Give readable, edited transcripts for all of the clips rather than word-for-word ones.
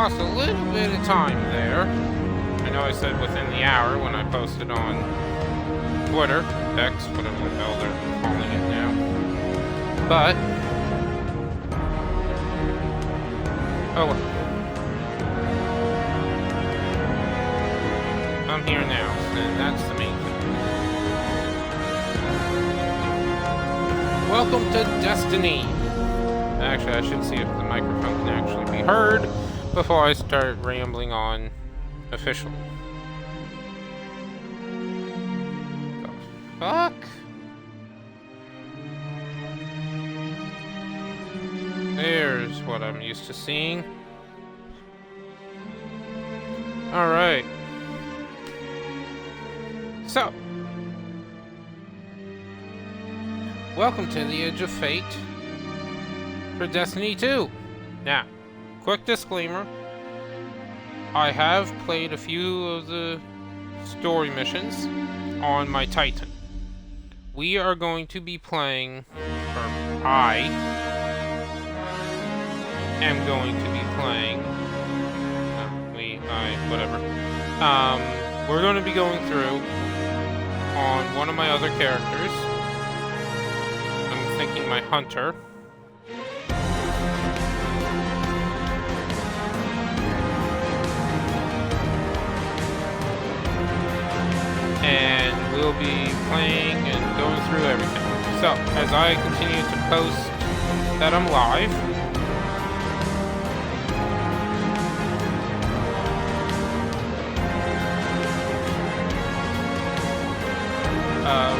lost a little bit of time there. I know I said within the hour when I posted on Twitter, X, whatever the hell they're calling it now. But, oh well. I'm here now, and that's the main thing. Welcome to Destiny! Actually, I should see if the microphone can actually be heard before I start rambling on officially. The fuck? There's what I'm used to seeing. Alright. So, welcome to the Edge of Fate for Destiny 2. Now, quick disclaimer. I have played a few of the story missions on my Titan. We are going to be playing, or I am going to be playing, whatever. We're going to be going through on one of my other characters. I'm thinking my hunter. And we'll be playing and going through everything. So, as I continue to post that I'm live,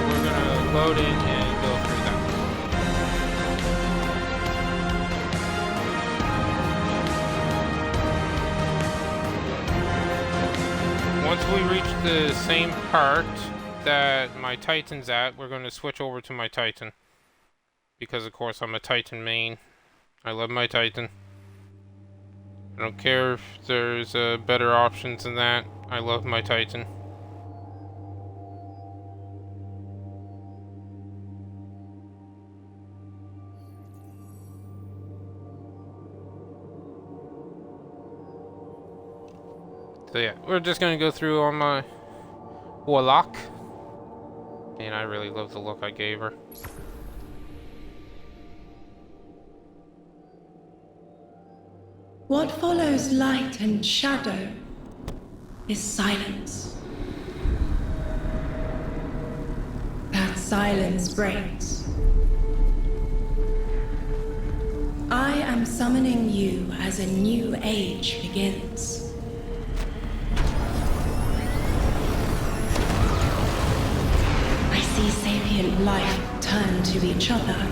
we're gonna load in and go through that. Once we reach the same part that my Titan's at, we're going to switch over to my Titan. Because of course I'm a Titan main. I love my Titan. I don't care if there's better options than that. I love my Titan. So yeah, we're just gonna go through on my Warlock. And I really love the look I gave her. What follows light and shadow is silence. That silence breaks. I am summoning you as a new age begins. I see sapient life turn to each other.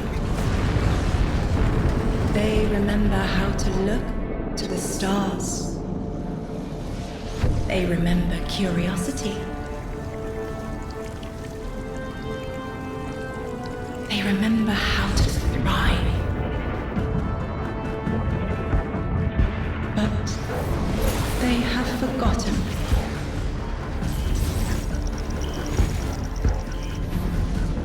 They remember how to look to the stars. They remember curiosity. They remember how to thrive. But they have forgotten.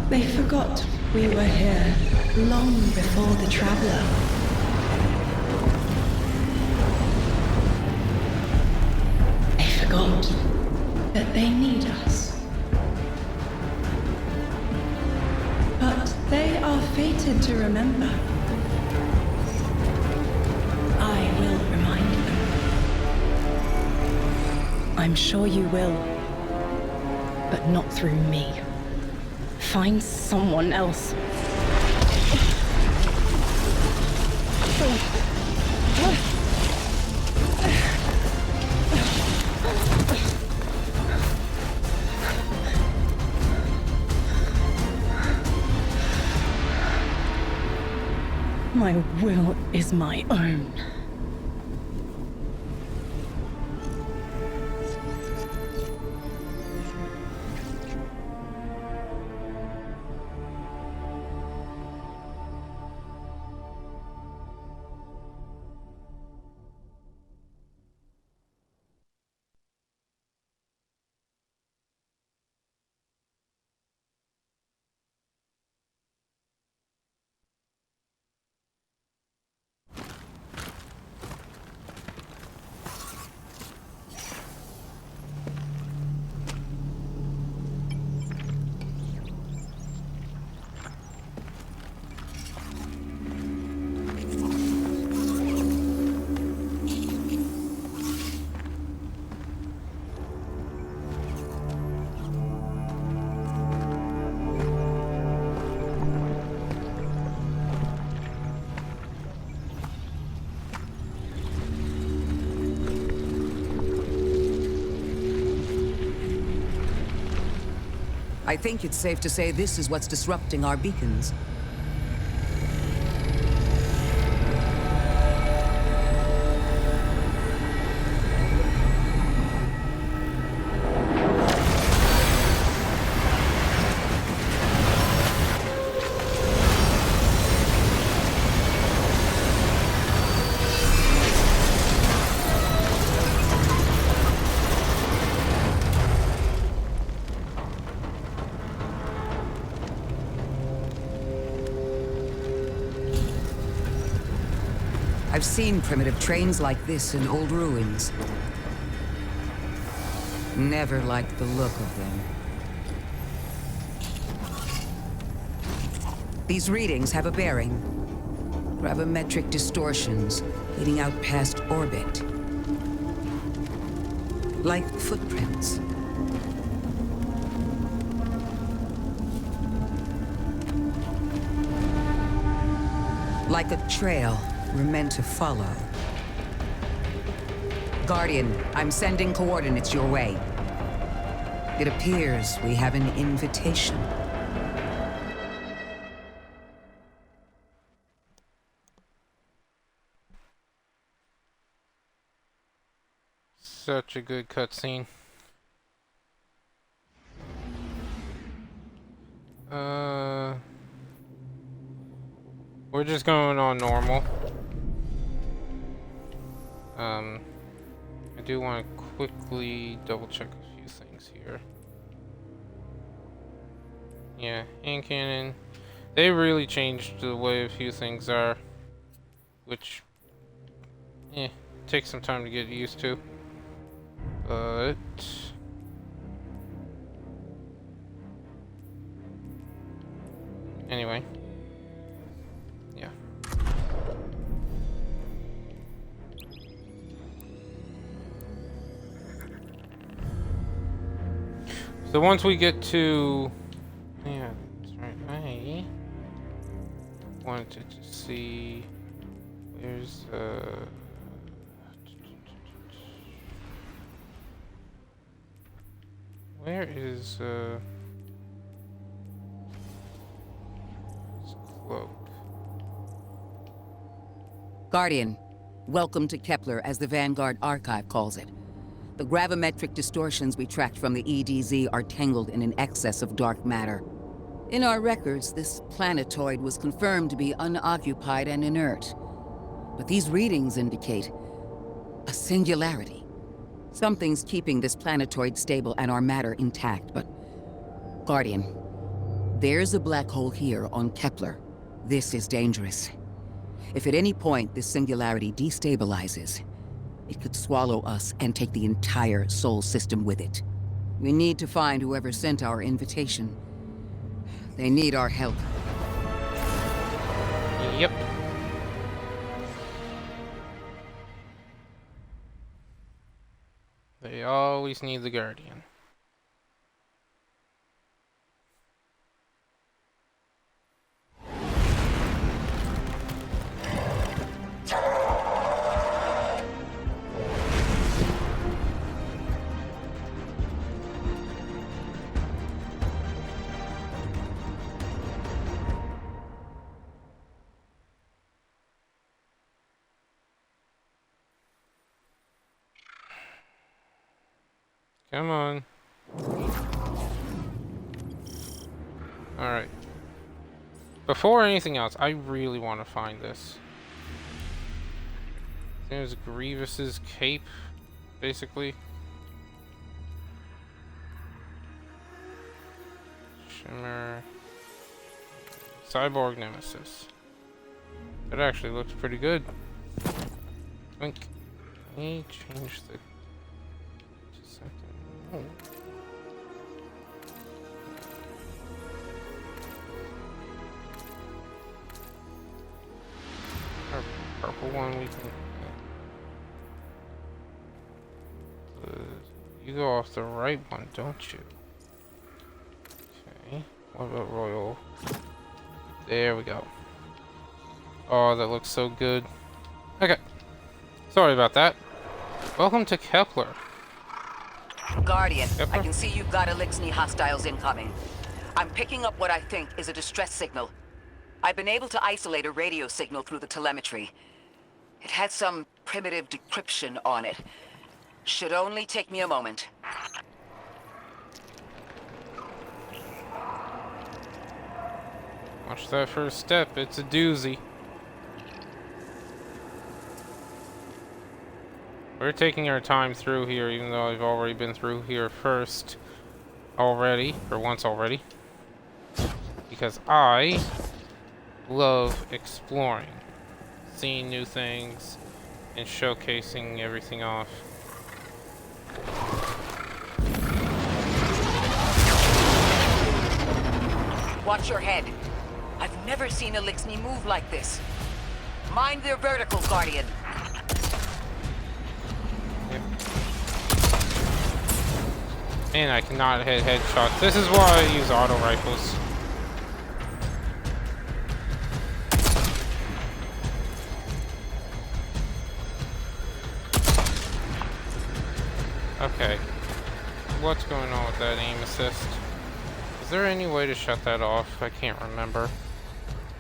They forgot we were here long before the Traveler. They forgot that they need us. But they are fated to remember. I will remind them. I'm sure you will, but not through me. Find someone else. My will is my own. I think it's safe to say this is what's disrupting our beacons. I've seen primitive trains like this in old ruins. Never liked the look of them. These readings have a bearing. Gravimetric distortions leading out past orbit. Like footprints. Like a trail we're meant to follow. Guardian, I'm sending coordinates your way. It appears we have an invitation. Such a good cutscene. We're just going on normal. I do want to quickly double check a few things here. Yeah, hand cannon. They really changed the way a few things are, which, takes some time to get used to. But anyway, yeah. So once we get to, yeah, that's right. I wanted to see where's where is his cloak? Guardian, welcome to Kepler, as the Vanguard Archive calls it. The gravimetric distortions we tracked from the EDZ are tangled in an excess of dark matter. In our records, this planetoid was confirmed to be unoccupied and inert. But these readings indicate a singularity. Something's keeping this planetoid stable and our matter intact, but... Guardian, there's a black hole here on Kepler. This is dangerous. If at any point this singularity destabilizes, it could swallow us and take the entire Sol system with it. We need to find whoever sent our invitation. They need our help. Yep. They always need the Guardian. Come on. Alright. Before anything else, I really want to find this. There's Grievous's cape, basically. Shimmer. Cyborg Nemesis. That actually looks pretty good. Let me change the... Oh. Our purple one we can... you go off the right one, don't you? Okay. What about Royal? There we go. Oh, that looks so good. Okay. Sorry about that. Welcome to Kepler. Guardian, Kepler? I can see you've got Elixni hostiles incoming. I'm picking up what I think is a distress signal. I've been able to isolate a radio signal through the telemetry. It had some primitive decryption on it. Should only take me a moment. Watch that first step, it's a doozy. We're taking our time through here, even though I've already been through here first already, or once already. Because I love exploring, seeing new things, and showcasing everything off. Watch your head. I've never seen Elixni move like this. Mind their vertical, Guardian. And I cannot hit headshots. This is why I use auto rifles. Okay. What's going on with that aim assist? Is there any way to shut that off? I can't remember.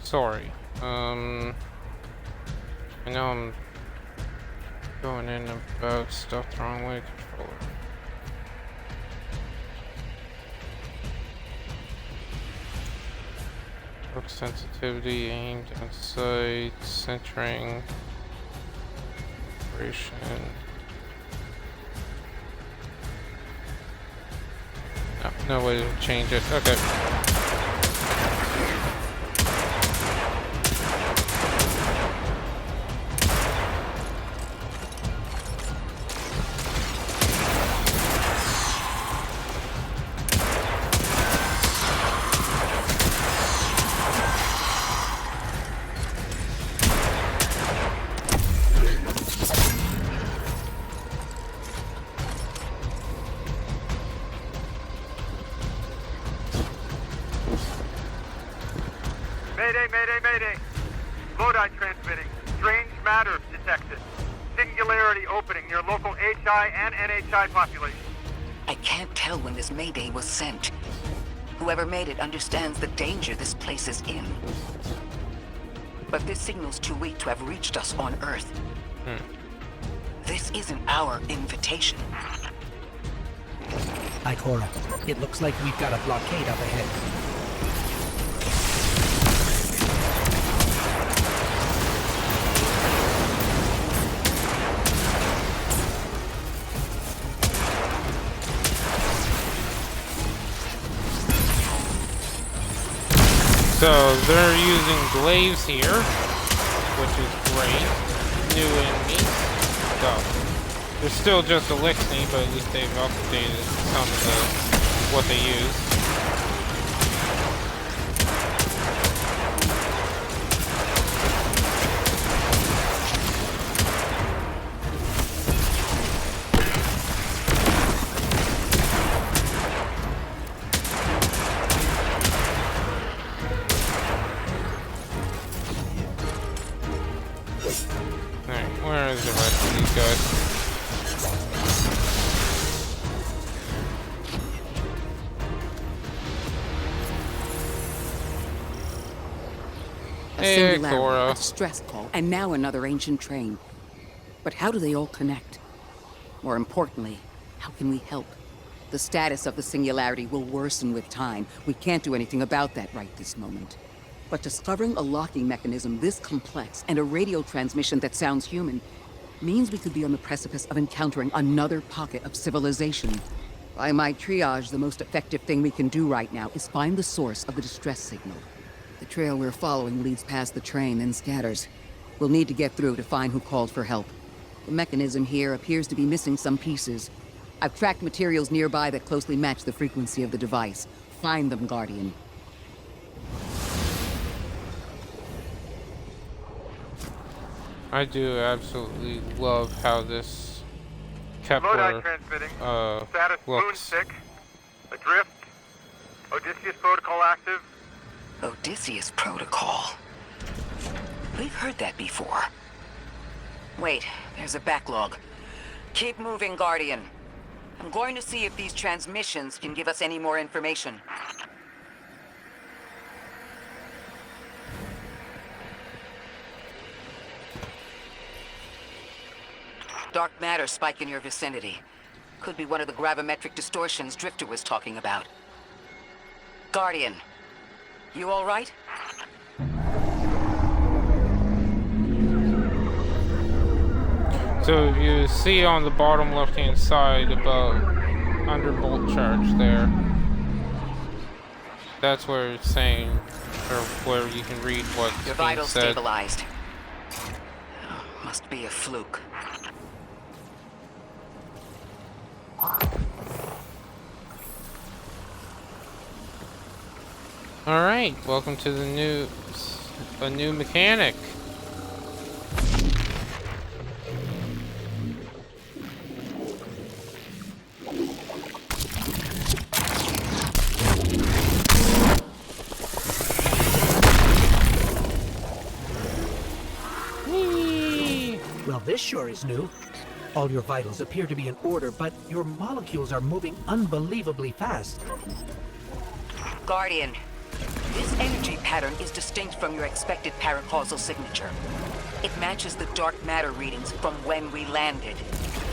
Sorry. I know I'm going in about stuff the wrong way. Controller. Look sensitivity, aimed at sight, centering, operation. No way to change it. Okay. Mayday. Lodi transmitting. Strange matter detected. Singularity opening near local HI and NHI population. I can't tell when this Mayday was sent. Whoever made it understands the danger this place is in. But this signal's too weak to have reached us on Earth. This isn't our invitation. Ikora, it looks like we've got a blockade up ahead. So they're using glaives here, which is great. New enemies. So they're still just Elixni, but at least they've updated some of the what they use. Where is the rest of these guys? A Hey, singularity, Cora. a distress call, and now another ancient train. But how do they all connect? More importantly, how can we help? The status of the singularity will worsen with time. We can't do anything about that right this moment. But discovering a locking mechanism this complex and a radio transmission that sounds human means we could be on the precipice of encountering another pocket of civilization. By my triage, the most effective thing we can do right now is find the source of the distress signal. The trail we're following leads past the train, then scatters. We'll need to get through to find who called for help. The mechanism here appears to be missing some pieces. I've tracked materials nearby that closely match the frequency of the device. Find them, Guardian. I do absolutely love how this Lodi Kepler transmitting. looks. Status moonsick. Adrift. Odysseus protocol active. Odysseus Protocol. We've heard that before. Wait, there's a backlog. Keep moving, Guardian. I'm going to see if these transmissions can give us any more information. Dark matter spike in your vicinity. Could be one of the gravimetric distortions Drifter was talking about. Guardian, you all right? So if you see on the bottom left-hand side above, under bolt charge there, that's where it's saying, or where you can read what's Your being vitals said. stabilized. Must be a fluke. Alright, welcome to the a new mechanic. Well, this sure is new. All your vitals appear to be in order, but your molecules are moving unbelievably fast. Guardian, this energy pattern is distinct from your expected paracausal signature. It matches the dark matter readings from when we landed.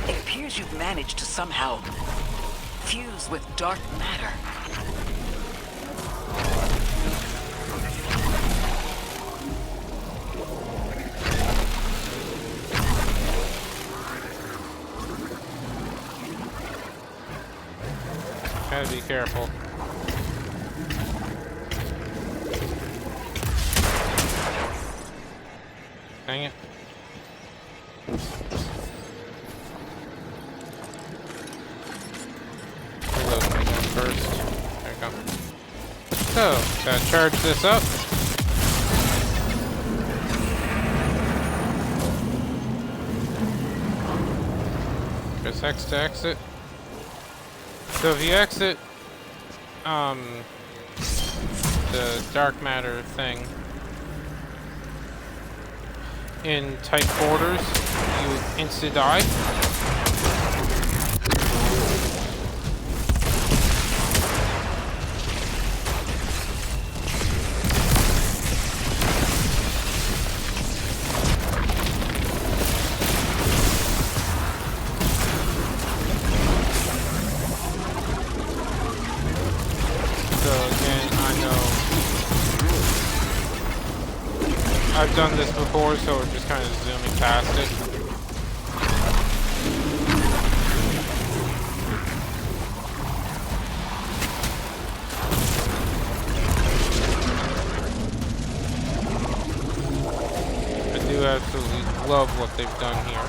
It appears you've managed to somehow fuse with dark matter. Gotta be careful. Dang it. Reload my gun first. There we go. So, gotta charge this up. Press X to exit. So if you exit the dark matter thing in tight quarters, you insta die. I've done this before, so we're just kind of zooming past it. I do absolutely love what they've done here.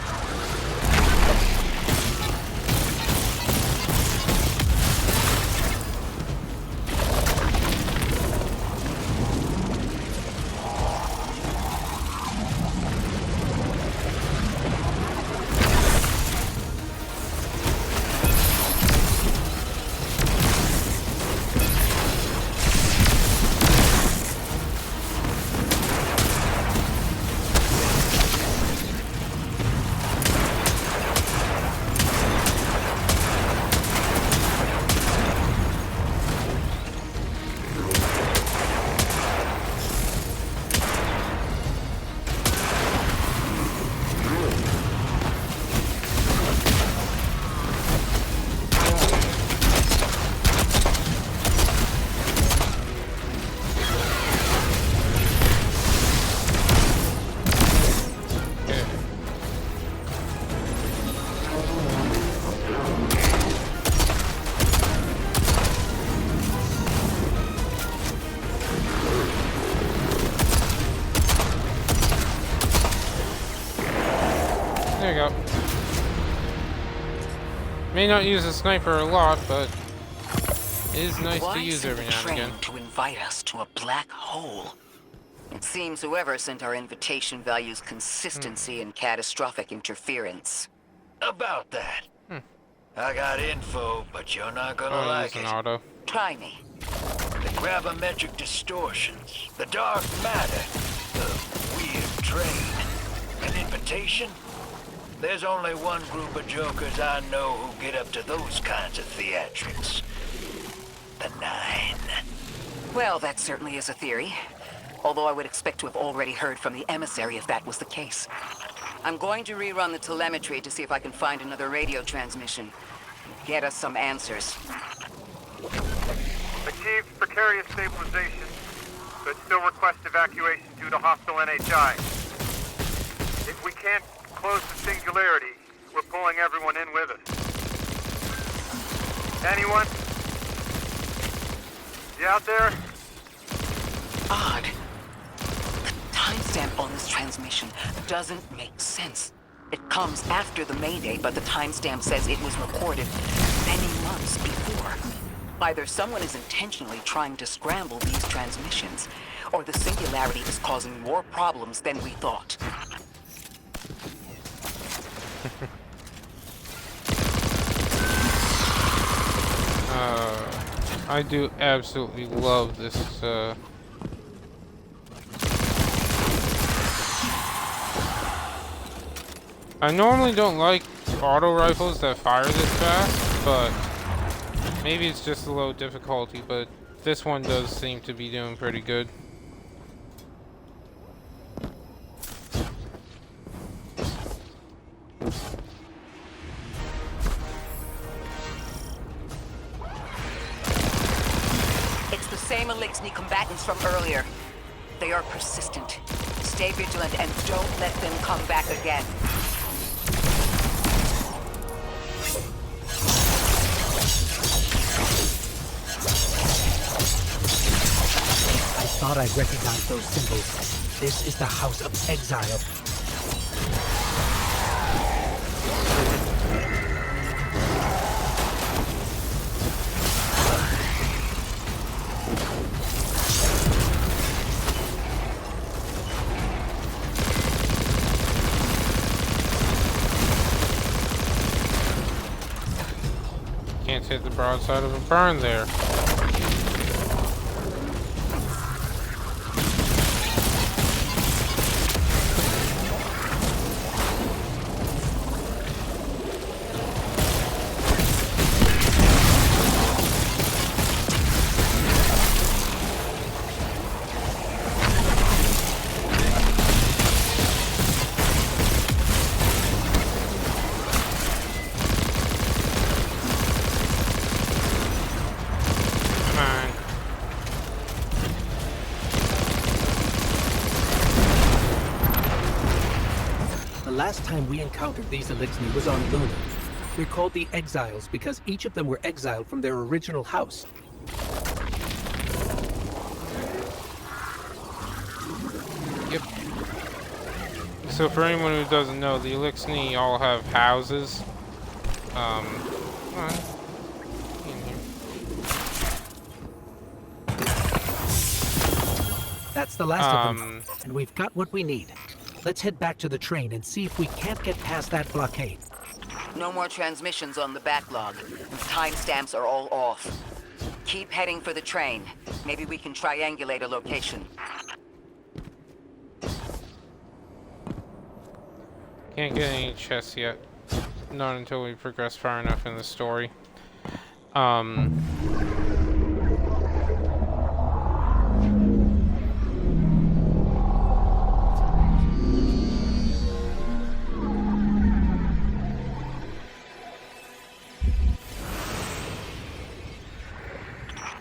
There you go. May not use a sniper a lot, but it is nice to use every now and again. To invite us to a black hole. It seems whoever sent our invitation values consistency and catastrophic interference. About that. I got info, but you're not gonna like Use it. an auto. Try me. The gravimetric distortions, the dark matter, the weird train. An invitation? There's only one group of jokers I know who get up to those kinds of theatrics. The Nine. Well, that certainly is a theory. Although I would expect to have already heard from the emissary if that was the case. I'm going to rerun the telemetry to see if I can find another radio transmission. Get us some answers. Achieved precarious stabilization, but still request evacuation due to hostile NHI. If we can't close the singularity, we're pulling everyone in with us. Anyone? You out there? Odd. The timestamp on this transmission doesn't make sense. It comes after the Mayday, but the timestamp says it was recorded many months before. Either someone is intentionally trying to scramble these transmissions, or the singularity is causing more problems than we thought. I do absolutely love this, I normally don't like auto rifles that fire this fast, but maybe it's just a low difficulty, but this one does seem to be doing pretty good. It's the same Elixni combatants from earlier. They are persistent. Stay vigilant and don't let them come back again. I thought I recognized those symbols. This is the House of Exile. Can't hit the broadside of a burn there. Last time we encountered these Elixni was on Luna. They're called the Exiles because each of them were exiled from their original house. Yep. So for anyone who doesn't know, the Elixni all have houses. Come on. In here. That's the last of them, and we've got what we need. Let's head back to the train and see if we can't get past that blockade. No more transmissions on the backlog. Timestamps are all off. Keep heading for the train. Maybe we can triangulate a location. Can't get any chests yet. Not until we progress far enough in the story.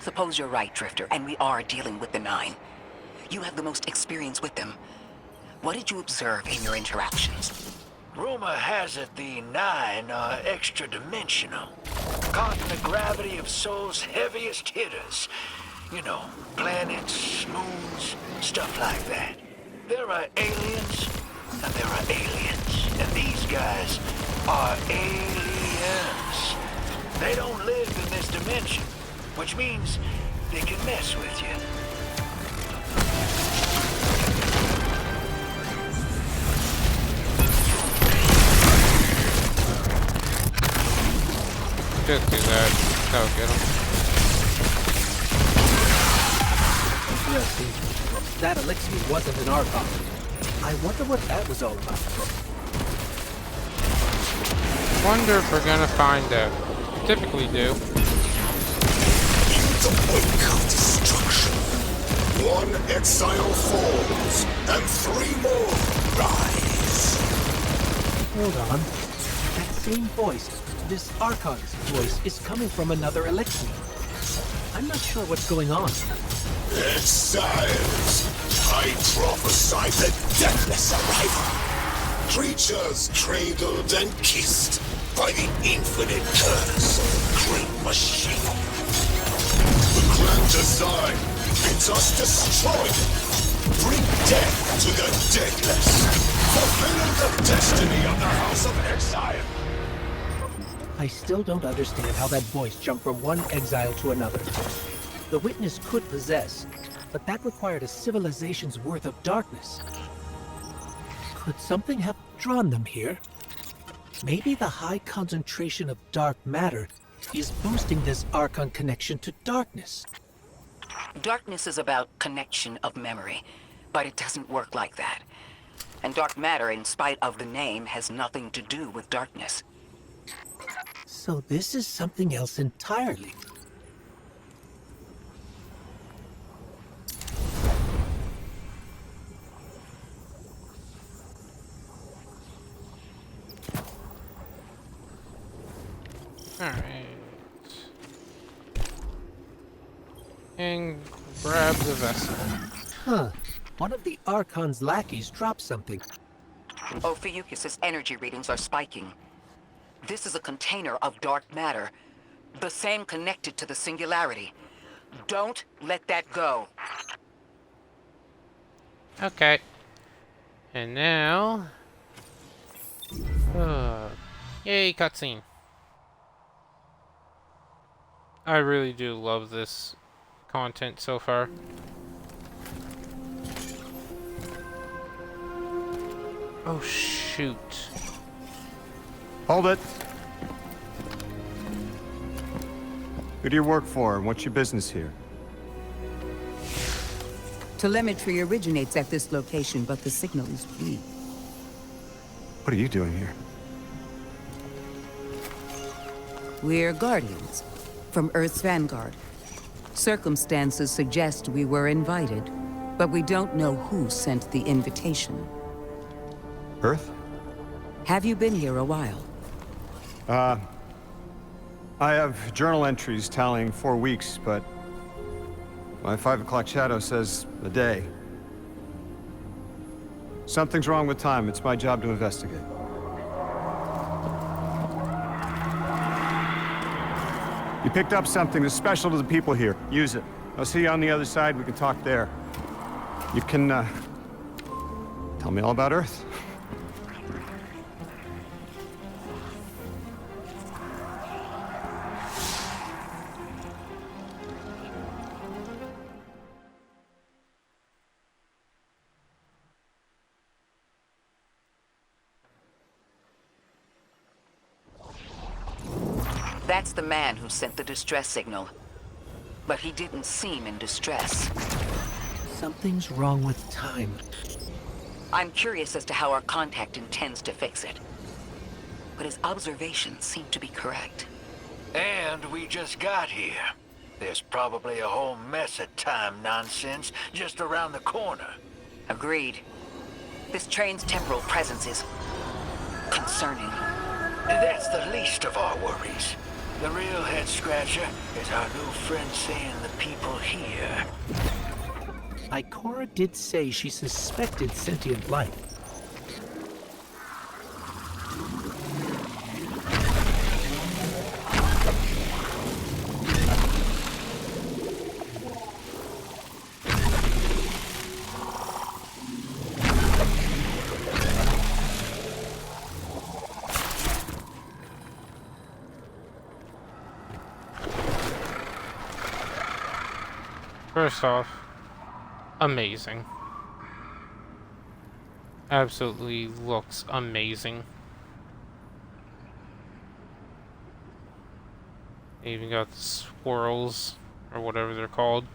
Suppose you're right, Drifter, and we are dealing with the Nine. You have the most experience with them. What did you observe in your interactions? Rumor has it the Nine are extra-dimensional. Caught in the gravity of Sol's heaviest hitters. You know, planets, moons, stuff like that. There are aliens, and there are aliens. And these guys are aliens. They don't live in this dimension, which means they can mess with you. Just do that. That'll get him. Yeah, see, that Elixni wasn't an Archon. I wonder what that was all about. Wonder if we're gonna find out. We typically do. The wake of destruction. One exile falls, and three more rise. Hold on. That same voice, this Archon's voice, is coming from another Elixir. I'm not sure what's going on. Exiles! I prophesy the deathless arrival. Creatures cradled and kissed by the infinite curse of the great machine. The grand design bids us destroy them. Bring death to the deathless. Fulfilling the destiny of the House of Exile. I still don't understand how that voice jumped from one exile to another. The witness could possess, but that required a civilization's worth of darkness. Could something have drawn them here? Maybe the high concentration of dark matter is boosting this Archon connection to darkness. Darkness is about connection of memory, but it doesn't work like that. And dark matter, in spite of the name, has nothing to do with darkness. So this is something else entirely. Alright. And grab the vessel. Huh. One of the Archon's lackeys dropped something. Ophiuchus's energy readings are spiking. This is a container of dark matter, the same connected to the Singularity. Don't let that go. Okay. And now... yay, cutscene. I really do love this content so far. Oh, shoot. Hold it. Who do you work for, and what's your business here? Telemetry originates at this location, but the signal is weak. What are you doing here? We're Guardians, from Earth's Vanguard. Circumstances suggest we were invited, but we don't know who sent the invitation. Earth? Have you been here a while? I have journal entries tallying 4 weeks, but my 5 o'clock shadow says a day. Something's wrong with time. It's my job to investigate. You picked up something that's special to the people here. Use it. I'll see you on the other side. We can talk there. You can, tell me all about Earth. That's the man who sent the distress signal. But he didn't seem in distress. Something's wrong with time. I'm curious as to how our contact intends to fix it. But his observations seem to be correct. And we just got here. There's probably a whole mess of time nonsense just around the corner. Agreed. This train's temporal presence is concerning. That's the least of our worries. The real head-scratcher is our new friend seeing the people here. Ikora did say she suspected sentient life. First off, amazing. Absolutely looks amazing. They even got the swirls, or whatever they're called.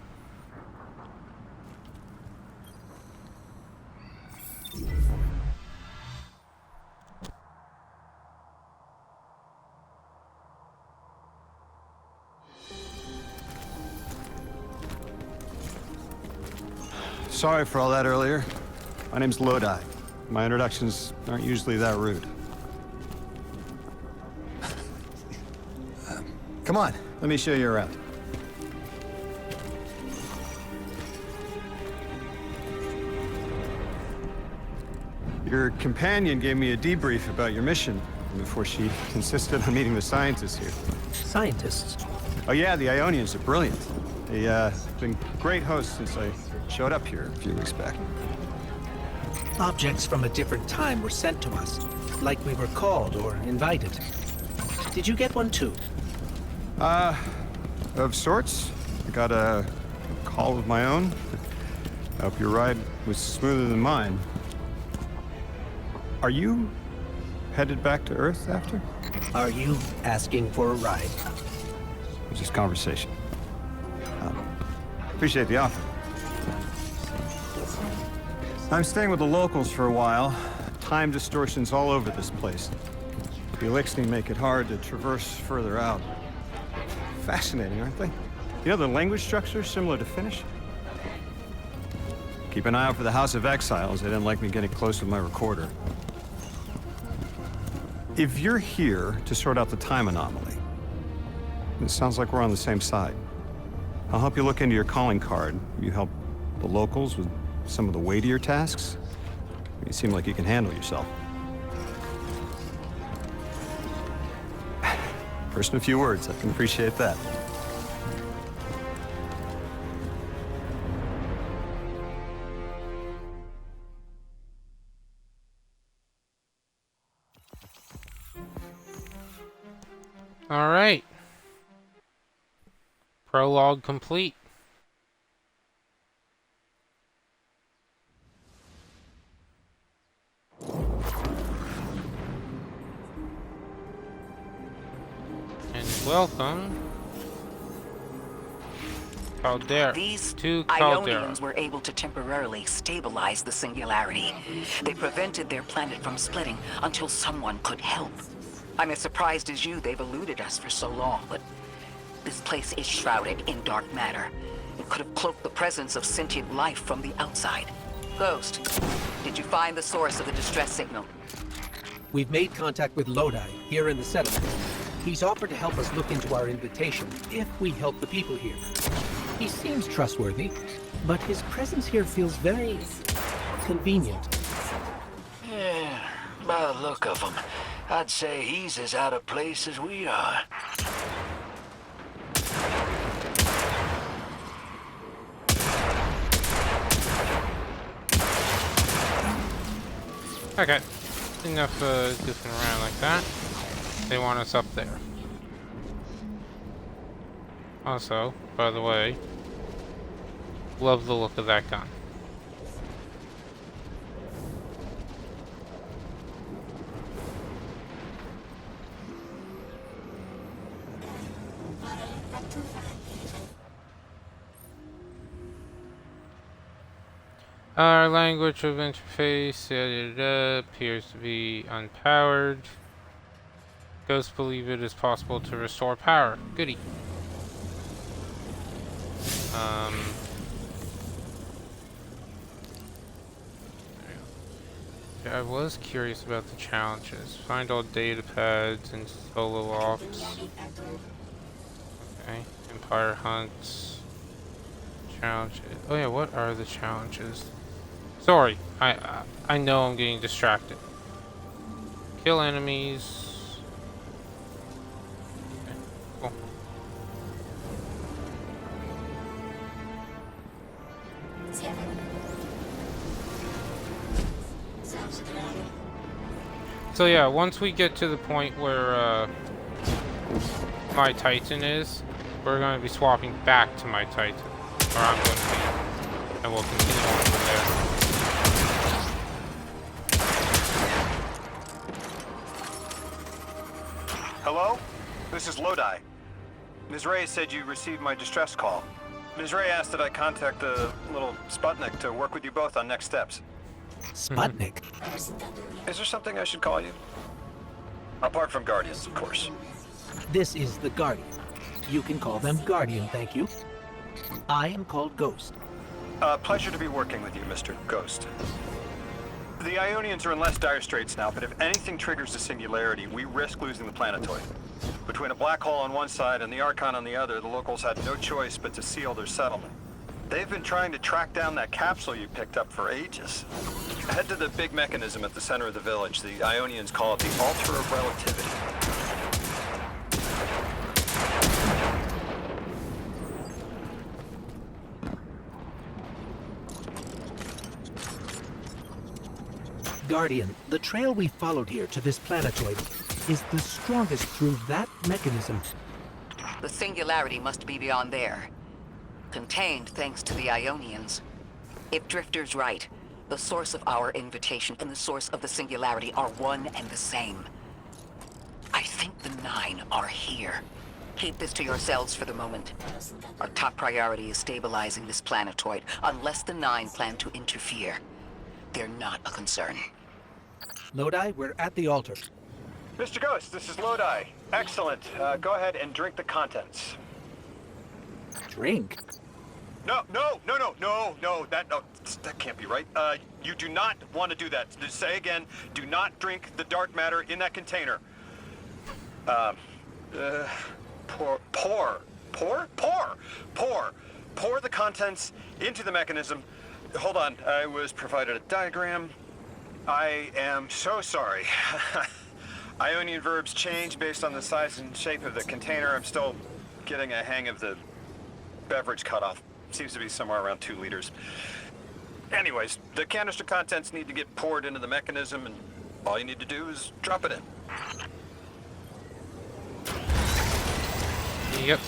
Sorry for all that earlier. My name's Lodi. My introductions aren't usually that rude. Come on, let me show you around. Your companion gave me a debrief about your mission before she insisted on meeting the scientists here. Scientists? Oh yeah, the Ionians are brilliant. They've been great hosts since I showed up here a few weeks back. Objects from a different time were sent to us, like we were called or invited. Did you get one too? Of sorts. I got a call of my own. I hope your ride was smoother than mine. Are you headed back to Earth after? Are you asking for a ride? It's just conversation. Appreciate the offer. I'm staying with the locals for a while. Time distortions all over this place. The Elixni make it hard to traverse further out. Fascinating, aren't they? You know, the language structure is similar to Finnish. Keep an eye out for the House of Exiles. They didn't like me getting close with my recorder. If you're here to sort out the time anomaly, it sounds like we're on the same side. I'll help you look into your calling card. You help the locals with some of the weightier tasks. You seem like you can handle yourself. First in a few words, I can appreciate that. All right. Prologue complete. And welcome, Caldera. These to Caldera. Ionians were able to temporarily stabilize the singularity. They prevented their planet from splitting until someone could help. I'm as surprised as you they've eluded us for so long, but this place is shrouded in dark matter. It could have cloaked the presence of sentient life from the outside. Ghost, did you find the source of the distress signal? We've made contact with Lodi, here in the settlement. He's offered to help us look into our invitation, if we help the people here. He seems trustworthy, but his presence here feels very convenient. Yeah, by the look of him, I'd say he's as out of place as we are. Okay, enough goofing around like that. They want us up there. Also, by the way, love the look of that gun. Our language of interface appears to be unpowered. Ghosts believe it is possible to restore power. Goody. I was curious about the challenges. Find all data pads and solo ops. Okay. Empire hunts. Challenges. Oh yeah, what are the challenges? Sorry, I know I'm getting distracted. Kill enemies. Okay, cool. So yeah, once we get to the point where my Titan is, we're going to be swapping back to my Titan. Or I'm going to be. And we'll continue on from there. Hello? This is Lodi. Ms. Ray said you received my distress call. Ms. Ray asked that I contact the little Sputnik to work with you both on next steps. Sputnik? Is there something I should call you? Apart from Guardians, of course. This is the Guardian. You can call them Guardian, thank you. I am called Ghost. Pleasure to be working with you, Mr. Ghost. The Ionians are in less dire straits now, but if anything triggers the singularity, we risk losing the planetoid. Between a black hole on one side and the Archon on the other, the locals had no choice but to seal their settlement. They've been trying to track down that capsule you picked up for ages. Head to the big mechanism at the center of the village. The Ionians call it the Altar of Relativity. Guardian, the trail we followed here to this planetoid is the strongest through that mechanism. The singularity must be beyond there. Contained thanks to the Ionians. If Drifter's right, the source of our invitation and the source of the singularity are one and the same. I think the Nine are here. Keep this to yourselves for the moment. Our top priority is stabilizing this planetoid, unless the Nine plan to interfere. They're not a concern. Lodi, we're at the altar. Mr. Ghost, this is Lodi. Excellent. Go ahead and drink the contents. Drink? No, that can't be right. You do not want to do that. Just say again, do not drink the dark matter in that container. Pour the contents into the mechanism. Hold on, I was provided a diagram. I am so sorry. Ionian verbs change based on the size and shape of the container. I'm still getting a hang of the beverage cutoff. Seems to be somewhere around 2 liters. Anyways, the canister contents need to get poured into the mechanism, and all you need to do is drop it in. Yep.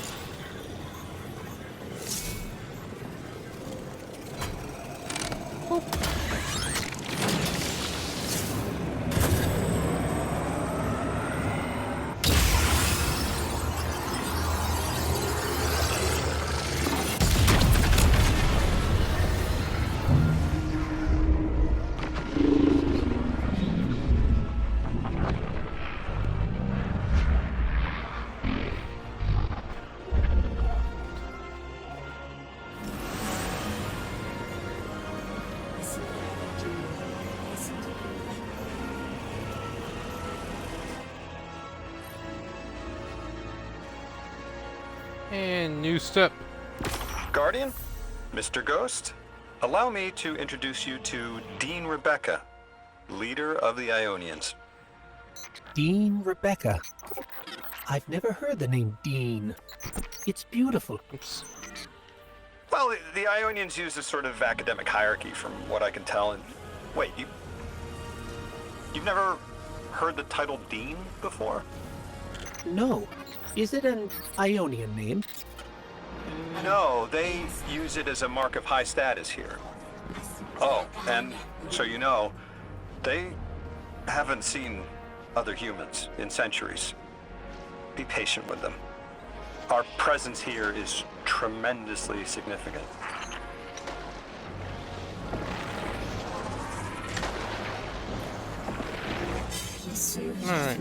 And new step. Guardian, Mr. Ghost, allow me to introduce you to Dean Rebecca, leader of the Ionians. Dean Rebecca. I've never heard the name Dean. It's beautiful. Oops. Well, the Ionians use a sort of academic hierarchy from what I can tell. And wait, you've never heard the title Dean before? No. Is it an Ionian name? No, they use it as a mark of high status here. Oh, and so you know, they haven't seen other humans in centuries. Be patient with them. Our presence here is tremendously significant. Alright.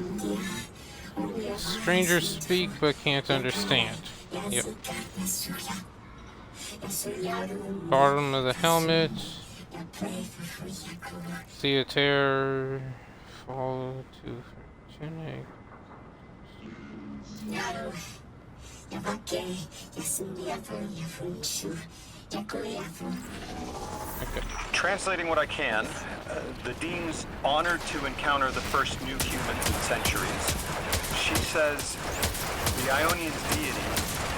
Strangers speak but can't understand. Yep. Bottom of the helmet. See a tear. Fall to tunic. Okay. Translating what I can, the Dean's honored to encounter the first new humans in centuries. She says the Ionian's deity,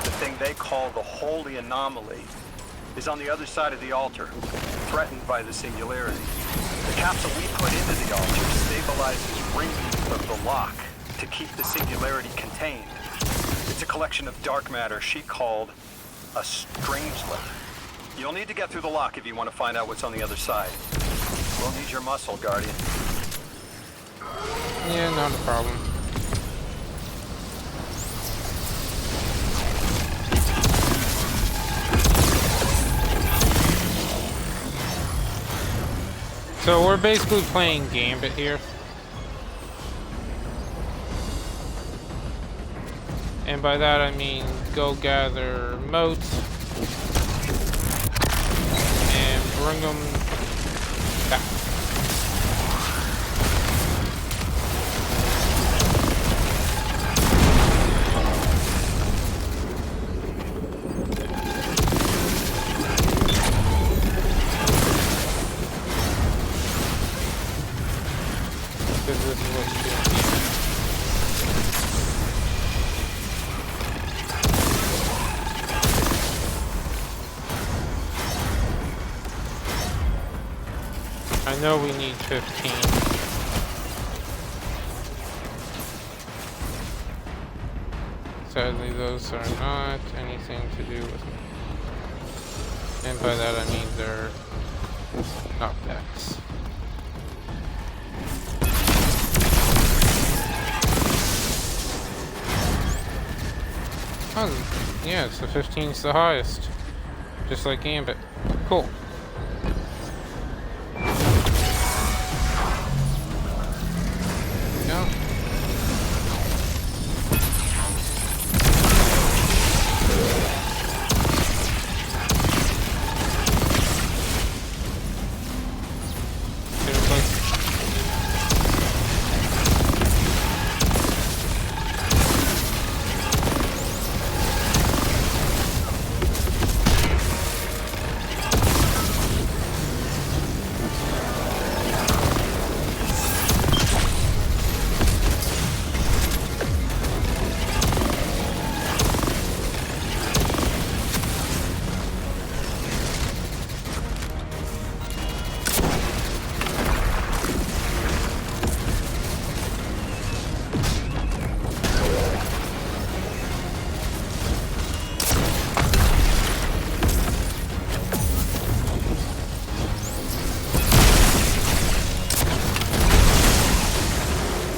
the thing they call the Holy Anomaly, is on the other side of the altar, threatened by the singularity. The capsule we put into the altar stabilizes ringing of the lock to keep the singularity contained. It's a collection of dark matter she called a strangelet. You'll need to get through the lock if you want to find out what's on the other side. We'll need your muscle, Guardian. Yeah, not a problem. So we're basically playing Gambit here. And by that I mean go gather motes and bring them back. I know we need 15. Sadly, those are not anything to do with me. And by that I mean they're knockbacks. Oh, yeah, so 15's the highest. Just like Gambit. Cool. Yeah.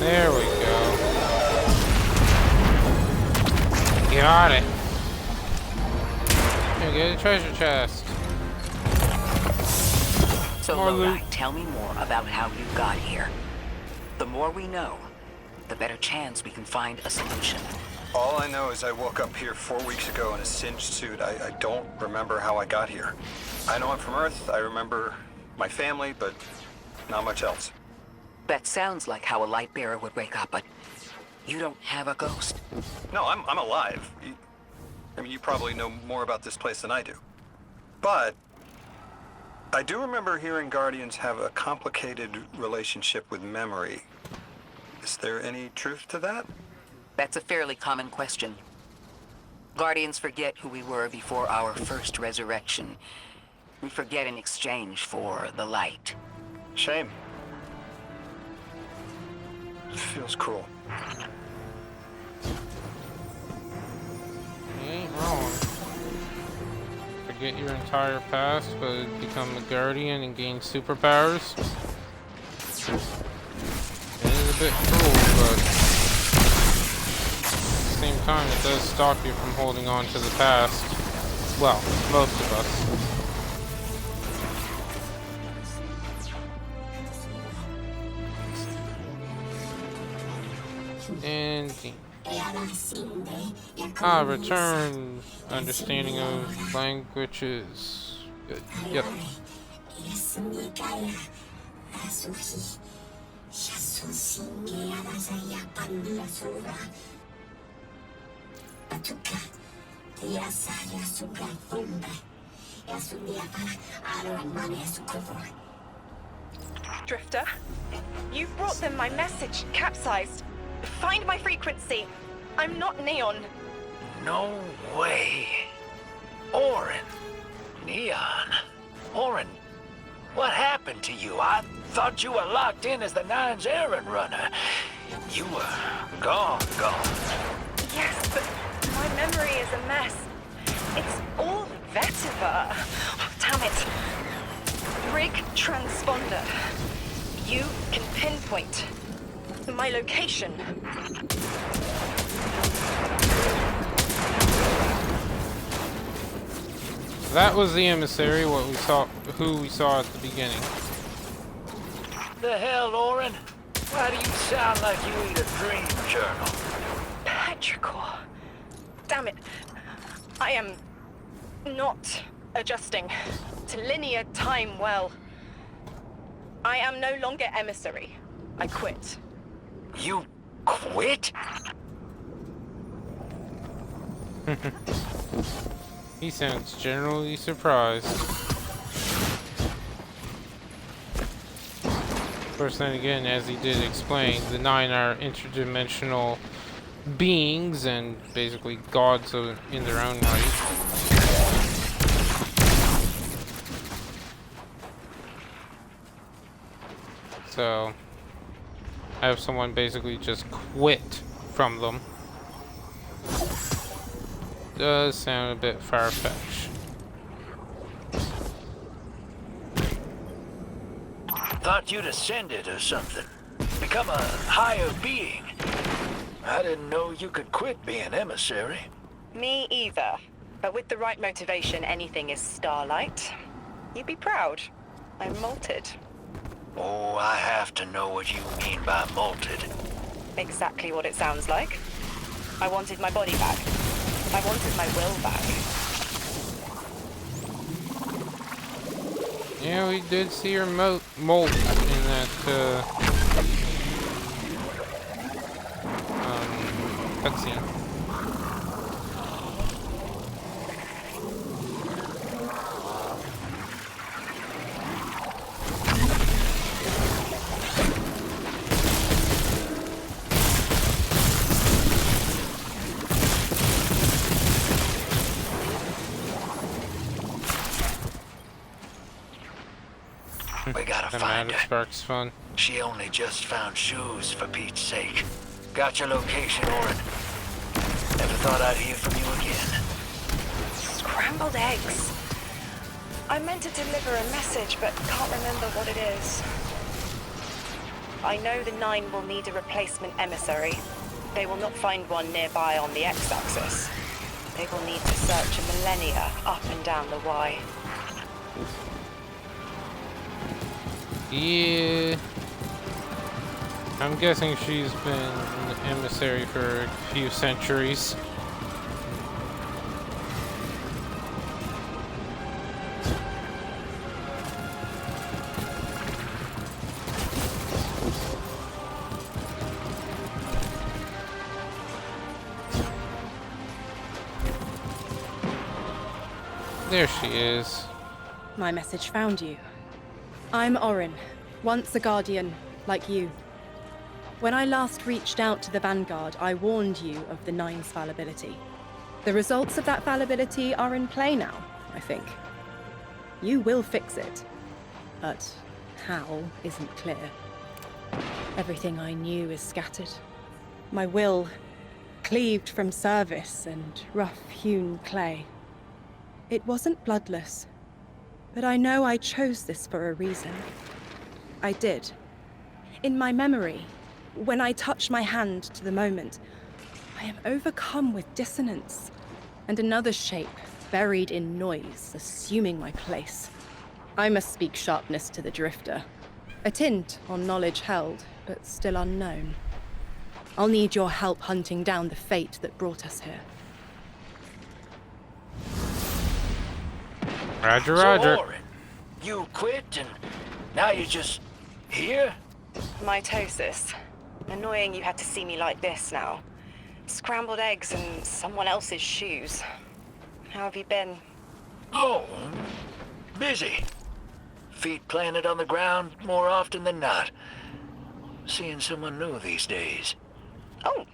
There we go. Got it. Here, get a treasure chest. So, More Lodi, loot. tell me more about how you got here. The more we know, the better chance we can find a solution. All I know is I woke up here 4 weeks ago in a singed suit. I don't remember how I got here. I know I'm from Earth. I remember my family, but not much else. That sounds like how a light bearer would wake up, but you don't have a ghost. No, I'm alive. I mean, you probably know more about this place than I do. But I do remember hearing Guardians have a complicated relationship with memory. Is there any truth to that? That's a fairly common question. Guardians forget who we were before our first resurrection. We forget in exchange for the light. Shame. It feels cruel. You ain't wrong. Forget your entire past, but become a guardian and gain superpowers. It is a bit cruel, but at the same time, it does stop you from holding on to the past. Well, most of us. And return understanding of languages. Good. Yep. Drifter, you brought them my message, capsized. Find my frequency. I'm not Neon. No way. Orin. Neon. Orin, what happened to you? I thought you were locked in as the Nine's errand runner. You were gone. Yes, but my memory is a mess. It's all vetiver. Oh, damn it. Rig transponder. You can pinpoint my location. That was the emissary, who we saw at the beginning. The hell, Orin? Why do you sound like you eat a dream journal? Petrichor. Damn it. I am not adjusting to linear time well. I am no longer emissary. I quit. You quit? He sounds generally surprised. Of course, then again, as he did explain, the Nine are interdimensional beings and basically gods in their own right. so have someone basically just quit from them does sound a bit far-fetched. Thought you'd ascended or something. Become a higher being. I didn't know you could quit being emissary. Me either. But with the right motivation, anything is Starlight. You'd be proud. I'm molted. Oh, I have to know what you mean by molted. Exactly what it sounds like. I wanted my body back. I wanted my will back. Yeah, we did see her molt in that cutscene. We gotta find her. Sparks fun. She only just found shoes, for Pete's sake. Got your location, Orin. Never thought I'd hear from you again. Scrambled eggs. I meant to deliver a message, but can't remember what it is. I know the 9 will need a replacement emissary. They will not find one nearby on the X-axis. They will need to search a millennia up and down the Y. Yeah. I'm guessing she's been an emissary for a few centuries. There she is. My message found you. I'm Orin, once a Guardian, like you. When I last reached out to the Vanguard, I warned you of the 9's fallibility. The results of that fallibility are in play now, I think. You will fix it, but how isn't clear. Everything I knew is scattered. My will, cleaved from service and rough-hewn clay. It wasn't bloodless. But I know I chose this for a reason. I did. In my memory, when I touch my hand to the moment, I am overcome with dissonance, and another shape, buried in noise, assuming my place. I must speak sharpness to the Drifter. A tint on knowledge held, but still unknown. I'll need your help hunting down the fate that brought us here. Roger, So, roger. Orin, you quit and now you're just here? Mitosis. Annoying you had to see me like this now. Scrambled eggs and someone else's shoes. How have you been? Oh, busy. Feet planted on the ground more often than not. Seeing someone new these days. Oh,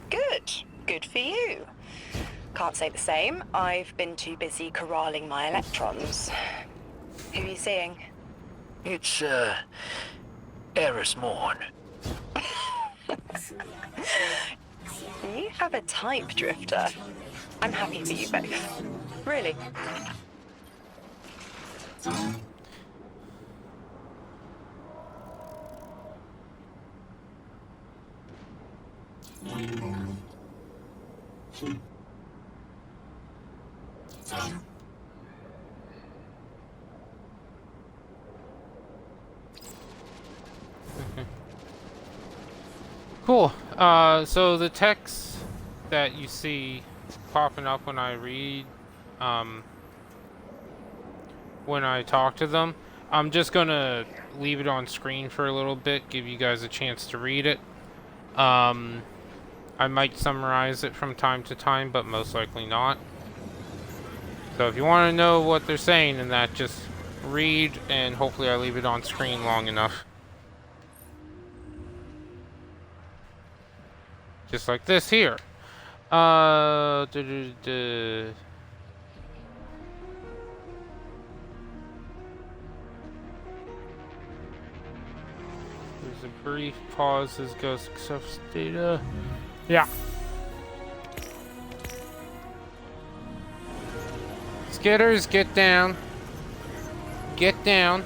good. Good for you. Can't say the same. I've been too busy corralling my electrons. Who are you seeing? It's, Eris Morn. You have a type, Drifter. I'm happy for you both. Really. Cool. So the text that you see popping up when I read, when I talk to them, I'm just gonna leave it on screen for a little bit, give you guys a chance to read it. I might summarize it from time to time, but most likely not. So if you want to know what they're saying in that, just read, and hopefully I leave it on screen long enough. Just like this here. Brief pause as Ghost accepts data. Yeah. Skitters, get down. Get down.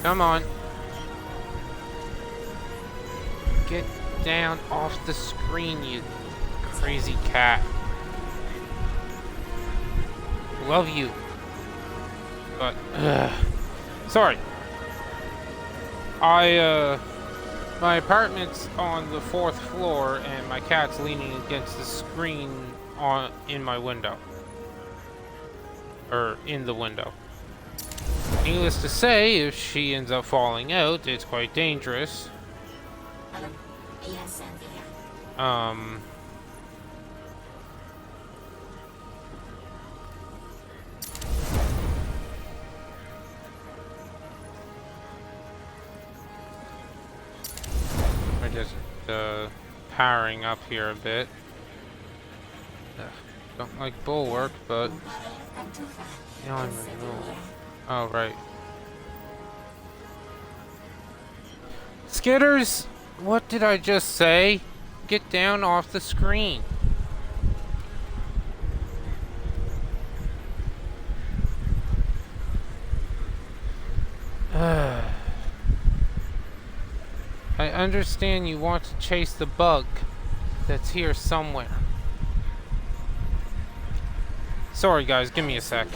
Come on. Get down off the screen, you crazy cat. Love you. But, sorry. My apartment's on the 4th floor and my cat's leaning against the screen in my window. Or in the window. Needless to say, if she ends up falling out, it's quite dangerous. We're just powering up here a bit. Don't like bulwark, but oh right. Skitters, what did I just say? Get down off the screen. I understand you want to chase the bug that's here somewhere. Sorry guys, give me a sec.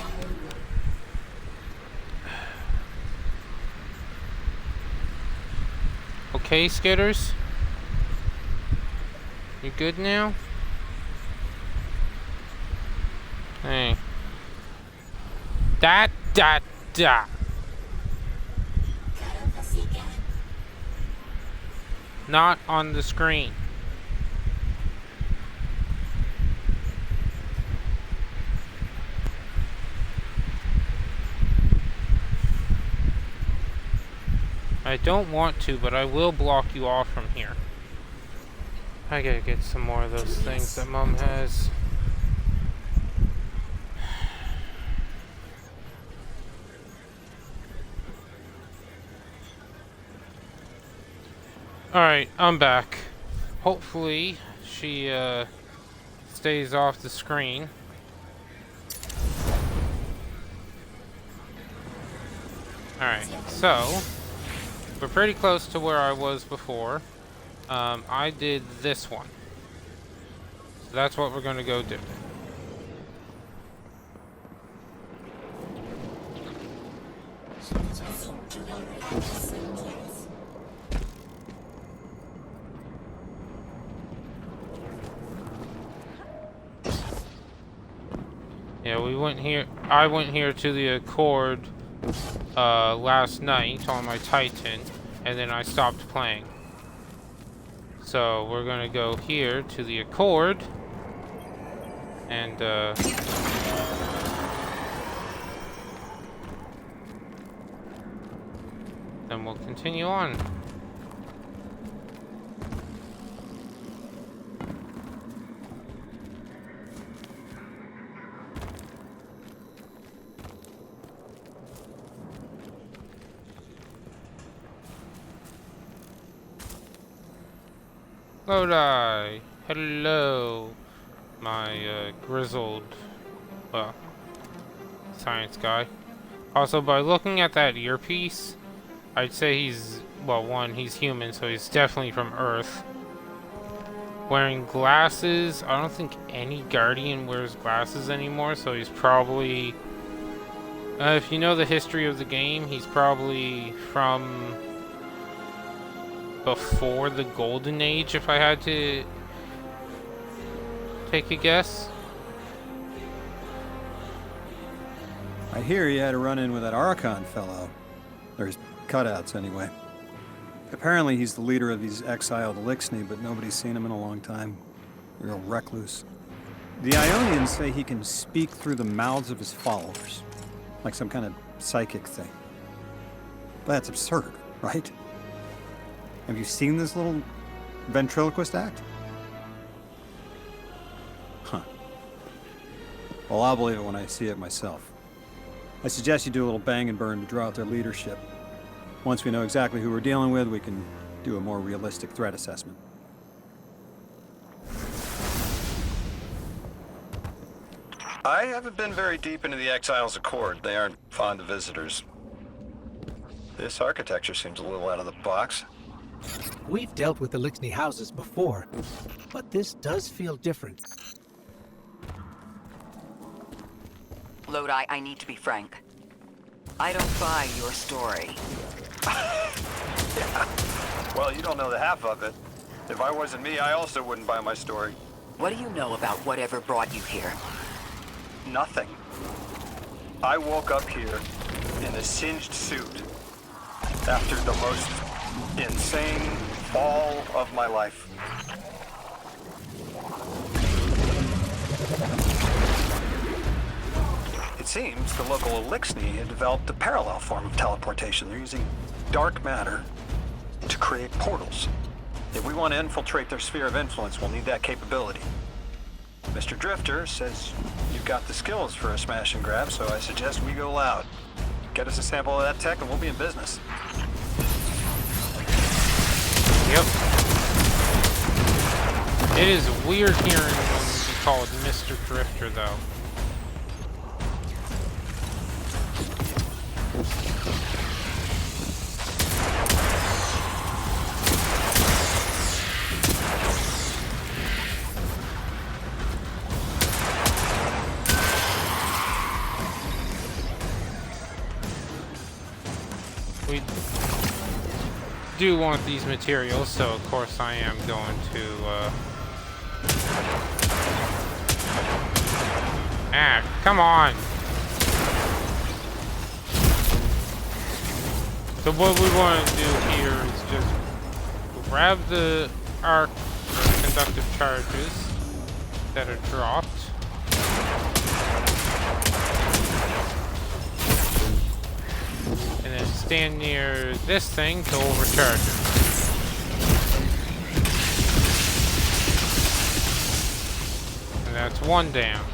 Okay, Skitters? You good now? Hey. Da. Not on the screen. I don't want to, but I will block you off from here. I gotta get some more of those things that Mom has. Alright, I'm back. Hopefully, she stays off the screen. Alright, so we're pretty close to where I was before. I did this one. So that's what we're going to go do. Yeah, we went here. I went here to the Accord last night on my Titan, and then I stopped playing. So we're gonna go here to the Accord, and then we'll continue on. Lodi, hello, my grizzled, well, science guy. Also, by looking at that earpiece, I'd say he's, well, one, he's human, so he's definitely from Earth. Wearing glasses, I don't think any Guardian wears glasses anymore, so he's probably, if you know the history of the game, he's probably from before the Golden Age, if I had to take a guess. I hear you had a run-in with that Archon fellow. Or his cutouts, anyway. Apparently he's the leader of these exiled Elixni, but nobody's seen him in a long time. A real recluse. The Ionians say he can speak through the mouths of his followers. Like some kind of psychic thing. But that's absurd, right? Have you seen this little ventriloquist act? Huh. Well, I'll believe it when I see it myself. I suggest you do a little bang and burn to draw out their leadership. Once we know exactly who we're dealing with, we can do a more realistic threat assessment. I haven't been very deep into the Exiles Accord. They aren't fond of visitors. This architecture seems a little out of the box. We've dealt with the Lixney houses before, but this does feel different. Lodi, I need to be frank. I don't buy your story. Yeah. Well, you don't know the half of it. If I wasn't me, I also wouldn't buy my story. What do you know about whatever brought you here? Nothing. I woke up here in a singed suit after the most insane fall of my life. It seems the local Elixni had developed a parallel form of teleportation. They're using dark matter to create portals. If we want to infiltrate their sphere of influence, we'll need that capability. Mr. Drifter says you've got the skills for a smash and grab, so I suggest we go loud. Get us a sample of that tech and we'll be in business. Yep. It is weird hearing him be called Mr. Drifter, though. We do want these materials, so of course I am going to, come on! So what we want to do here is just grab the arc or conductive charges that are dropped. And then stand near this thing to overcharge it. And that's one down.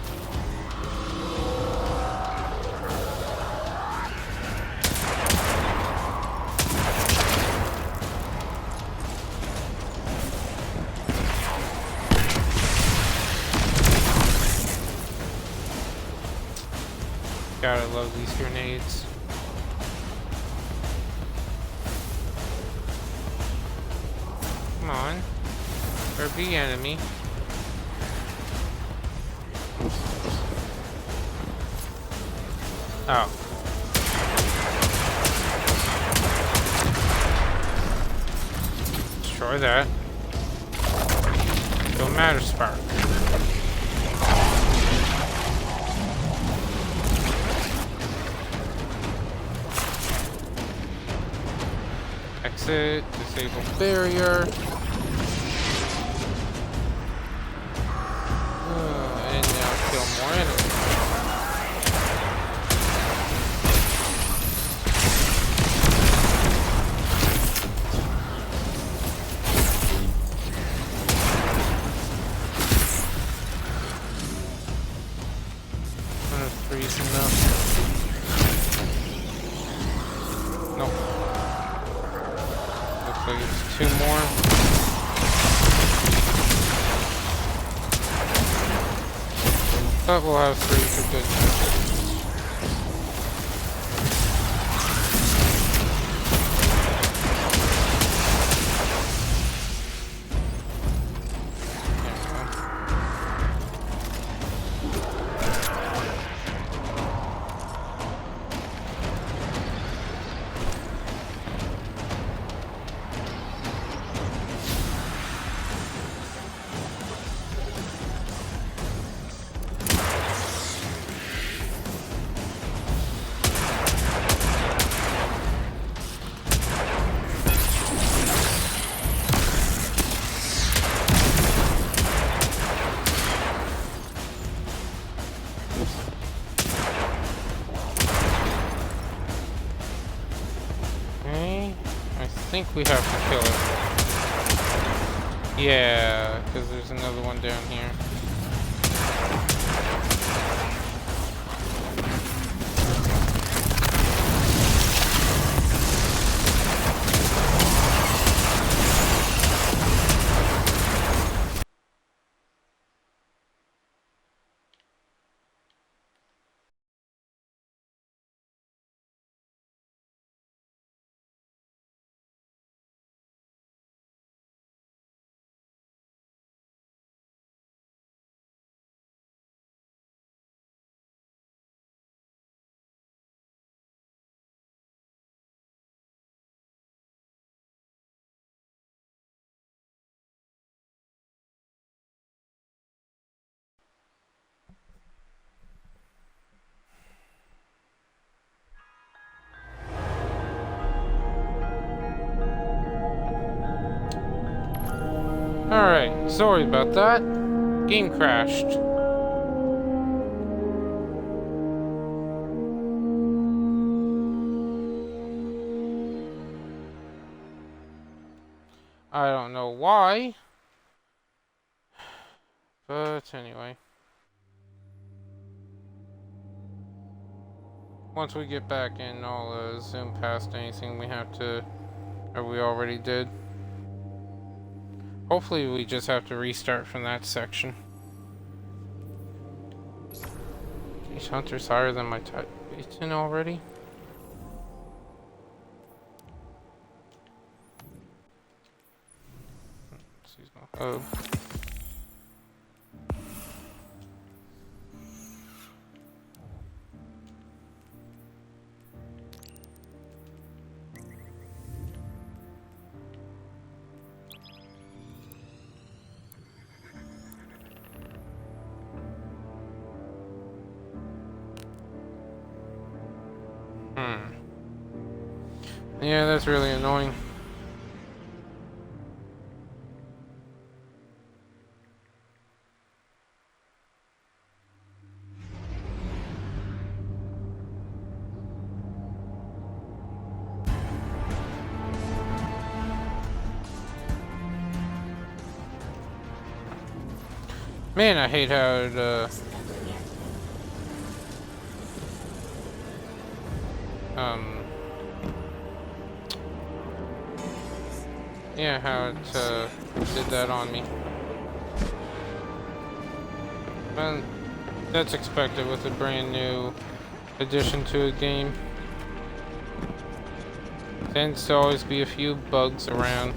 Gotta love these grenades. Come on. Or the enemy. Oh. Destroy that. Don't matter, Spark. Exit, disable barrier. And now kill more enemies. Freeze enough. Nope. Looks like it's two more. But we'll have three for good measure. I think we have to kill it. Yeah, because there's another one down here. Alright, sorry about that. Game crashed. I don't know why. But anyway. Once we get back in, I'll zoom past anything we have to, or we already did. Hopefully we just have to restart from that section. These hunters higher than my type 18 already? Seasonal hub. Yeah, that's really annoying. Man, I hate how it, yeah, how it, did that on me. But that's expected with a brand new addition to a game. Tends to always be a few bugs around.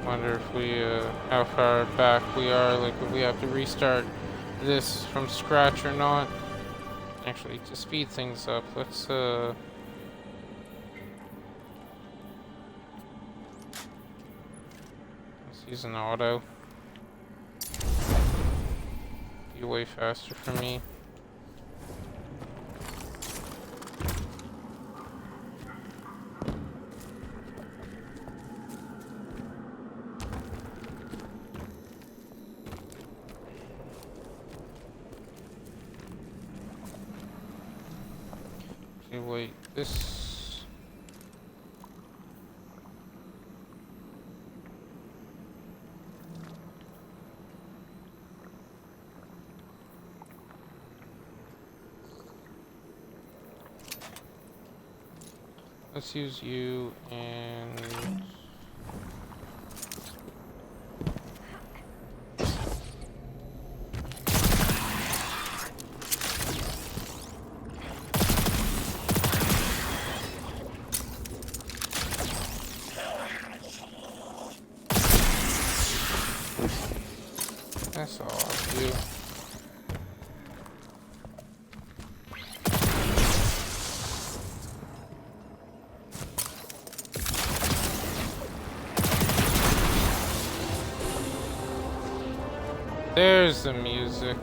Wonder if we, how far back we are, like if we have to restart this from scratch or not. Actually, to speed things up, let's use an auto. Be way faster for me. Wait, this... Let's use you and... That's all I'll do. There's the music.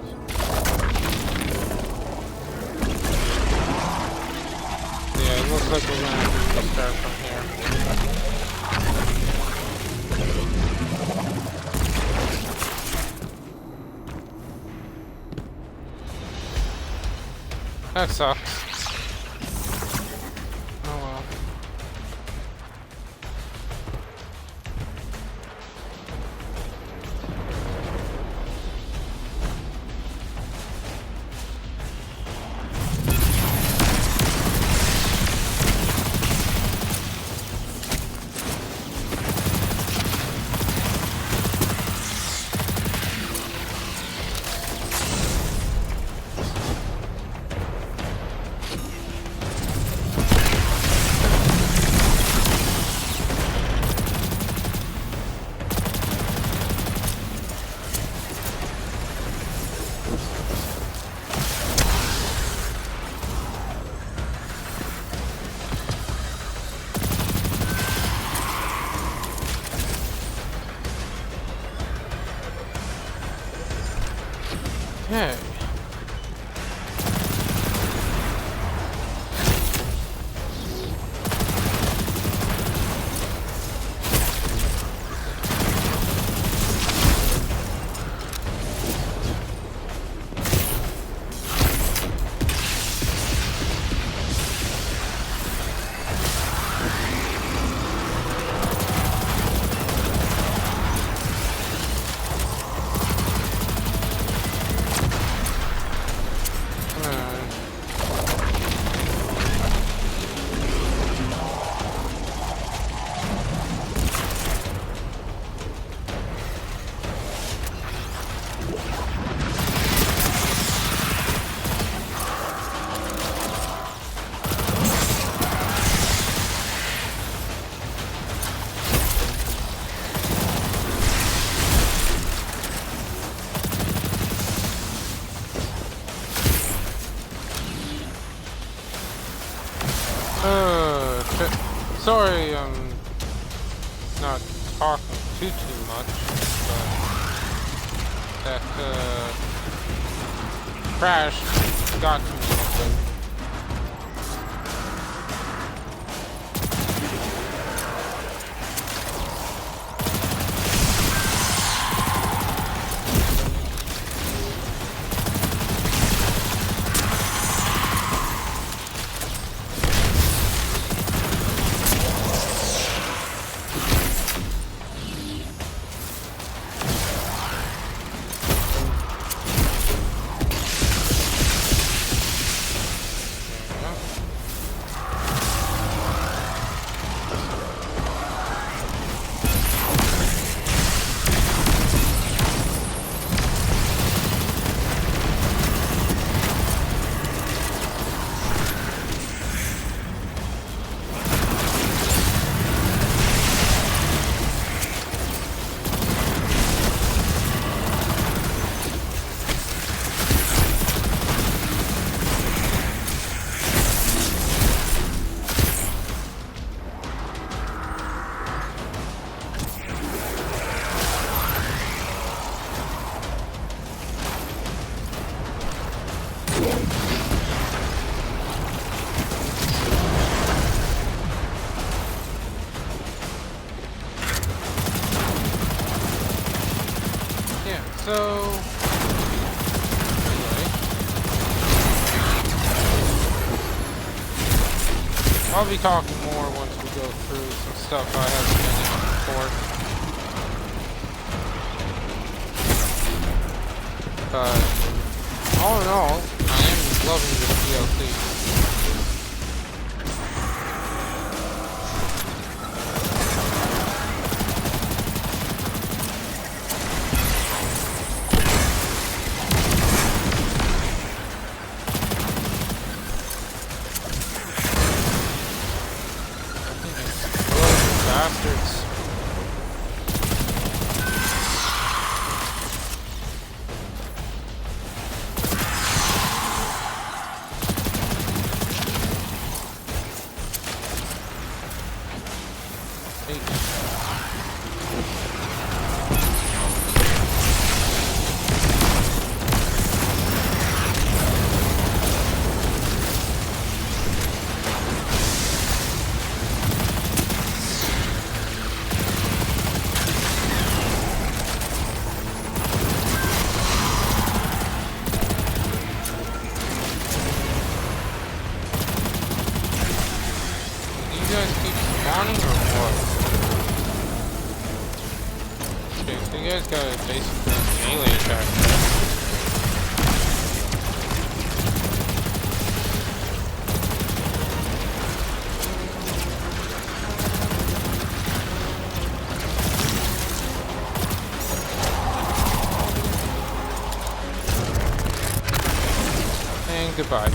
Yeah, it looks like we're gonna have to start from here. That sucks. Oh well. Sorry, I'm not talking too much, but that crash got to me a bit. So, anyway, I'll be talking more once we go through some stuff I haven't been in before. But, all in all, I am loving this DLC. Bastards. Goodbye.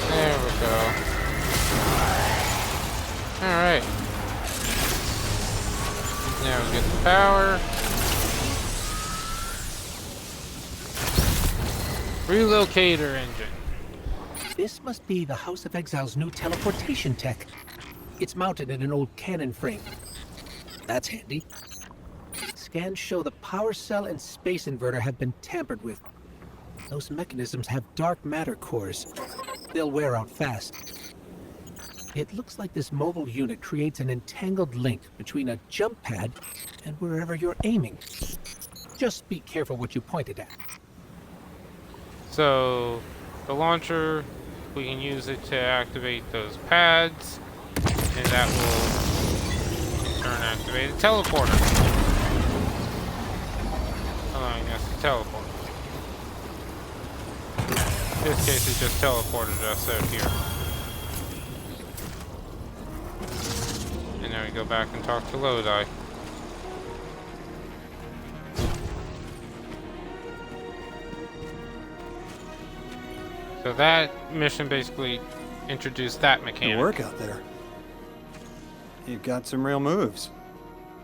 There we go. Alright. Now we get the power. Relocator engine. This must be the House of Exile's new teleportation tech. It's mounted in an old cannon frame. That's handy. Scans show the power cell and space inverter have been tampered with. Those mechanisms have dark matter cores. They'll wear out fast. It looks like this mobile unit creates an entangled link between a jump pad and wherever you're aiming. Just be careful what you pointed at. So, the launcher, we can use it to activate those pads, and that will in turn activate a teleporter, allowing us to teleport. In this case, it just teleported us out here. And now we go back and talk to Lodi. So that mission basically introduced that mechanic. Good work out there. You've got some real moves.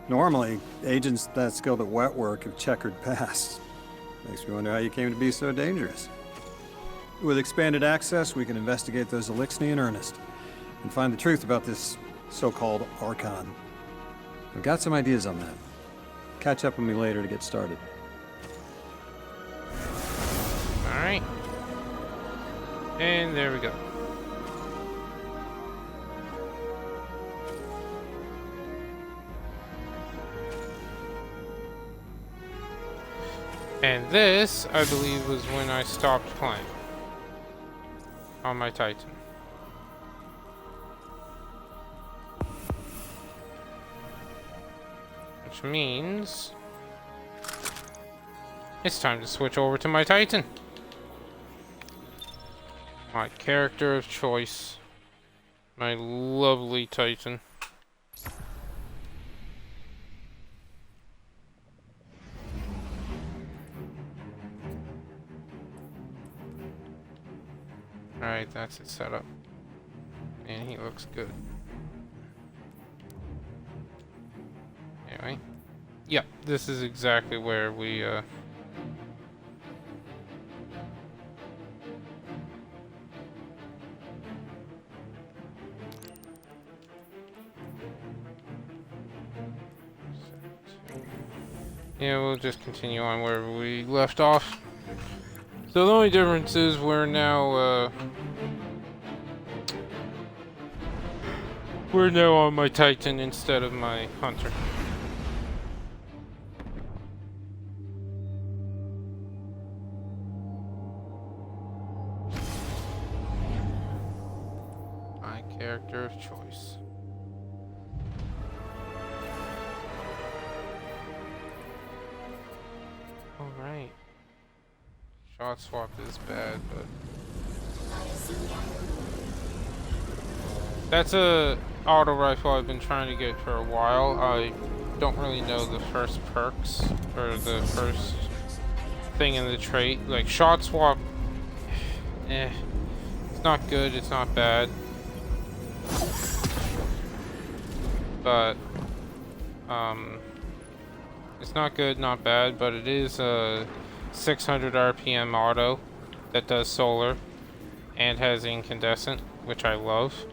Normally, agents that skilled at wet work have checkered past. Makes me wonder how you came to be so dangerous. With expanded access, we can investigate those Elixni in earnest and find the truth about this so-called Archon. I've got some ideas on that. Catch up with me later to get started. Alright. And there we go. And this, I believe, was when I stopped playing on my Titan. Which means it's time to switch over to my Titan. My character of choice. My lovely Titan. Alright, that's it set up. And he looks good. Anyway. Yep, this is exactly where we, yeah, we'll just continue on where we left off. So the only difference is we're now on my Titan instead of my Hunter. My character of choice. All right. Shot swap is bad, but that's a auto rifle I've been trying to get for a while. I don't really know the first perks or the first thing in the trait. Like shot swap, it's not good, it's not bad, but it's not good, not bad, but it is a 600 RPM auto that does solar and has incandescent, which I love.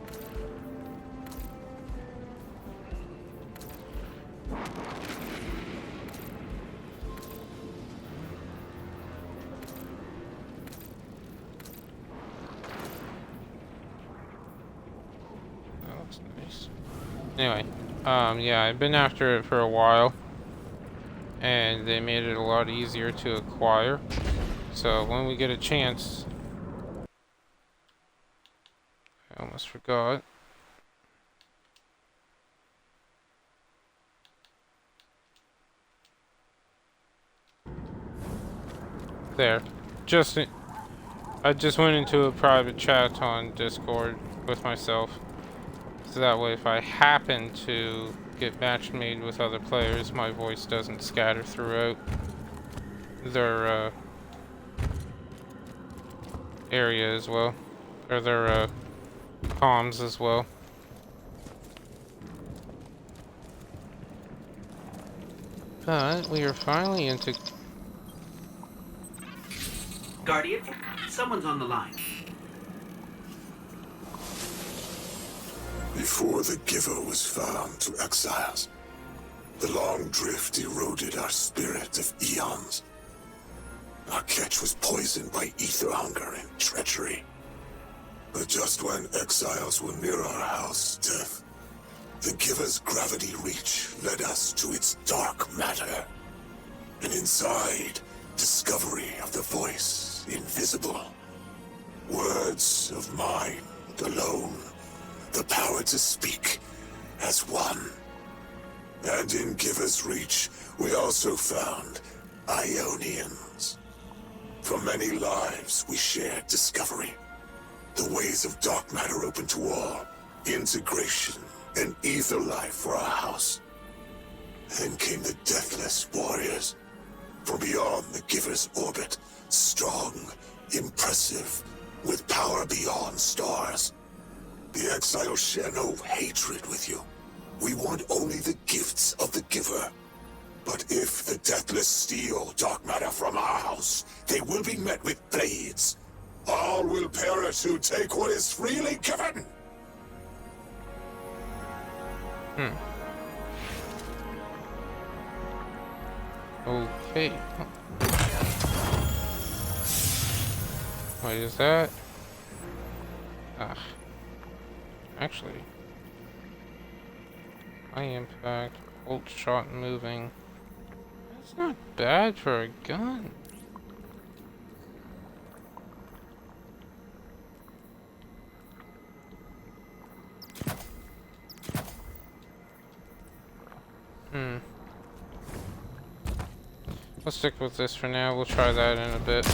That looks nice. Anyway, yeah, I've been after it for a while. And they made it a lot easier to acquire. So when we get a chance... I almost forgot. There. I just went into a private chat on Discord with myself. So that way if I happen to get match made with other players, my voice doesn't scatter throughout their area as well, or their comms as well. But we are finally into Guardian, someone's on the line. Before the Giver was found to exiles, the long drift eroded our spirit of eons. Our catch was poisoned by ether hunger and treachery. But just when exiles were near our house, death, the Giver's gravity reach led us to its dark matter. And inside, discovery of the voice invisible. Words of mind alone. The power to speak as one. And in Giver's Reach, we also found Ionians. For many lives, we shared discovery. The ways of dark matter open to all. Integration and ether life for our house. Then came the Deathless Warriors. From beyond the Giver's orbit. Strong, impressive, with power beyond stars. The exiles share no hatred with you. We want only the gifts of the giver. But if the Deathless steal dark matter from our house, they will be met with blades. All will perish who take what is freely given. Okay. What is that? Ah. Actually. High impact, bolt shot moving. That's not bad for a gun. Let's stick with this for now. We'll try that in a bit.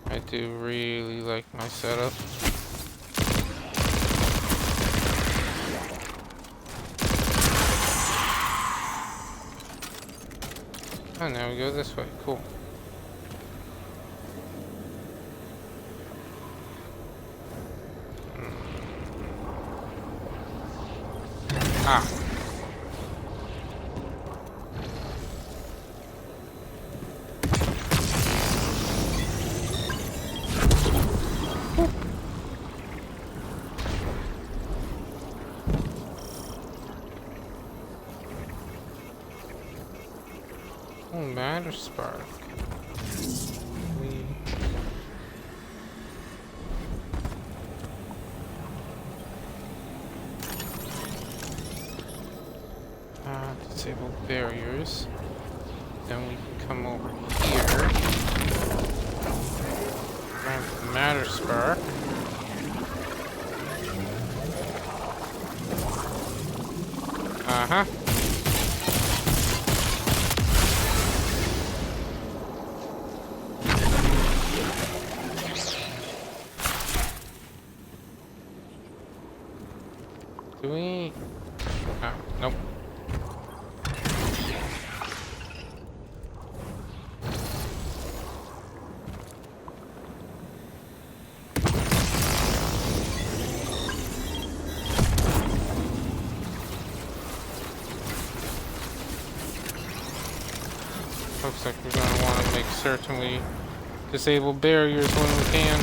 I do really like my setup. Oh, now we go this way. Cool. Ah. Oh, matter spark. Disable barriers. Then we can come over here. Grab the matter spark. Uh-huh. Do we? Oh, nope. Looks like we're going to want to make certain we disable barriers when we can.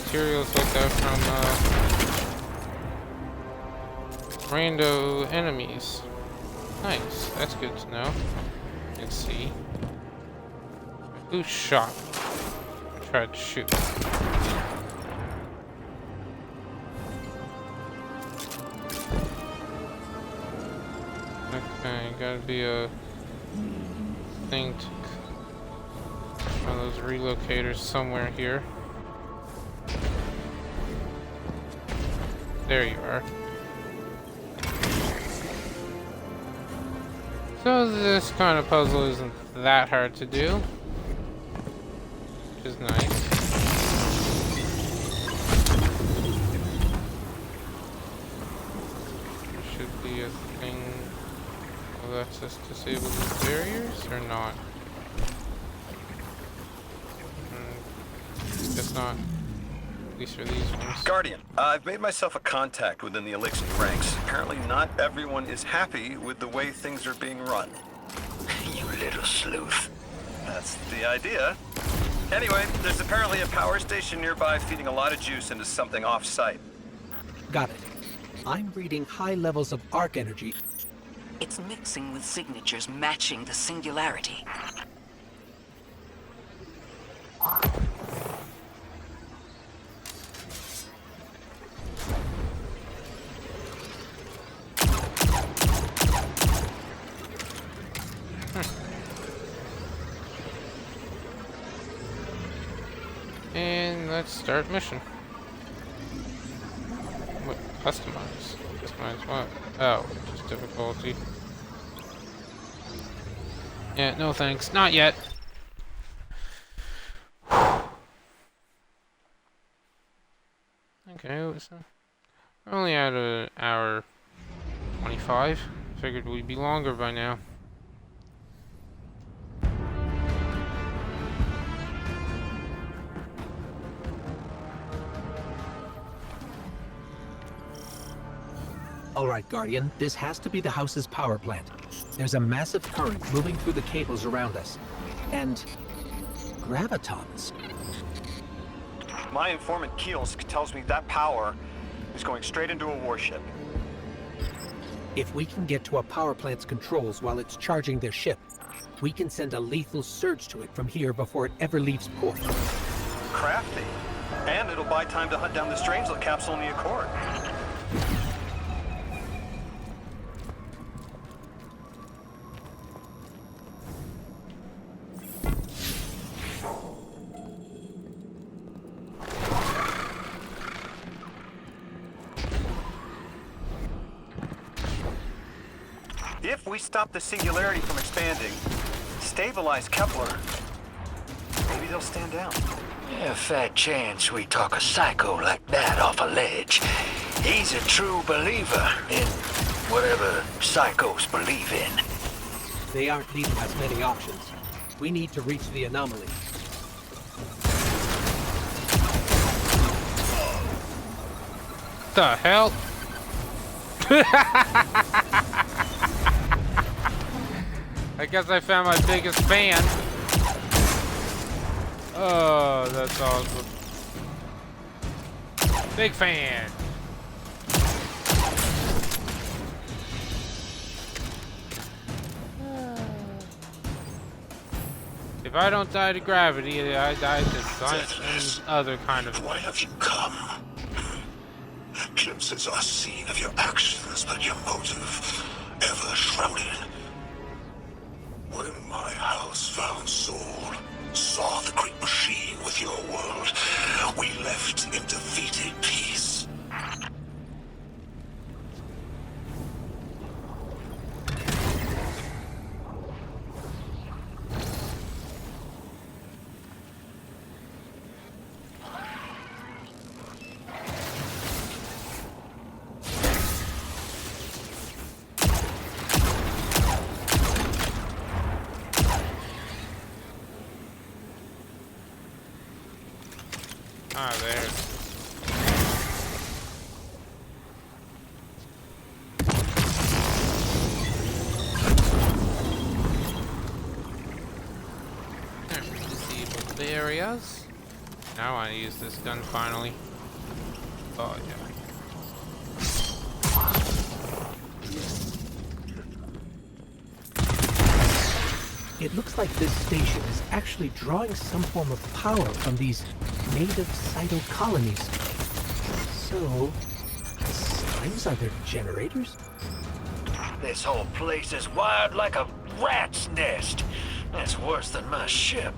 Materials like that from rando enemies. Nice, that's good to know. Let's see. Who shot? I tried to shoot. Okay, gotta be a thing to one of those relocators somewhere here. There you are. So this kind of puzzle isn't that hard to do, which is nice. There should be a thing that lets us disable these barriers, or not? Guess not. At least for these ones. Guardian, I've made myself a contact within the Elixir ranks. Apparently not everyone is happy with the way things are being run. You little sleuth. That's the idea. Anyway, there's apparently a power station nearby feeding a lot of juice into something off-site. Got it. I'm reading high levels of arc energy. It's mixing with signatures matching the singularity. let's start mission. What? Customize. Customize what? Oh, just difficulty. Yeah, no thanks. Not yet. Okay, so we're only at an hour 25. Figured we'd be longer by now. All right, Guardian, this has to be the house's power plant. There's a massive current moving through the cables around us. And gravitons. My informant Kielsk tells me that power is going straight into a warship. If we can get to a power plant's controls while it's charging their ship, we can send a lethal surge to it from here before it ever leaves port. Crafty. And it'll buy time to hunt down the Strangelet capsule in the Accord. If we stop the singularity from expanding, stabilize Kepler, maybe they'll stand down. Yeah, fat chance we talk a psycho like that off a ledge. He's a true believer in whatever psychos believe in. They aren't leaving us many options. We need to reach the anomaly. The hell? I guess I found my biggest fan. Oh, that's awesome. Big fan. If I don't die to gravity, I die to some other kind of... Why have you come? Glimpses are seen of your actions, but your motive ever shrouded. When my house found Soul, saw the great machine with your world, we left in defeated peace. Ah, there. Disable the areas. Now I use this gun finally. Oh yeah. It looks like this station is actually drawing some form of power from these native cyto colonies. So, the slimes are their generators? This whole place is wired like a rat's nest. That's worse than my ship.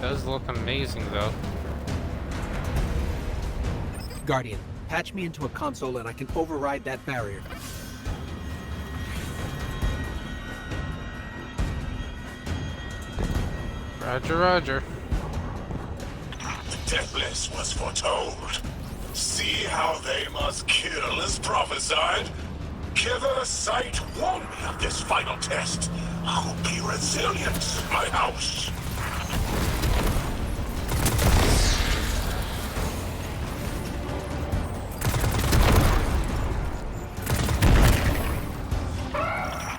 Does look amazing though. Guardian, patch me into a console and I can override that barrier. Roger, roger. The deathless was foretold. See how they must kill as prophesied? Kither Sight warned me of this final test. I'll be resilient, my house.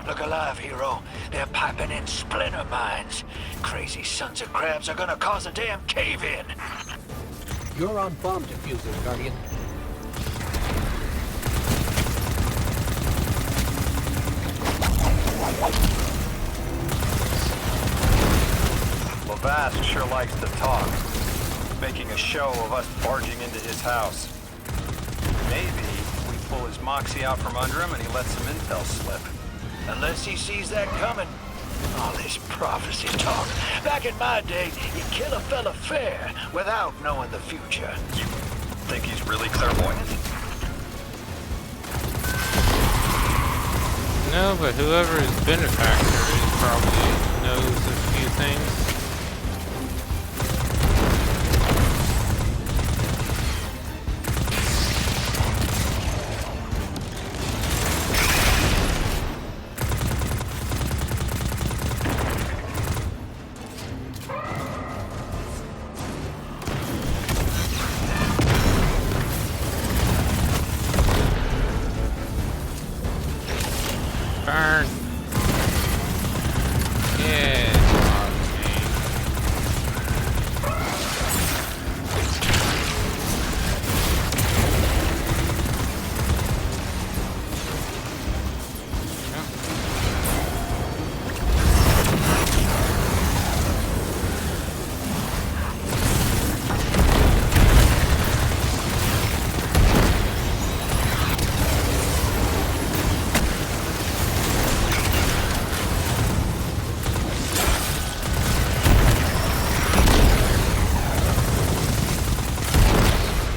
Look alive, hero. They're piping in splinter mines. Crazy sons of crabs are gonna cause a damn cave-in. You're on bomb diffusers, Guardian. Lavast sure likes to talk, making a show of us barging into his house. Maybe we pull his moxie out from under him and he lets some intel slip. Unless he sees that coming. All this prophecy talk. Back in my day, you kill a fella fair without knowing the future. You think he's really clairvoyant? No, but whoever his benefactor is probably knows a few things. Burn. Yeah.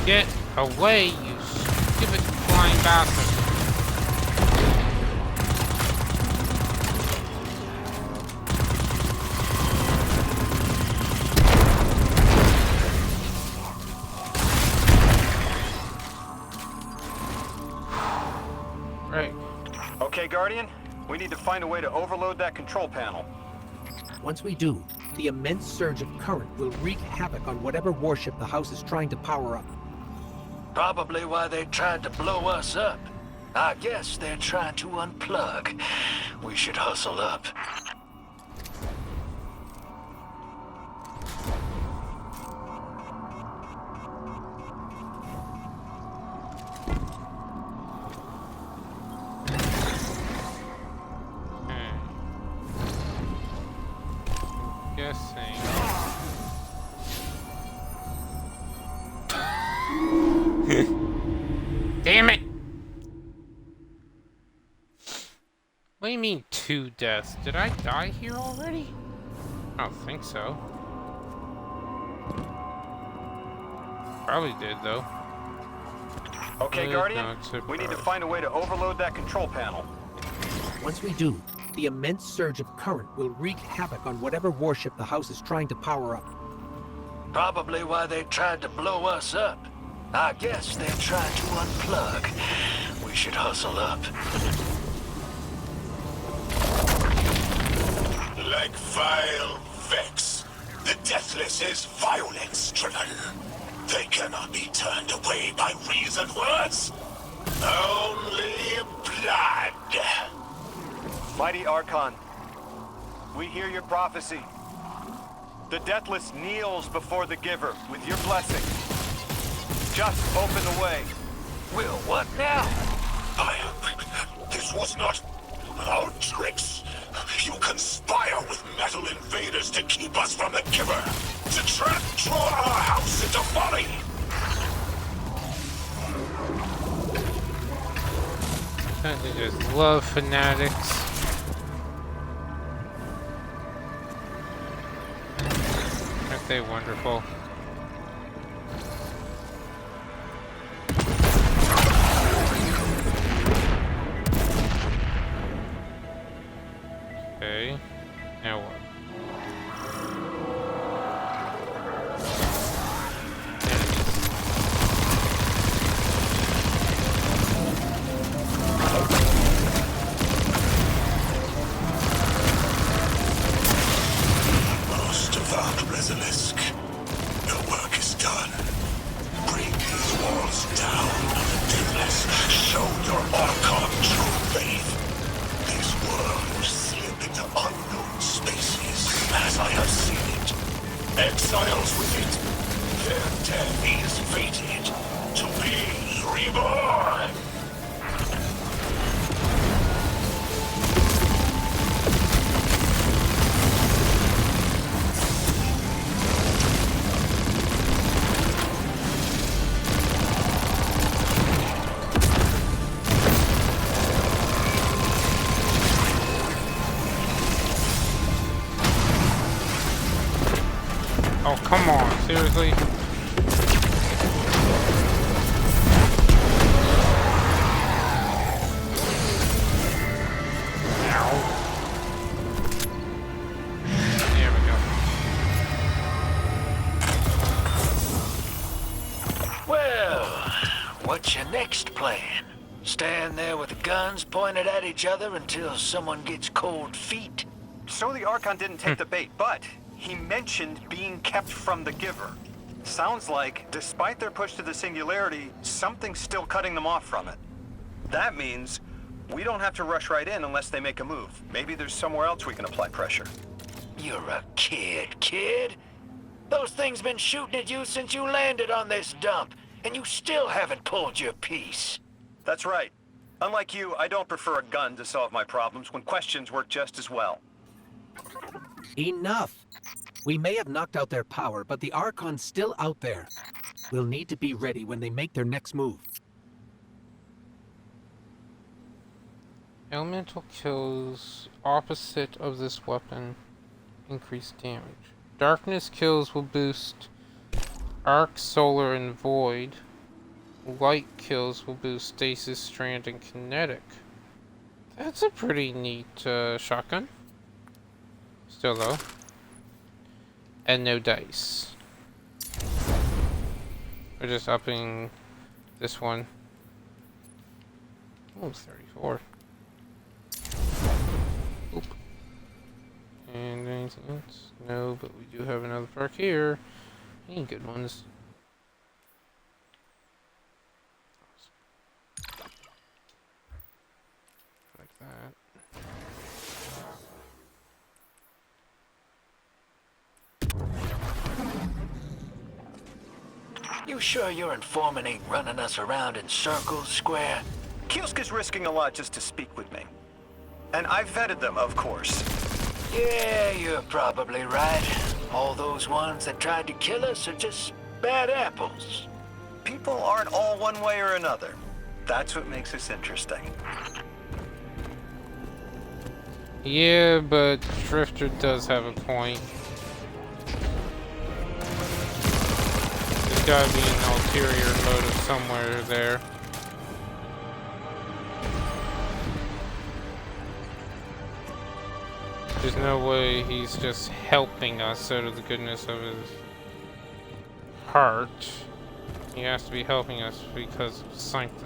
Get away, you stupid flying bastard. Right. Okay, Guardian. We need to find a way to overload that control panel. Once we do, the immense surge of current will wreak havoc on whatever warship the house is trying to power up. Probably why they tried to blow us up. I guess they're trying to unplug. We should hustle up. Guessing. Damn it! What do you mean 2 deaths? Did I die here already? I don't think so. Probably did though. Okay, Guardian. We need to find a way to overload that control panel. Once we do, the immense surge of current will wreak havoc on whatever warship the house is trying to power up. Probably why they tried to blow us up. I guess they're trying to unplug. We should hustle up. Like vile Vex, the Deathless is violence-driven. They cannot be turned away by reasoned words. Only blood. Mighty Archon, we hear your prophecy. The Deathless kneels before the Giver with your blessing. Just open the way. Will, what now? This was not our tricks. You conspire with metal invaders to keep us from the Giver. To draw our house into folly. They just love fanatics. Aren't they wonderful? Okay, now what? Most devout Basilisk. come on, seriously? There we go. Well, what's your next plan? Stand there with the guns pointed at each other until someone gets cold feet? So the Archon didn't take the bait, but he mentioned being kept from the Giver. Sounds like, despite their push to the Singularity, something's still cutting them off from it. That means we don't have to rush right in unless they make a move. Maybe there's somewhere else we can apply pressure. You're a kid. Those things been shooting at you since you landed on this dump, and you still haven't pulled your piece. That's right. Unlike you, I don't prefer a gun to solve my problems when questions work just as well. Enough! We may have knocked out their power, but the Archon's still out there. We'll need to be ready when they make their next move. Elemental kills opposite of this weapon increase damage. Darkness kills will boost Arc, Solar, and Void. Light kills will boost Stasis, Strand, and Kinetic. That's a pretty neat shotgun. Still though. And no dice. We're just upping this one. Oh, 34. Oop. And anything else? No, but we do have another perk here. Any good ones? Like that. You sure your informant ain't running us around in circles, Square? Kiosk is risking a lot just to speak with me. And I've vetted them, of course. Yeah, you're probably right. All those ones that tried to kill us are just bad apples. People aren't all one way or another. That's what makes this interesting. Yeah, but Drifter does have a point. There's gotta be an ulterior motive somewhere there. There's no way he's just helping us out of the goodness of his heart. He has to be helping us because of something.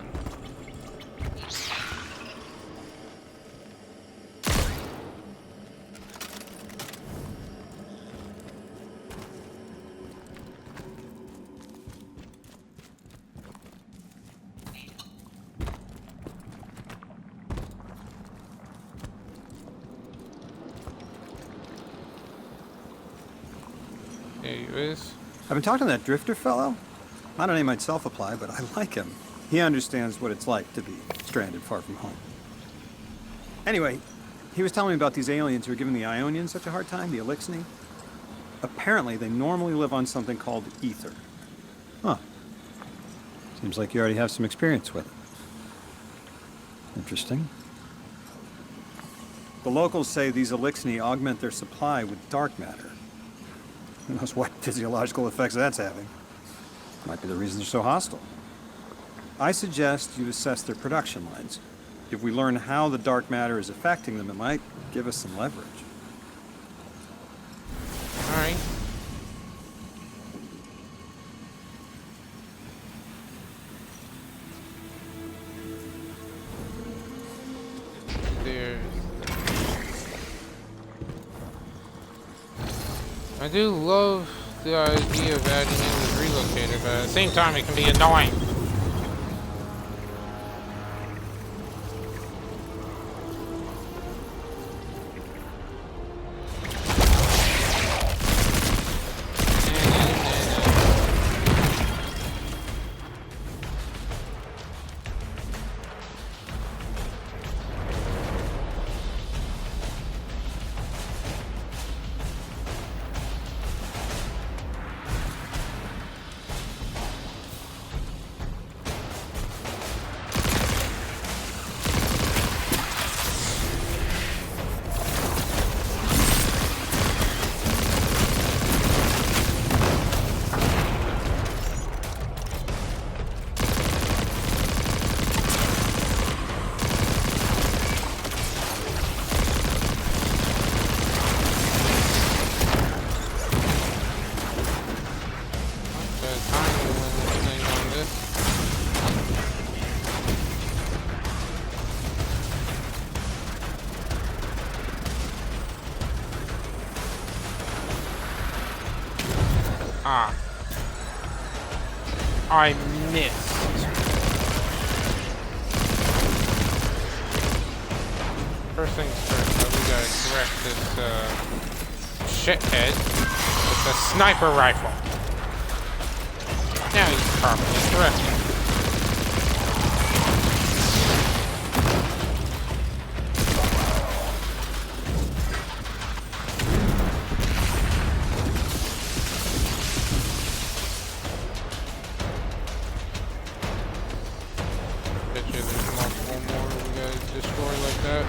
There he is. I've been talking to that Drifter fellow. I don't name myself apply, but I like him. He understands what it's like to be stranded far from home. Anyway, he was telling me about these aliens who are giving the Ionians such a hard time, the Elixni. Apparently, they normally live on something called ether. Huh. Seems like you already have some experience with it. Interesting. The locals say these Elixni augment their supply with dark matter. Who knows what physiological effects that's having. Might be the reason they're so hostile. I suggest you assess their production lines. If we learn how the dark matter is affecting them, it might give us some leverage. Alright. I do love the idea of adding in the relocator, but at the same time it can be annoying. Ah. I missed. First things first, though, we gotta correct this, shithead with the sniper rifle. Now he's properly corrected. Bet you there's multiple more we gotta destroy like that.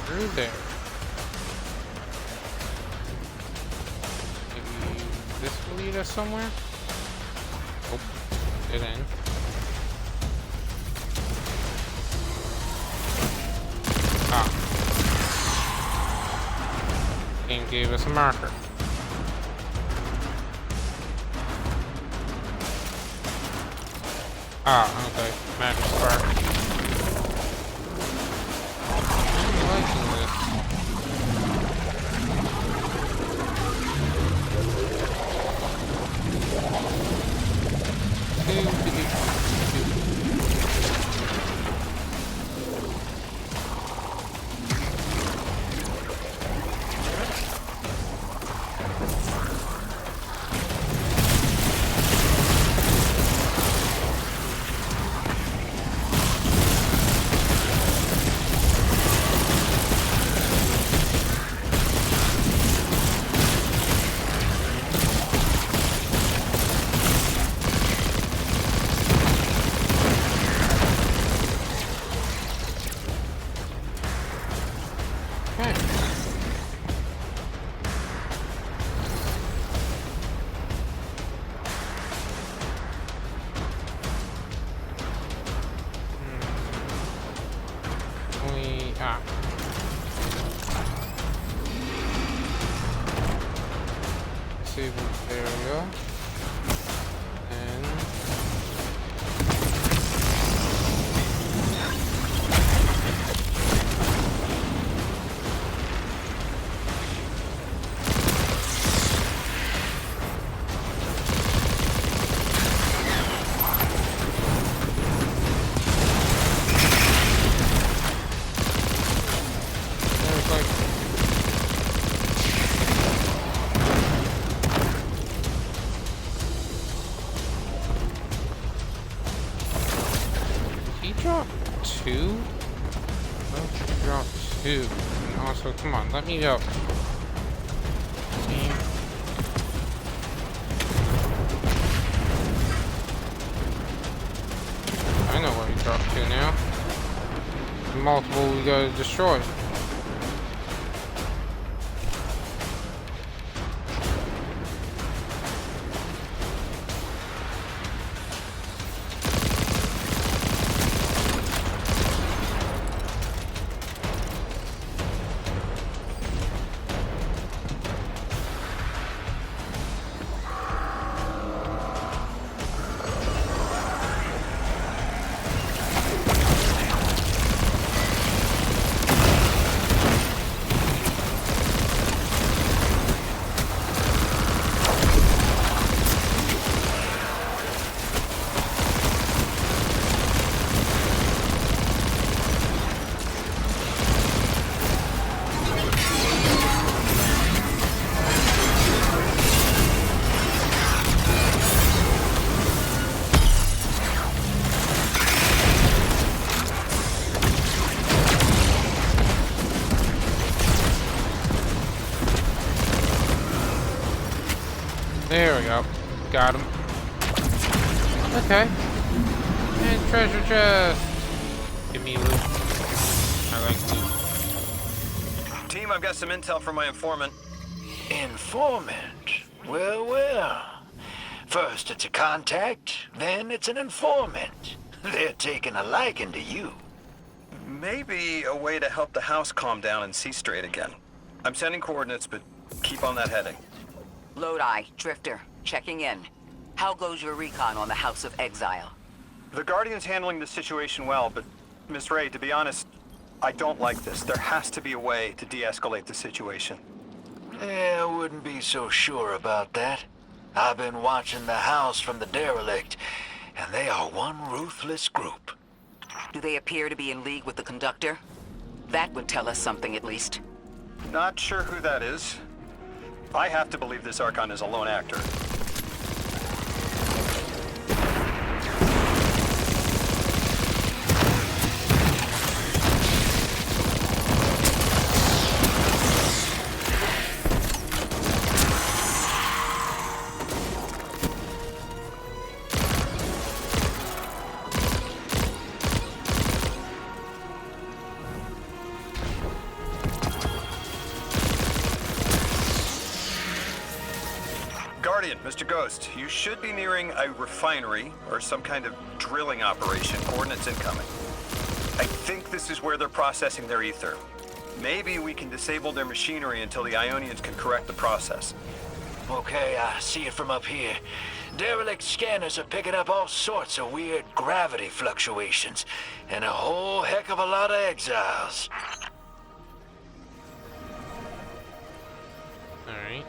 Through there. Maybe this will lead us somewhere? Oh, get in. Ah. Game gave us a marker. Ah, okay. Magic spark. Liking this. Disabled area. And there's like drop two? Well, drop two. And also, come on, let me go. Team. I know where he dropped to now. Multiple we gotta destroy. There we go. Got him. Okay. And treasure chest. Give me loot. I like loot. Team, I've got some intel from my informant. Informant? Well, well. First it's a contact, then it's an informant. They're taking a liking to you. Maybe a way to help the house calm down and see straight again. I'm sending coordinates, but keep on that heading. Lodi, Drifter, checking in. How goes your recon on the House of Exile? The Guardian's handling the situation well, but Miss Ray, to be honest, I don't like this. There has to be a way to de-escalate the situation. I wouldn't be so sure about that. I've been watching the house from the derelict, and they are one ruthless group. Do they appear to be in league with the Conductor? That would tell us something, at least. Not sure who that is. I have to believe this Archon is a lone actor. Guardian, Mr. Ghost, you should be nearing a refinery or some kind of drilling operation. Coordinates incoming. I think this is where they're processing their ether. Maybe we can disable their machinery until the Ionians can correct the process. Okay, I see it from up here. Derelict scanners are picking up all sorts of weird gravity fluctuations, and a whole heck of a lot of exiles. Alright.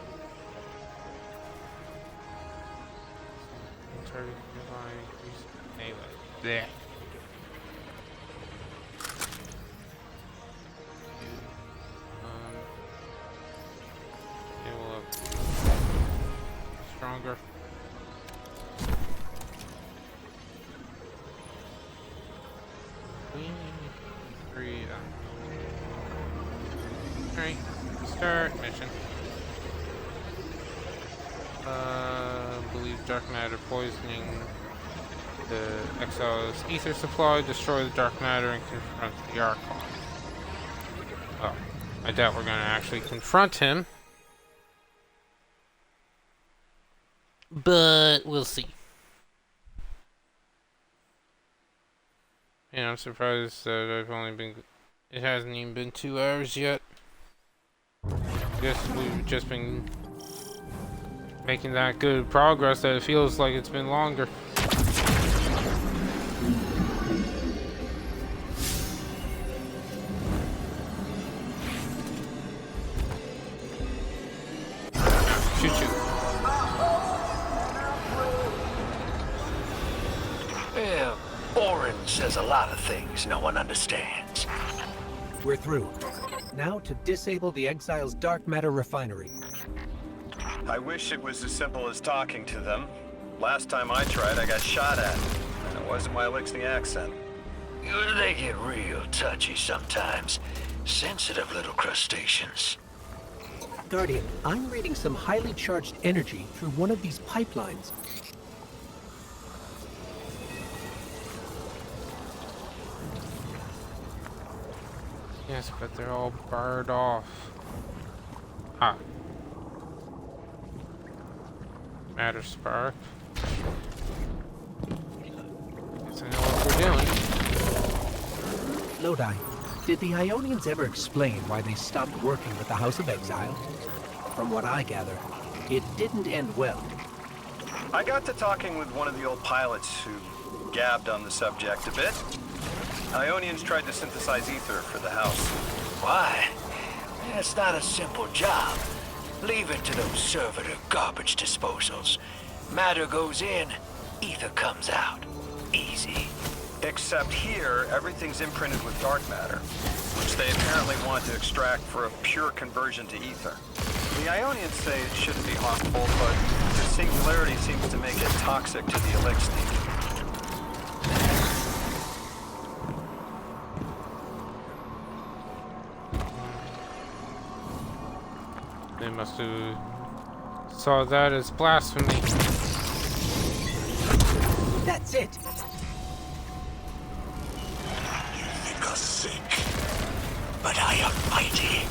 Anyway, there. It will look stronger. Alright, start mission. Believe dark matter poisoning the Exile's ether supply, destroy the dark matter, and confront the Archon. Oh, I doubt we're gonna actually confront him. But we'll see. Yeah, I'm surprised that it hasn't even been 2 hours yet. Guess we've just been making that good progress that it feels like it's been longer. Shoot you. Well, Orin says a lot of things no one understands. We're through. Now to disable the Exile's dark matter refinery. I wish it was as simple as talking to them. Last time I tried, I got shot at. And it wasn't my Elixni accent. They get real touchy sometimes. Sensitive little crustaceans. Guardian, I'm reading some highly charged energy through one of these pipelines. Yes, but they're all barred off. Ah. Matter spark. Guess I know what we're doing. Lodi, did the Ionians ever explain why they stopped working with the House of Exile? From what I gather, it didn't end well. I got to talking with one of the old pilots who gabbed on the subject a bit. Ionians tried to synthesize ether for the house. Why? It's not a simple job. Leave it to those servitor garbage disposals. Matter goes in, ether comes out. Easy. Except here, everything's imprinted with dark matter, which they apparently want to extract for a pure conversion to ether. The Ionians say it shouldn't be harmful, but the singularity seems to make it toxic to the Elixni. They must have saw that as blasphemy. That's it! You think us sick, but I am mighty.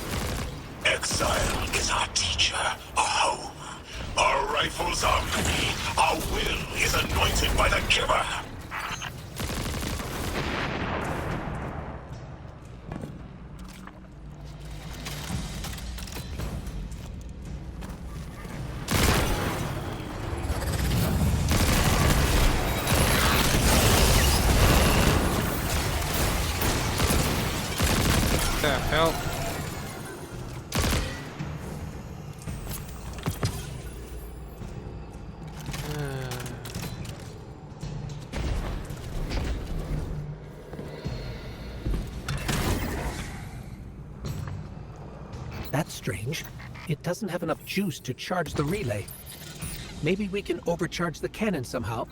Exile is our teacher, our home. Our rifles are many. Our will is anointed by the giver. Help. That's strange. It doesn't have enough juice to charge the relay. Maybe we can overcharge the cannon somehow.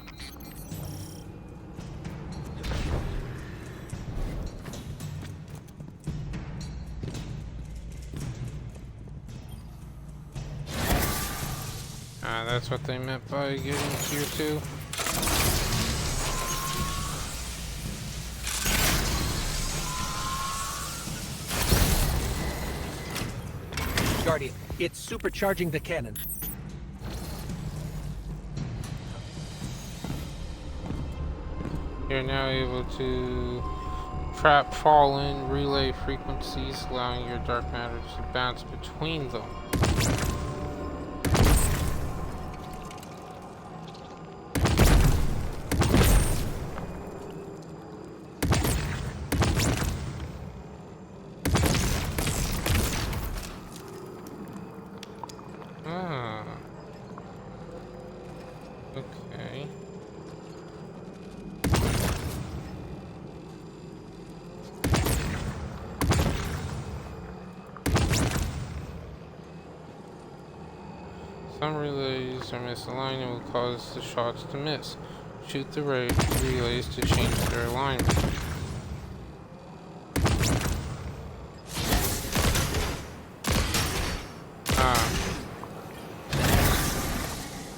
That's what they meant by getting tier 2. Guardian, it's supercharging the cannon. You're now able to trap fallen relay frequencies, allowing your dark matter to bounce between them. Okay. Some relays are misaligned and will cause the shots to miss. Shoot the relays to change their alignment.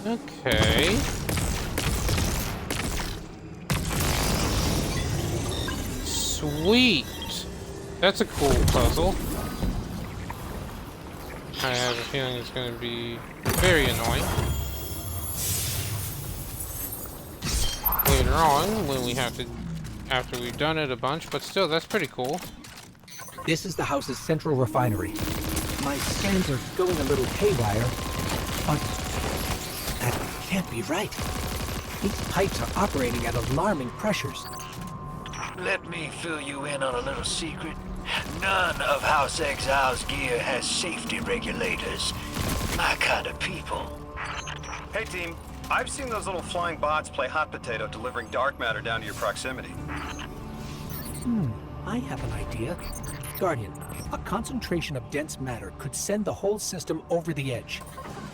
Okay. Sweet! That's a cool puzzle. I have a feeling it's going to be very annoying later on when we have to, after we've done it a bunch, but still, that's pretty cool. This is the house's central refinery. My scans are going a little haywire, but that can't be right. These pipes are operating at alarming pressures. Let me fill you in on a little secret. None of House Exile's gear has safety regulators. My kind of people. Hey team, I've seen those little flying bots play hot potato delivering dark matter down to your proximity. I have an idea. Guardian, a concentration of dense matter could send the whole system over the edge.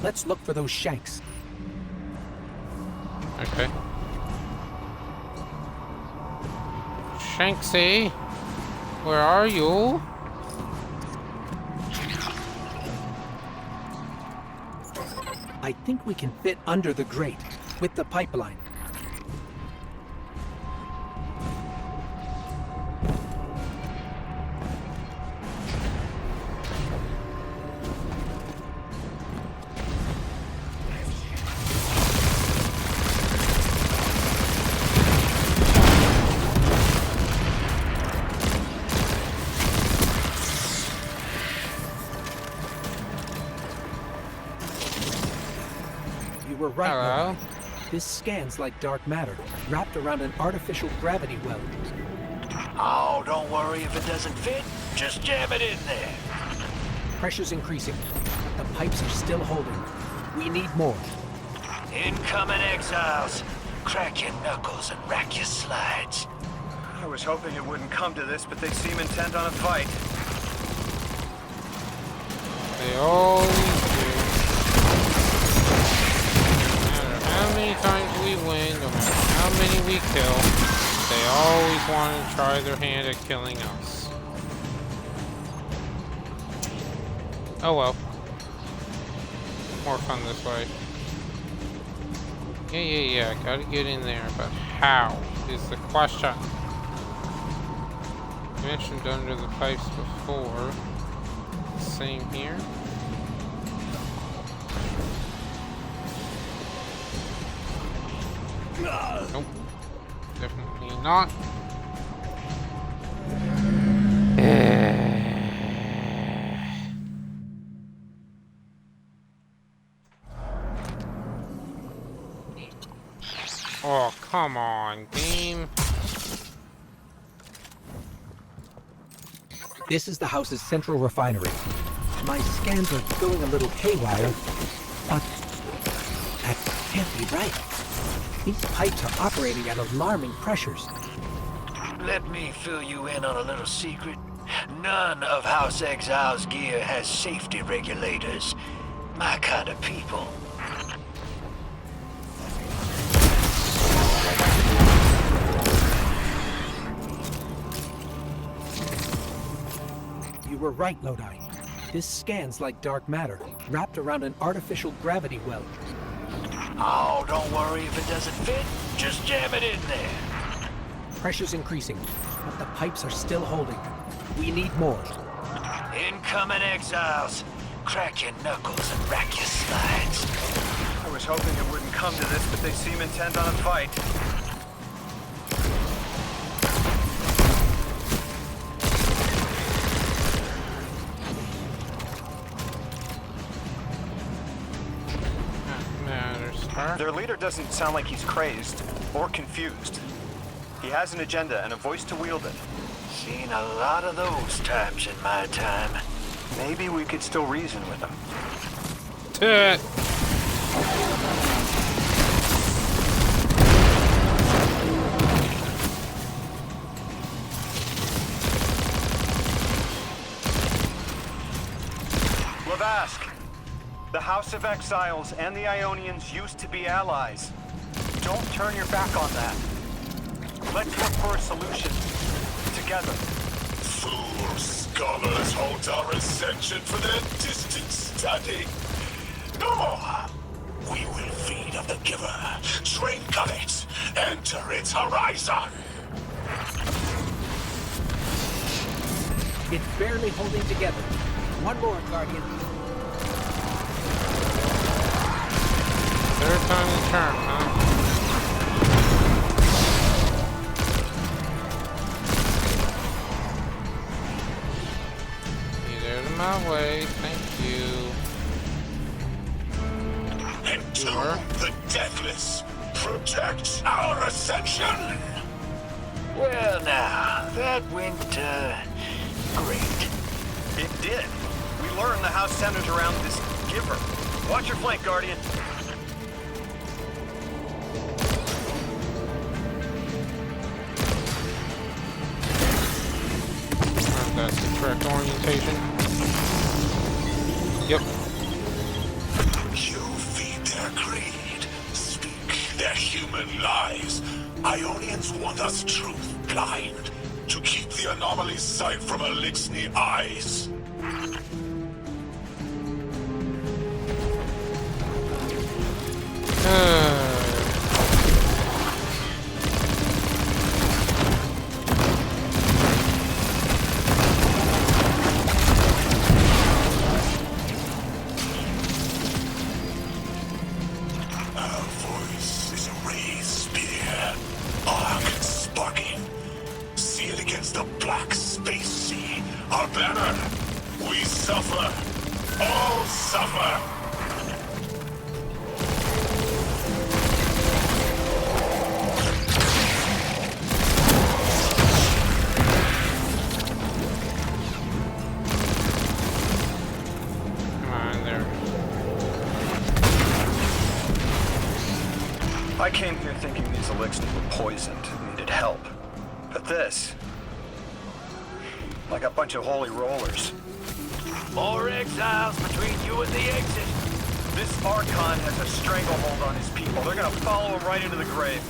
Let's look for those shanks. Okay. Shanksy, where are you? I think we can fit under the grate with the pipeline. We're right. Hello. This scans like dark matter, wrapped around an artificial gravity well. Oh, don't worry if it doesn't fit. Just jam it in there. Pressure's increasing. The pipes are still holding. We need more. Incoming exiles. Crack your knuckles and rack your slides. I was hoping it wouldn't come to this, but they seem intent on a fight. They always do. How many times we win, no matter how many we kill, they always want to try their hand at killing us. Oh well. More fun this way. Yeah, gotta get in there, but how is the question. Mentioned under the pipes before. Same here. Nope. Definitely not. Oh, come on, game. This is the house's central refinery. My scans are going a little haywire, but that can't be right. These pipes are operating at alarming pressures. Let me fill you in on a little secret. None of House Exile's gear has safety regulators. My kind of people. You were right, Lodi. This scans like dark matter, wrapped around an artificial gravity well. Oh, don't worry if it doesn't fit. Just jam it in there. Pressure's increasing, but the pipes are still holding. We need more. Incoming Exiles. Crack your knuckles and rack your slides. I was hoping it wouldn't come to this, but they seem intent on a fight. Their leader doesn't sound like he's crazed or confused. He has an agenda and a voice to wield it. Seen a lot of those times in my time. Maybe we could still reason with him. Lavask, the House of Exiles and the Ionians used to be allies. Don't turn your back on that. Let's look for a solution. Together. Fool scholars hold our ascension for their distant study. No more. We will feed on the giver, drink of it, enter its horizon. It's barely holding together. One more, Guardian. Third time the charm, huh? Get out of my way, thank you. Entomb the deathless. Protect our ascension. Well now, that went, great. It did. We learned the house centers around this giver. Watch your flank, Guardian. That's the correct orientation. Yep. You feed their greed, speak their human lies. Ionians want us truth blind, to keep the anomaly's sight from Elixni eyes. Our voice is a raised spear, arc sparking. See it against the black space sea. Our banner. We suffer. All suffer. I came here thinking these Elixni were poisoned and needed help. But this... like a bunch of holy rollers. More exiles between you and the exit. This Archon has a stranglehold on his people. They're gonna follow him right into the grave.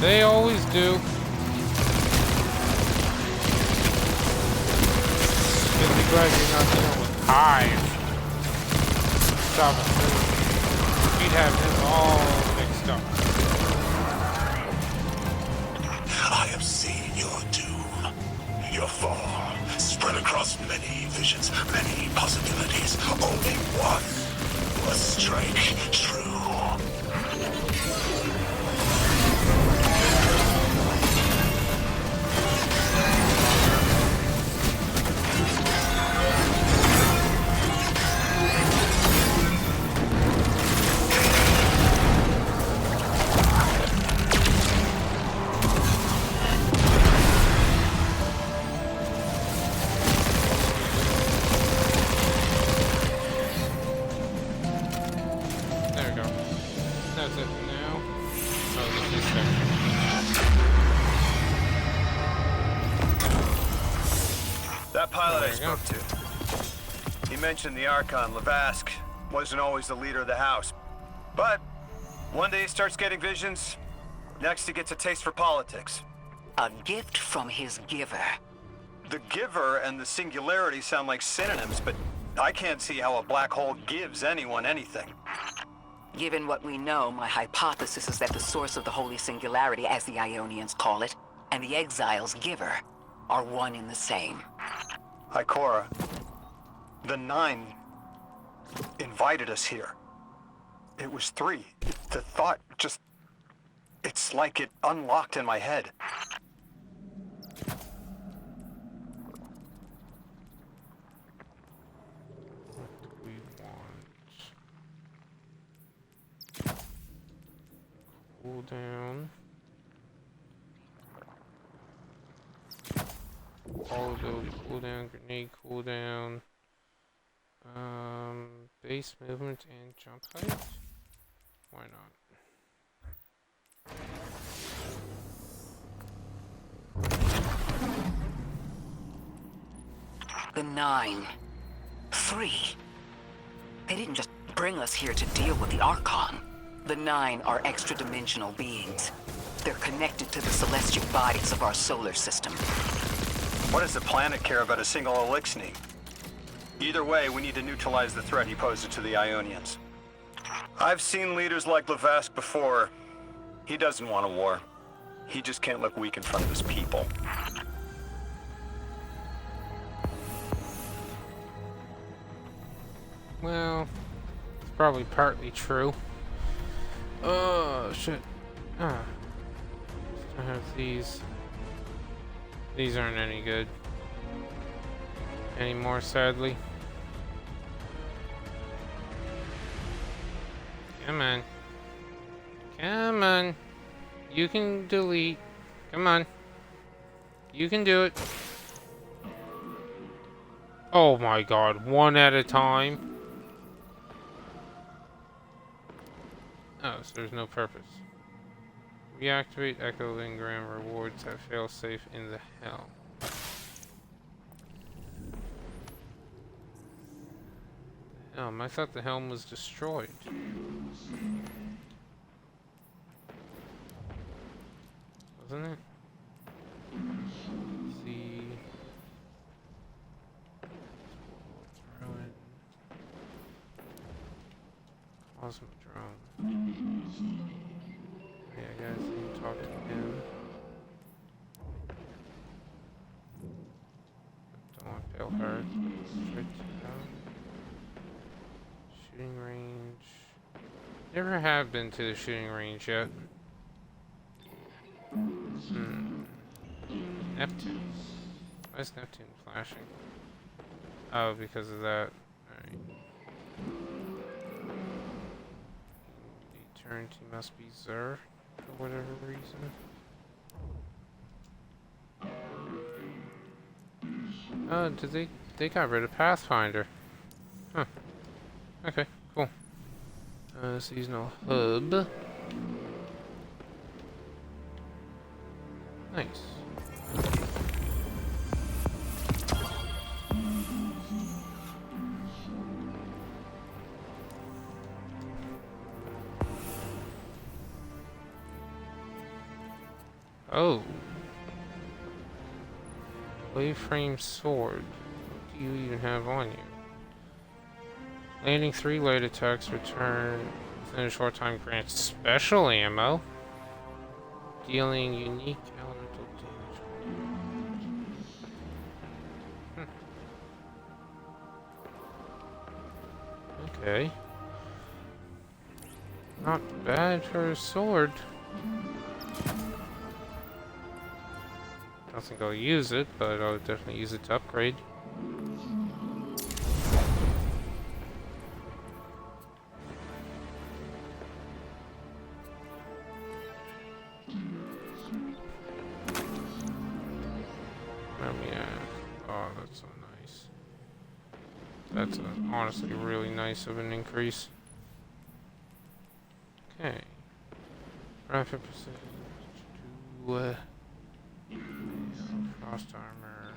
They always do. Just because you're not dealing with Hive. You'd have this all mixed up. I have seen your doom, your fall, spread across many visions, many possibilities. Only one was strike true. That pilot I There you go. spoke to, he mentioned the Archon, Lavask, wasn't always the leader of the house. But one day he starts getting visions, next he gets a taste for politics. A gift from his giver. The giver and the singularity sound like synonyms, but I can't see how a black hole gives anyone anything. Given what we know, my hypothesis is that the source of the Holy Singularity, as the Ionians call it, and the Exile's giver are one and the same. Ikora, the Nine invited us here. It was 3. The thought just... It's like it unlocked in my head. We want cool down. All of those cooldown, grenade cooldown, base movement and jump height. Why not? The Nine. 3. They didn't just bring us here to deal with the Archon. The Nine are extra-dimensional beings. They're connected to the celestial bodies of our solar system. What does the planet care about a single Elixni? Either way, we need to neutralize the threat he poses to the Ionians. I've seen leaders like Lavask before. He doesn't want a war. He just can't look weak in front of his people. Well, it's probably partly true. Oh, shit. Ah. I have these. These aren't any good anymore, sadly. Come on. Come on. You can delete. Come on. You can do it. Oh my god, one at a time. Oh, so there's no purpose. Reactivate Echo Engram rewards have failsafe in the helm. Helm, I thought the helm was destroyed. Wasn't it? Let's see. Ruin. Cosmodrome. Yeah, guys, need to talk to him. Don't want Pale Heart. Shooting range. Never have been to the shooting range yet. Neptune. Why is Neptune flashing? Oh, because of that. Alright. Eternity must be Xur for whatever reason. Oh, did they got rid of Pathfinder. Huh. Okay, cool. Seasonal hub. Nice. Oh. Waveframe sword. What do you even have on you? Landing 3 light attacks return within a short time grants special ammo. Dealing unique elemental damage. Okay. Not bad for a sword. Don't think I'll use it, but I'll definitely use it to upgrade. Oh, that's so nice. That's honestly really nice of an increase. Okay. Rapid precision. Frost armor.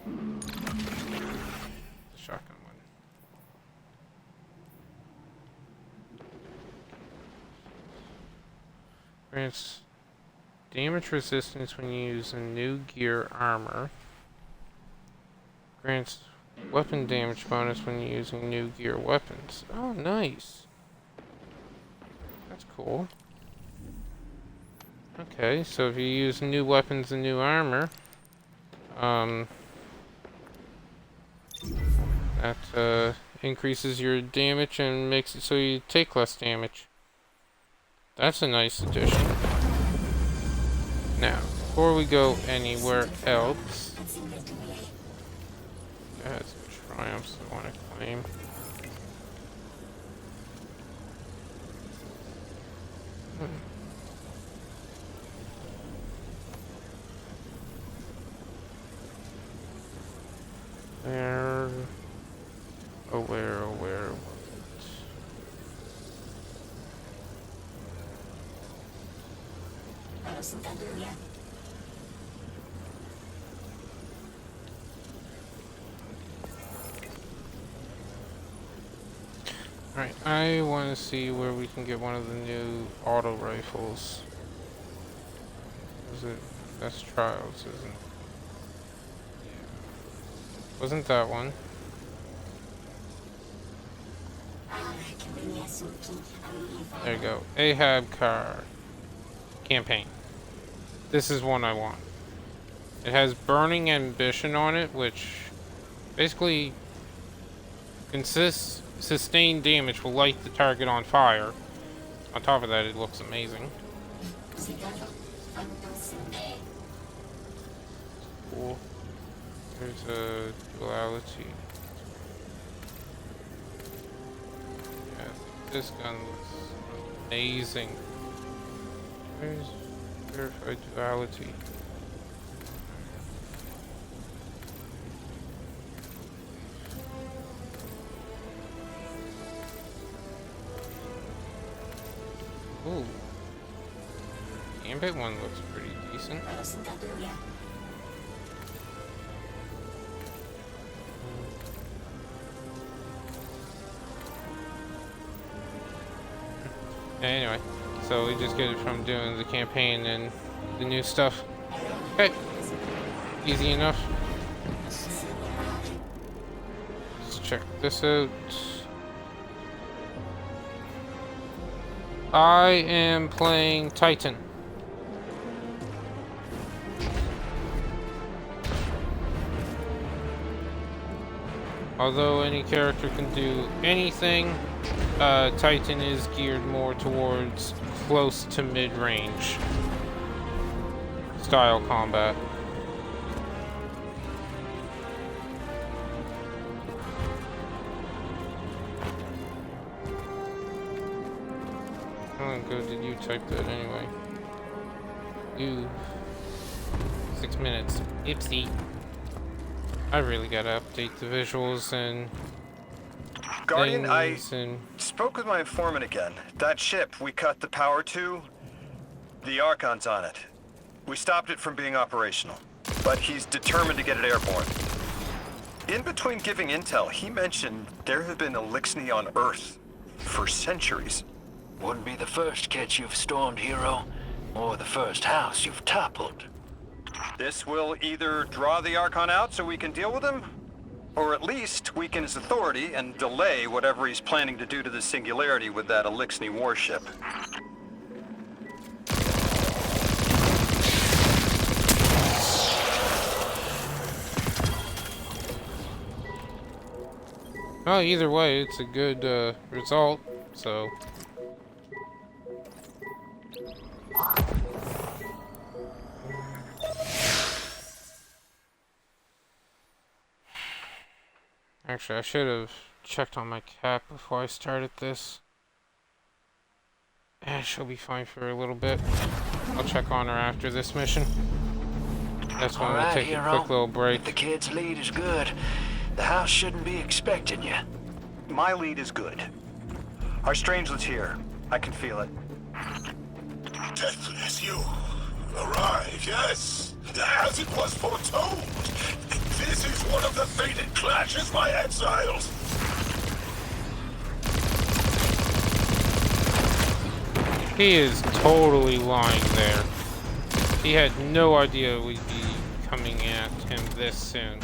The shotgun one. Grants damage resistance when using new gear armor. Grants weapon damage bonus when using new gear weapons. Oh, nice. That's cool. Okay, so if you use new weapons and new armor, that increases your damage and makes it so you take less damage. That's a nice addition. Now, before we go anywhere else, I had some triumphs I want to claim. Where? Oh, where? Alright, I want to see where we can get one of the new auto rifles. Is it? That's Trials, isn't it? Yeah. Wasn't that one? There you go. Ahab car. Campaign. This is one I want. It has Burning Ambition on it, which basically sustained damage will light the target on fire. On top of that, it looks amazing. Cool. There's a duality. Yeah, this gun looks amazing. Where's verified duality? Ooh. The Ambit one looks pretty decent. Anyway, so we just get it from doing the campaign and the new stuff. Okay. Easy enough. Let's check this out. I am playing Titan. Although any character can do anything, Titan is geared more towards close to mid-range style combat. How long ago did you type that anyway? 6 minutes. Ipsy. I really gotta update the visuals and Guardian, I and... spoke with my informant again. That ship we cut the power to, the Archon's on it. We stopped it from being operational, but he's determined to get it airborne. In between giving intel, he mentioned there have been Elixni on Earth for centuries. Wouldn't be the first catch you've stormed, Hero, or the first house you've toppled. This will either draw the Archon out so we can deal with him, or at least weaken his authority and delay whatever he's planning to do to the Singularity with that Elixni warship. Well, either way, it's a good result, so... Actually, I should have checked on my cat before I started this. She'll be fine for a little bit. I'll check on her after this mission. That's when we'll take a quick little break. If the kid's lead is good, the house shouldn't be expecting you. My lead is good. Our strangelet's here. I can feel it. Deathless, you arrive, yes. As it was foretold. This is one of the fated clash as my exiles. He is totally lying there. He had no idea we'd be coming at him this soon.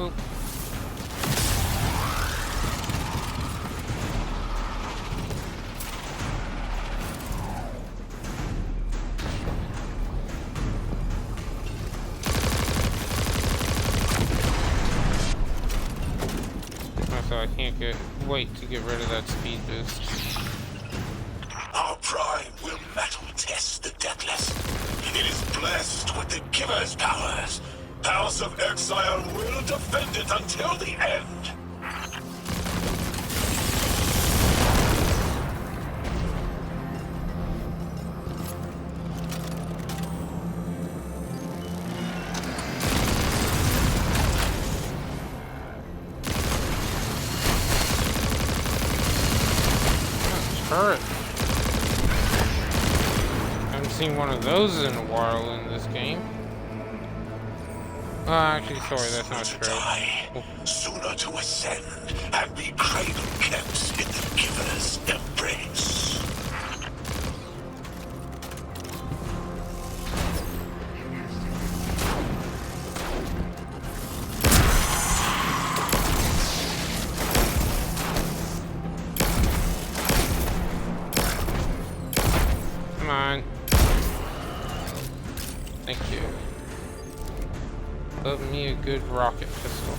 Oop. So I can't wait to get rid of that speed boost. Our prime will metal test the deathless. It is blessed with the Giver's powers. House of Exile will defend it until the end. Turret. Haven't seen one of those in a while in this game. Actually, sorry, that's not true. Die, sooner to ascend and be cradle kept in the Giver's embrace. Come on. Thank you. Love me a good rocket pistol.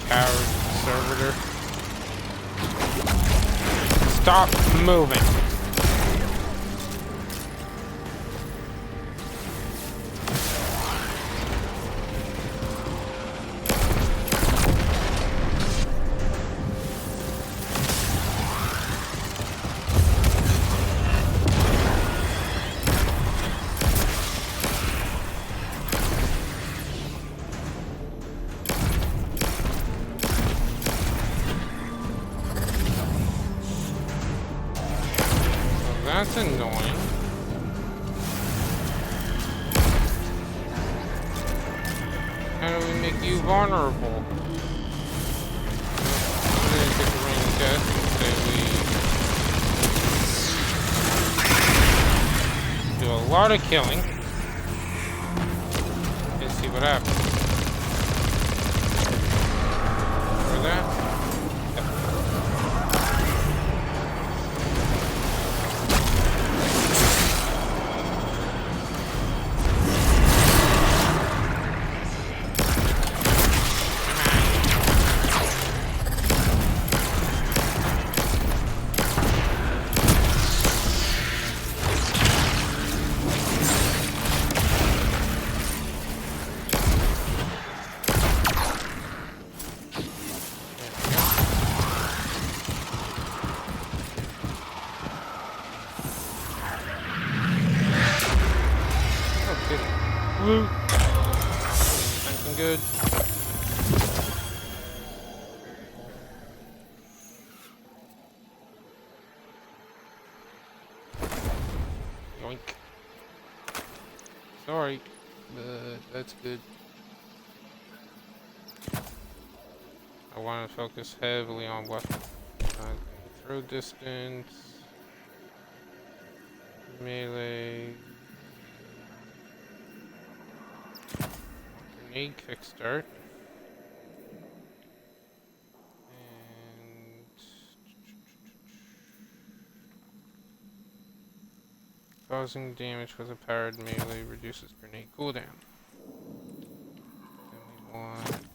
Coward servitor. Stop moving. That's annoying. How do we make you vulnerable? I'm gonna get the ring test and say we do a lot of killing and see what happens. For that? Loot. Anything good? Yoink. Sorry, but that's good. I want to focus heavily on weapon. Throw distance. Melee. Grenade kickstart. Causing damage with a powered melee reduces grenade cooldown. Then we want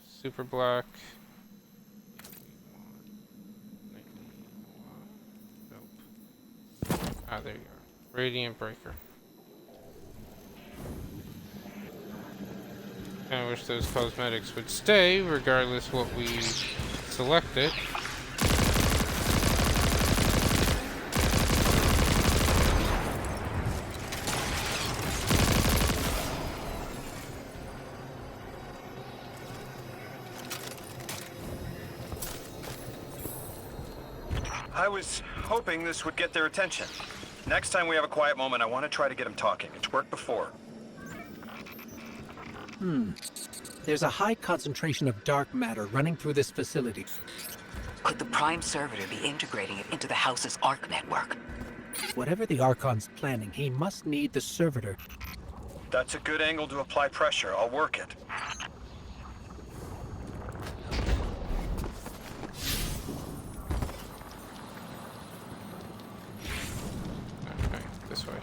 super black. Nope. Ah, there you are. Radiant breaker. I wish those cosmetics would stay, regardless what we selected. I was hoping this would get their attention. Next time we have a quiet moment, I want to try to get them talking. It's worked before. There's a high concentration of dark matter running through this facility. Could the Prime Servitor be integrating it into the House's Arc network? Whatever the Archon's planning, he must need the Servitor. That's a good angle to apply pressure. I'll work it. Okay, this way.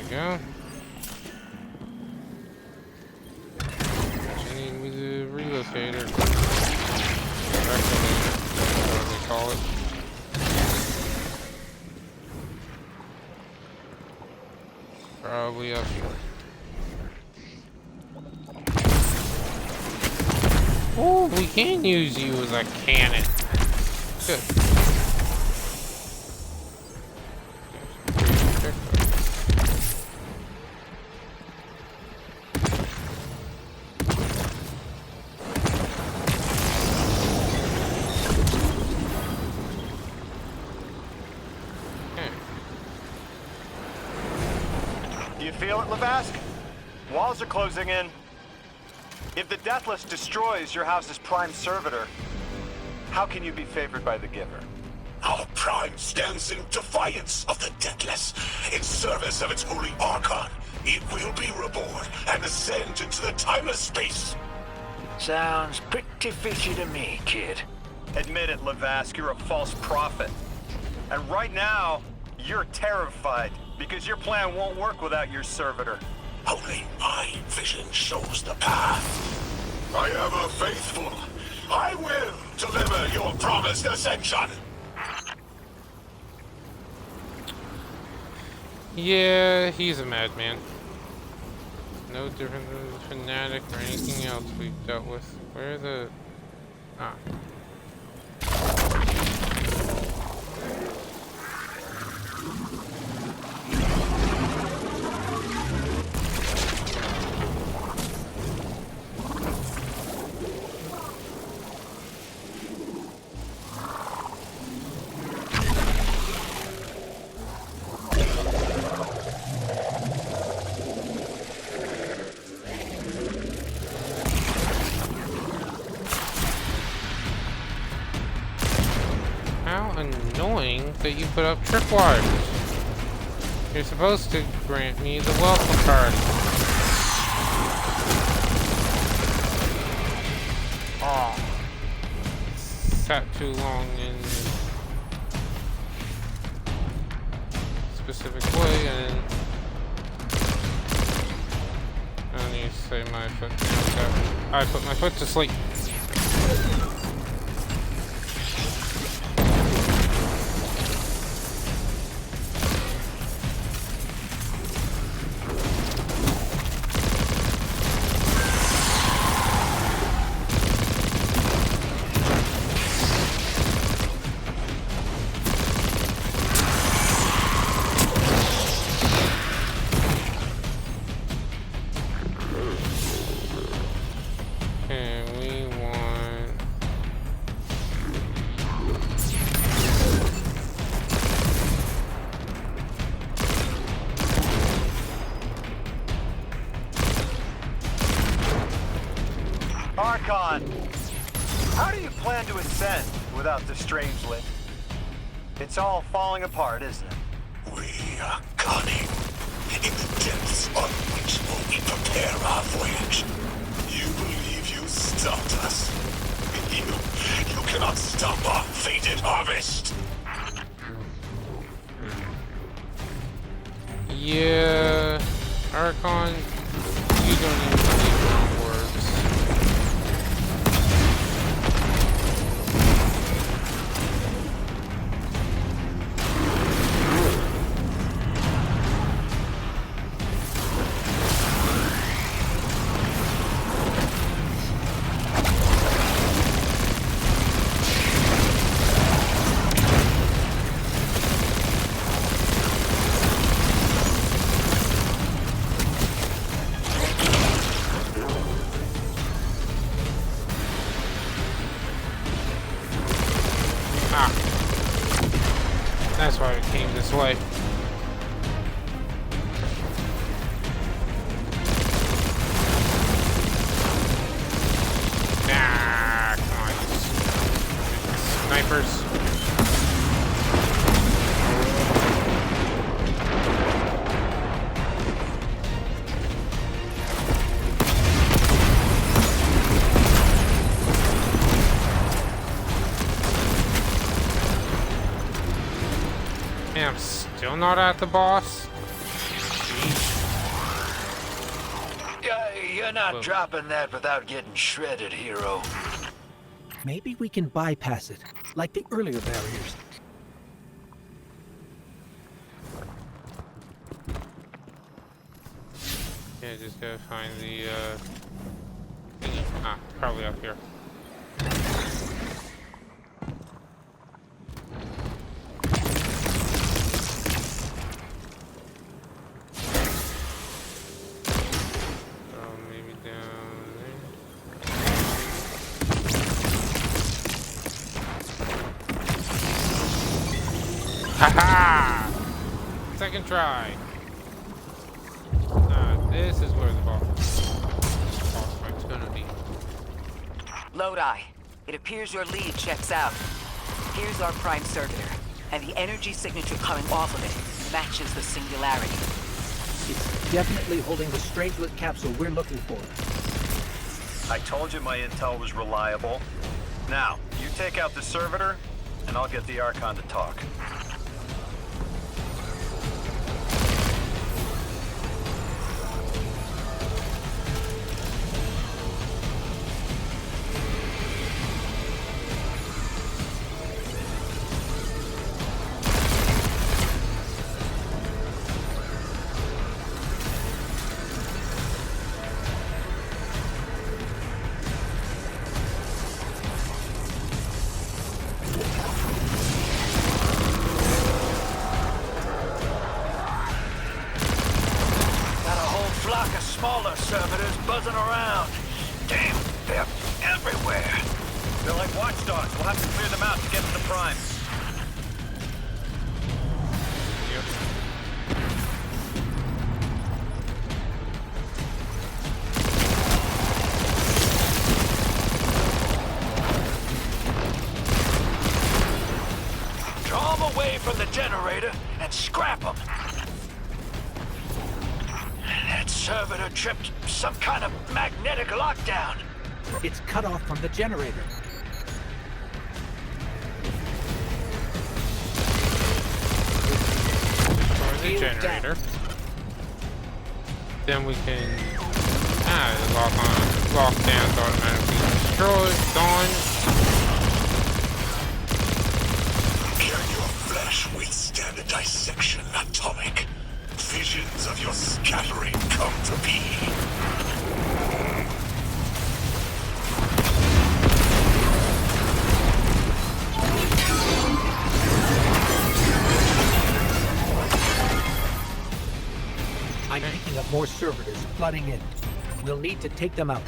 Go. I need with the relocator. Whatever they call it. Probably up here. Oh, we can use you as a cannon. Good. Feel it, Lavask? Walls are closing in. If the Deathless destroys your house's Prime Servitor, how can you be favored by the Giver? Our Prime stands in defiance of the Deathless. In service of its holy Archon, it will be reborn and ascend into the timeless space. Sounds pretty fishy to me, kid. Admit it, Lavask, you're a false prophet. And right now, you're terrified. Because your plan won't work without your servitor. Only my vision shows the path. I am a faithful. I will deliver your promised ascension. Yeah, he's a madman. No different than the fanatic or anything else we've dealt with. Where are the... Ah. Annoying that you put up tripwires. You're supposed to grant me the welcome card. Oh. Sat too long in a specific way and I need to say my foot. I put my foot to sleep. How do you plan to ascend without the Strangelet? It's all falling apart, isn't it? We are cunning. In the depths unreachable, we prepare our voyage. You believe you stopped us? You cannot stop our fated harvest. Yeah, Archon, you don't even believe your own words. That's why it came this way. Nah, come on. Snipers. I'm still not at the boss. You're not dropping that without getting shredded, hero. Maybe we can bypass it, like the earlier barriers. Yeah, just gotta find the thingy. Ah, probably up here. Haha! Second try. This is where the boss fight's gonna be. Lodi, it appears your lead checks out. Here's our prime servitor, and the energy signature coming off of it matches the singularity. It's definitely holding the Strangelet capsule we're looking for. I told you my intel was reliable. Now, you take out the servitor, and I'll get the Archon to talk. Smaller servitors buzzing around. Damn, they're everywhere. They're like watchdogs. We'll have to clear them out to get to the prime. Draw them away from the generator and scrap them. That servitor tripped some kind of magnetic lockdown. It's cut off from the generator. Destroy the generator. Then we can lockdown's automatically destroyed. Done. Can your flesh withstand a dissection, Atomic? Visions of your scattering come to be. I'm picking up more servitors flooding in. We'll need to take them out.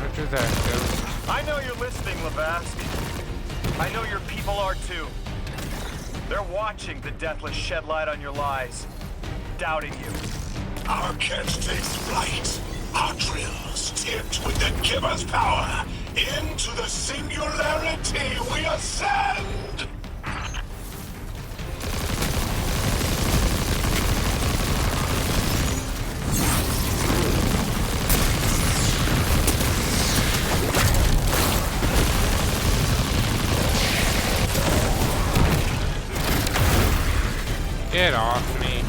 Roger that, Ghost. I know you're listening, Lavask. I know your people are too. They're watching the Deathless shed light on your lies, doubting you. Our Ketch takes flight, our drills tipped with the Giver's power, into the singularity we ascend! Get off me.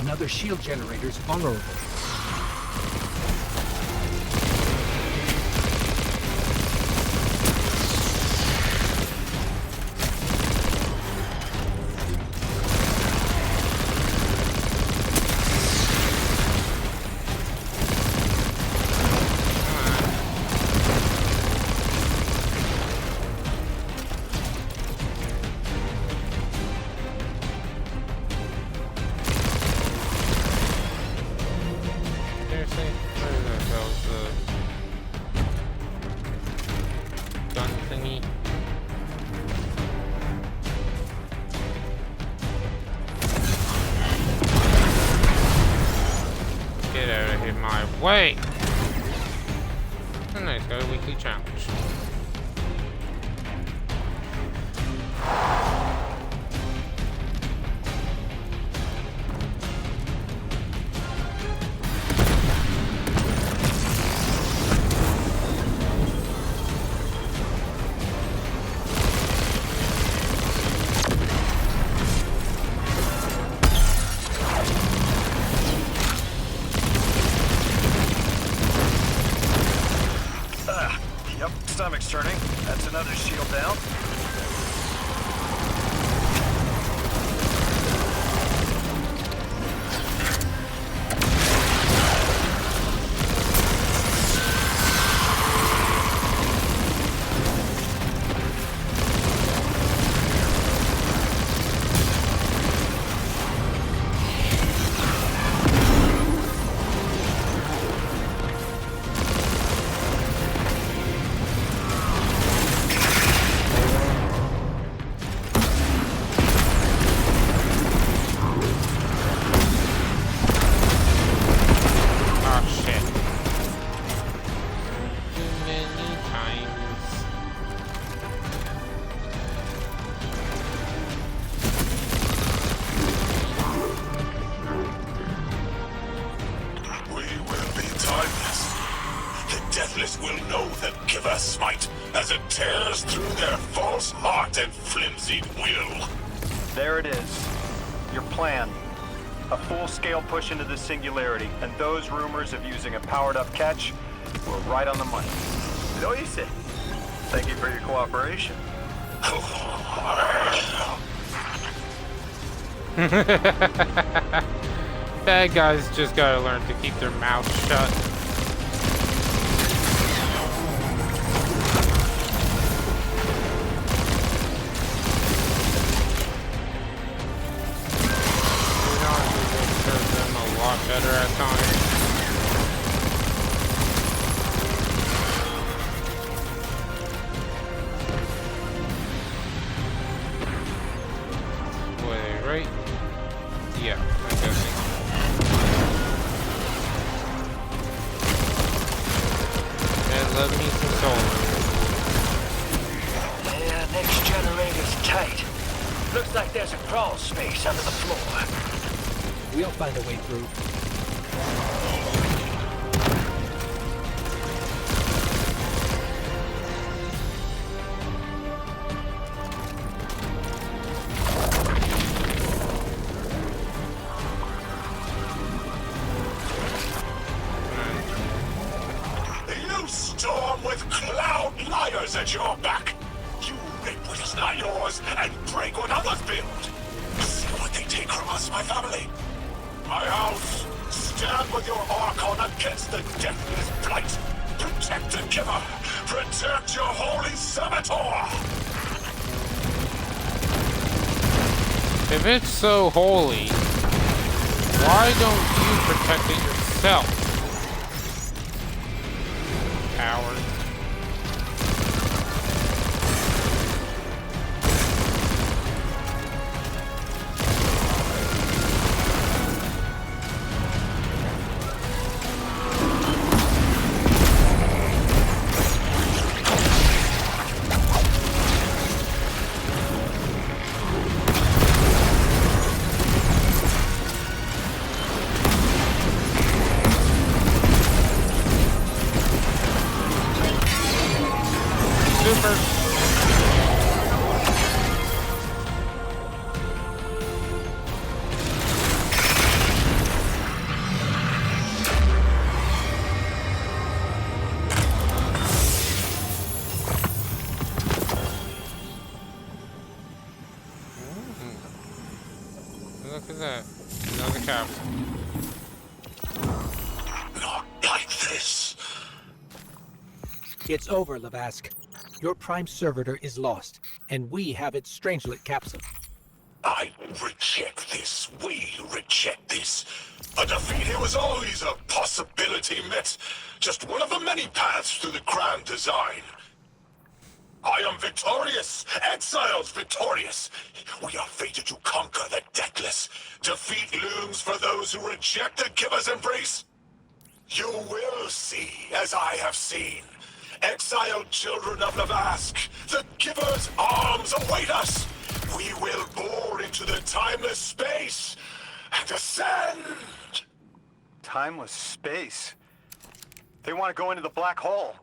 Another shield generator's vulnerable. Wait! Oh, nice, got a weekly challenge. Stomach's turning. That's another shield down. Will know the Giver smite as it tears through their false heart and flimsy will. There it is. Your plan. A full-scale push into the singularity, and those rumors of using a powered-up Ketch were right on the money. So you say. Thank you for your cooperation. Bad guys just gotta learn to keep their mouths shut. Better at times. Wait, right? Yeah, I'm guessing. And let me some solar. Yeah, next generator's tight. Looks like there's a crawl space under the floor. We'll find a way through. You storm with cloud liars at your back. You rip what is not yours and break what others build. See what they take from us, my family. My house, stand with your Archon against the deathless blight. Protect the Giver. Protect your holy Saboteur. If it's so holy, why don't you protect it yourself? Coward. Super. Look at that. Another capsule. Not like this. It's over, Lavask. Your prime servitor is lost, and we have its Strangelet capsule. I reject this. We reject this. A defeat here was always a possibility, Met. Just one of the many paths to the grand design. I am victorious. Exiles victorious. We are fated to conquer the deathless. Defeat looms for those who reject the Giver's embrace. You will see, as I have seen. Exiled children of Lavask, the Giver's arms await us. We will bore into the timeless space and ascend. Timeless space? They want to go into the black hole.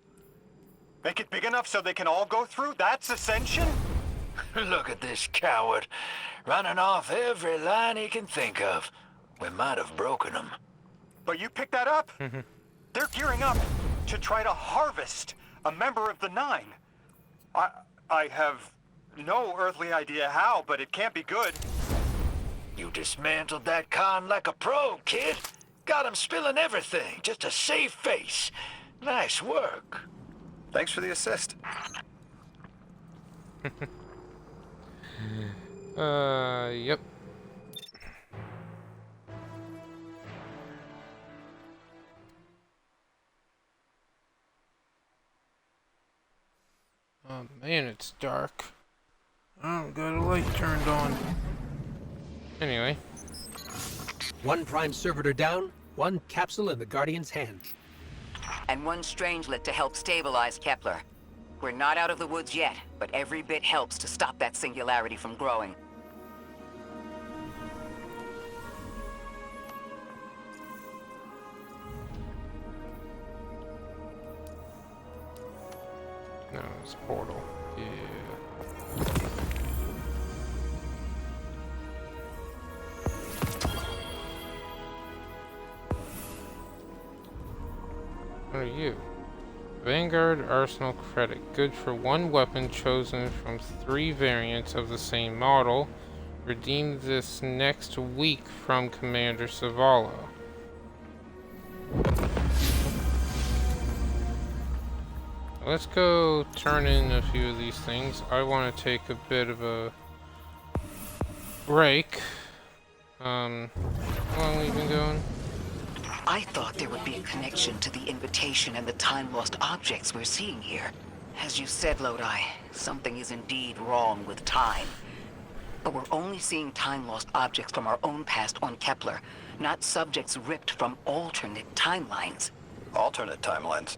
Make it big enough so they can all go through? That's ascension? Look at this coward, running off every line he can think of. We might have broken him. But you picked that up? They're gearing up to try to harvest a member of the Nine. I have no earthly idea how, but it can't be good. You dismantled that con like a pro, kid. Got him spilling everything, just to save face. Nice work. Thanks for the assist. Yep. Oh man, it's dark. Oh, got a light turned on. Anyway. One prime servitor down, one capsule in the Guardian's hand. And one Strangelet to help stabilize Kepler. We're not out of the woods yet, but every bit helps to stop that singularity from growing. No, it's portal. Yeah. What are you? Vanguard Arsenal credit. Good for one weapon chosen from 3 variants of the same model. Redeem this next week from Commander Zavala. Let's go turn in a few of these things. I want to take a bit of a break. How long have we been going? I thought there would be a connection to the invitation and the time-lost objects we're seeing here. As you said, Lodi, something is indeed wrong with time. But we're only seeing time-lost objects from our own past on Kepler, not subjects ripped from alternate timelines. Alternate timelines?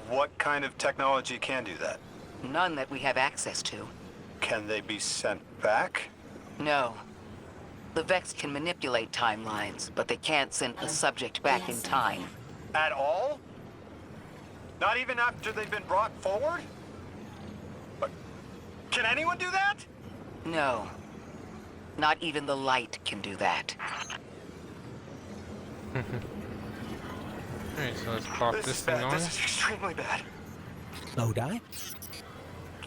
What kind of technology can do that? None that we have access to. Can they be sent back? No. The Vex can manipulate timelines, but they can't send a subject back in time. At all? Not even after they've been brought forward? But can anyone do that? No. Not even the light can do that. Alright, so let's pop this thing on. This is extremely bad. Lodi?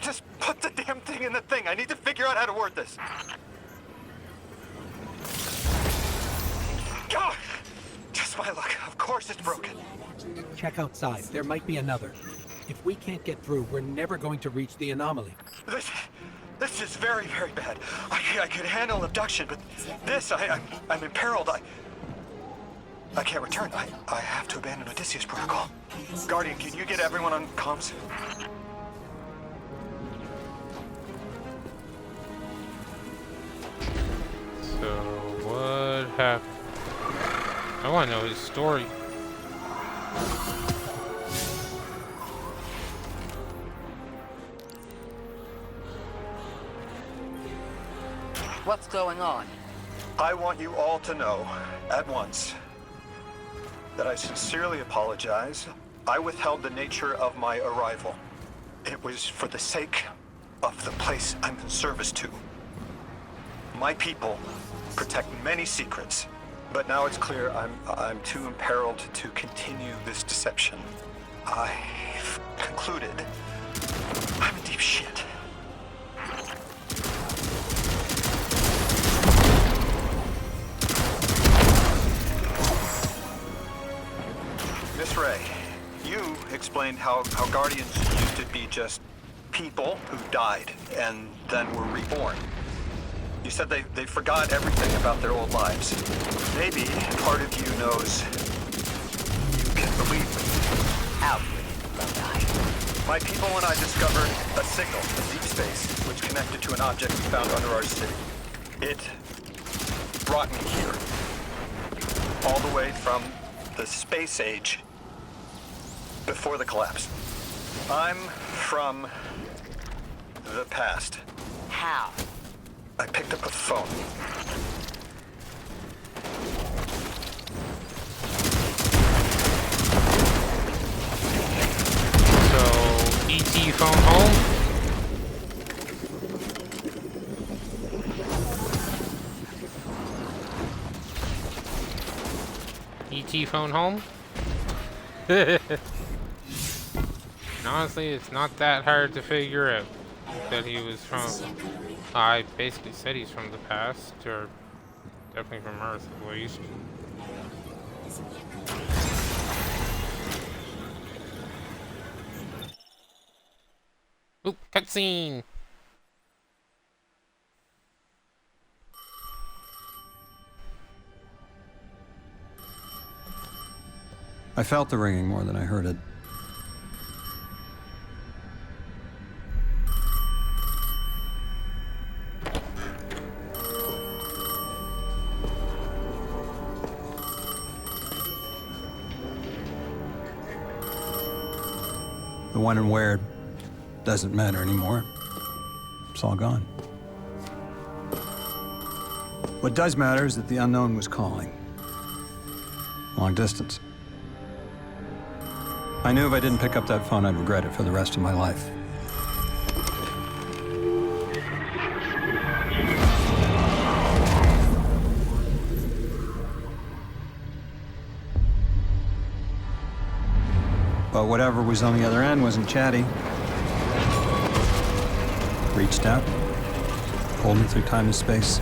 Just put the damn thing in the thing. I need to figure out how to word this. God! Just my luck. Of course it's broken. Check outside. There might be another. If we can't get through, we're never going to reach the anomaly. This is very, very bad. I could handle abduction, but this, I'm imperiled. I can't return. I have to abandon Odysseus protocol. Guardian, can you get everyone on comms? So, what happened? I want to know his story. What's going on? I want you all to know, at once, that I sincerely apologize. I withheld the nature of my arrival. It was for the sake of the place I'm in service to. My people protect many secrets, but now it's clear I'm too imperiled to continue this deception. I've concluded I'm in deep shit. Miss Ray, you explained how Guardians used to be just people who died and then were reborn. You said they forgot everything about their old lives. Maybe part of you knows you can believe me. How will I? My people and I discovered a signal from deep space which connected to an object we found under our city. It brought me here. All the way from the space age before the collapse. I'm from the past. How? I picked up a phone. So, ET phone home? ET phone home? And honestly, it's not that hard to figure out that he was from... I basically said he's from the past, or definitely from Earth at least. Oop, cutscene! I felt the ringing more than I heard it. The when and where doesn't matter anymore. It's all gone. What does matter is that the unknown was calling. Long distance. I knew if I didn't pick up that phone, I'd regret it for the rest of my life. But whatever was on the other end wasn't chatty. Reached out, pulled me through time and space.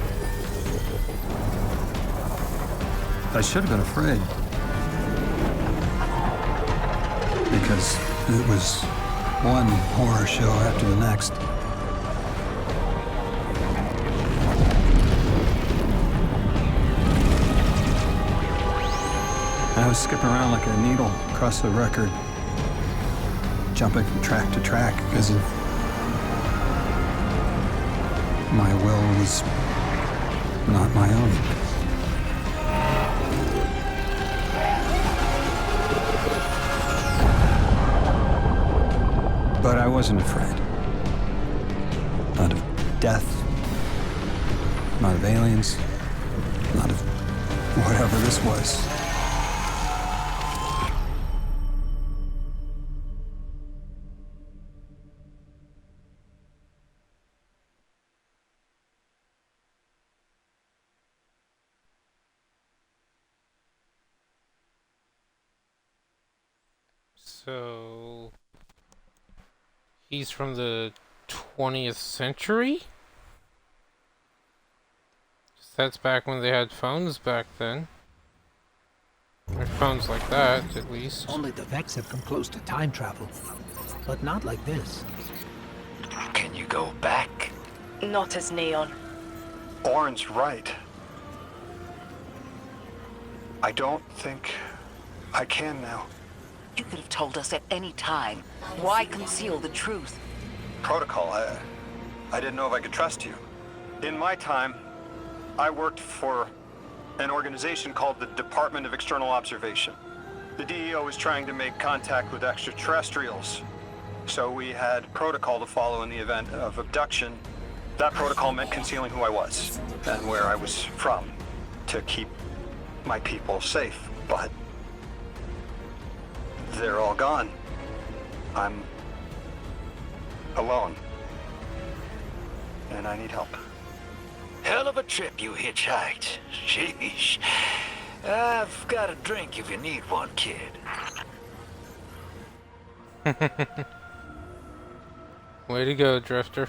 I should have been afraid. Because it was one horror show after the next. I was skipping around like a needle across the record, jumping from track to track because of my will was not my own. But I wasn't afraid. Not of death, not of aliens, not of whatever this was. So... he's from the 20th century? That's back when they had phones back then. Or phones like that, at least. Only the Vex have come close to time travel. But not like this. Can you go back? Not as Neon. Orin's right. I don't think I can now. You could have told us at any time. Why conceal the truth? Protocol, I didn't know if I could trust you. In my time, I worked for an organization called the Department of External Observation. The DEO was trying to make contact with extraterrestrials, so we had protocol to follow in the event of abduction. That protocol meant concealing who I was and where I was from to keep my people safe, but they're all gone. I'm Alone. And I need help. Hell of a trip you hitchhiked. Sheesh. I've got a drink if you need one, kid. Way to go, Drifter.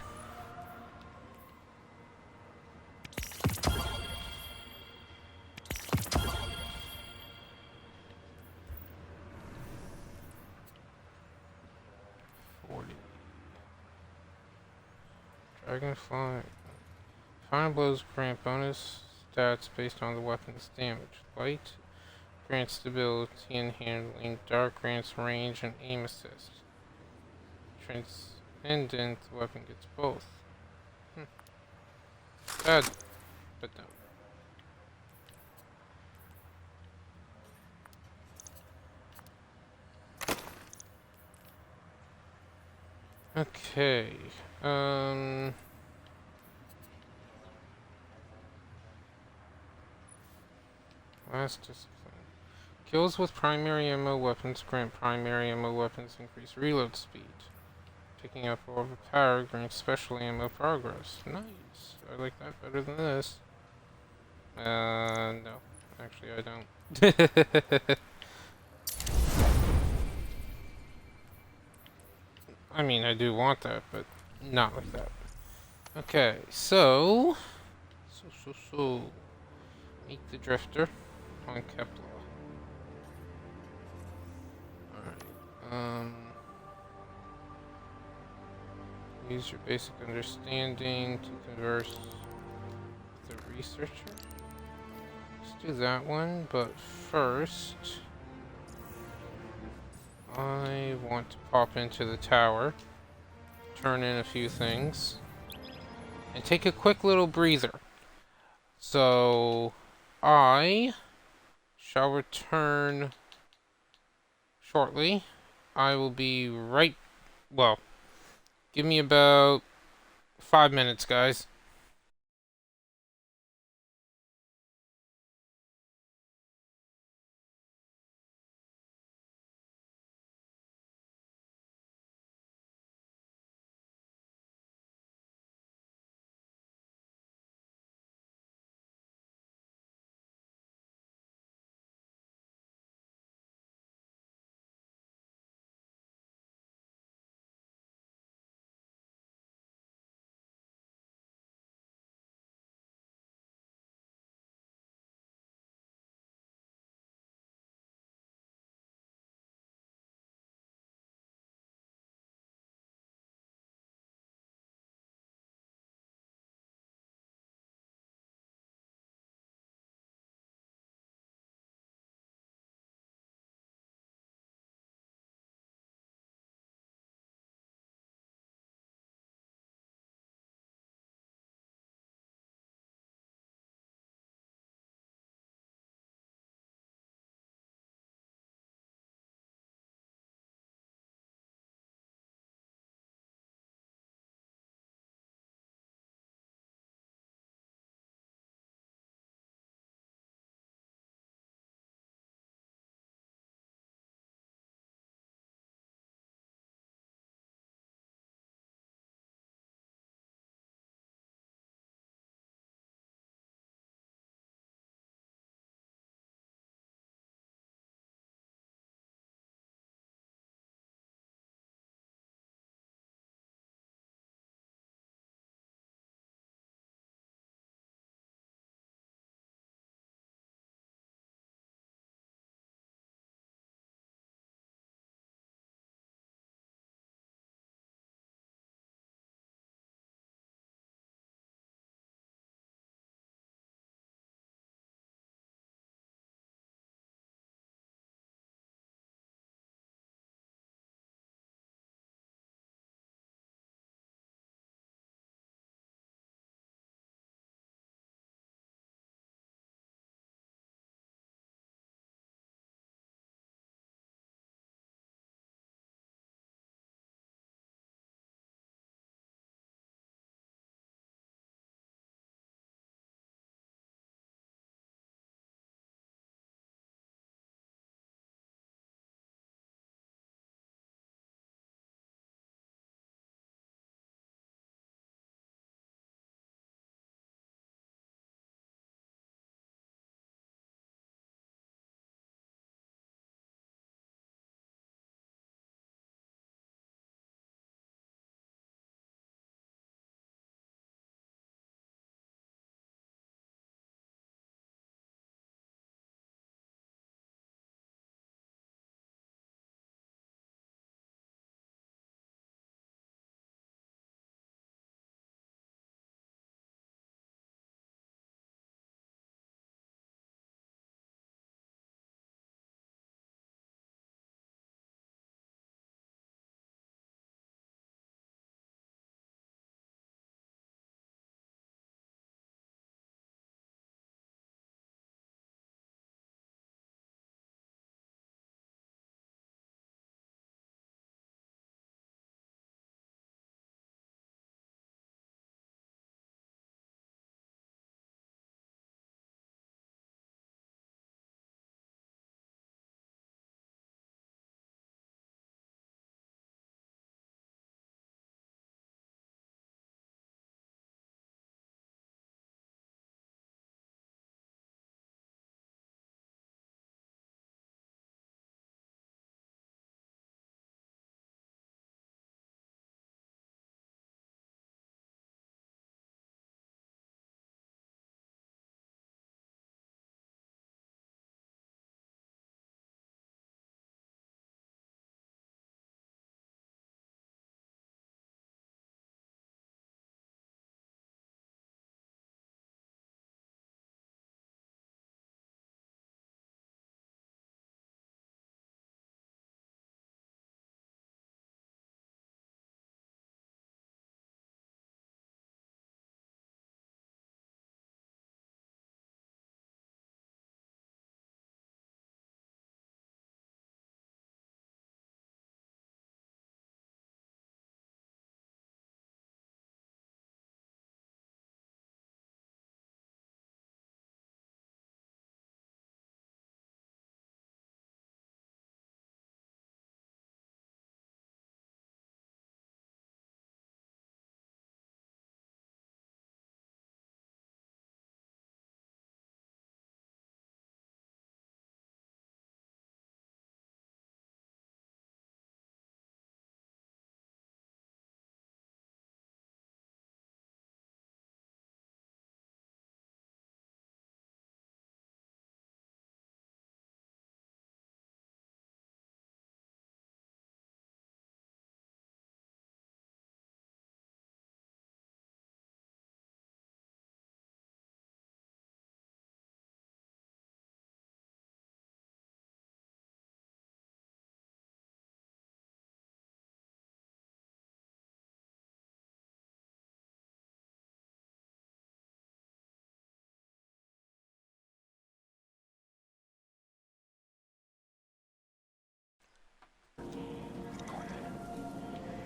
Dragonfly. Final blows grant bonus stats based on the weapon's damage. Light grants stability and handling. Dark grants range and aim assist. Transcendent, the weapon gets both. Bad, but no. Okay. Last discipline. Kills with primary ammo weapons grant primary ammo weapons increase reload speed. Picking up overpower grants special ammo progress. Nice. I like that better than this. No. Actually, I don't. I mean, I do want that, but not like that. Okay, so... Meet the Drifter on Kepler. Alright, use your basic understanding to converse with the researcher. Let's do that one, but first... I want to pop into the tower, turn in a few things, and take a quick little breather. So, I shall return shortly. I will be right... Well, give me about 5 minutes, guys.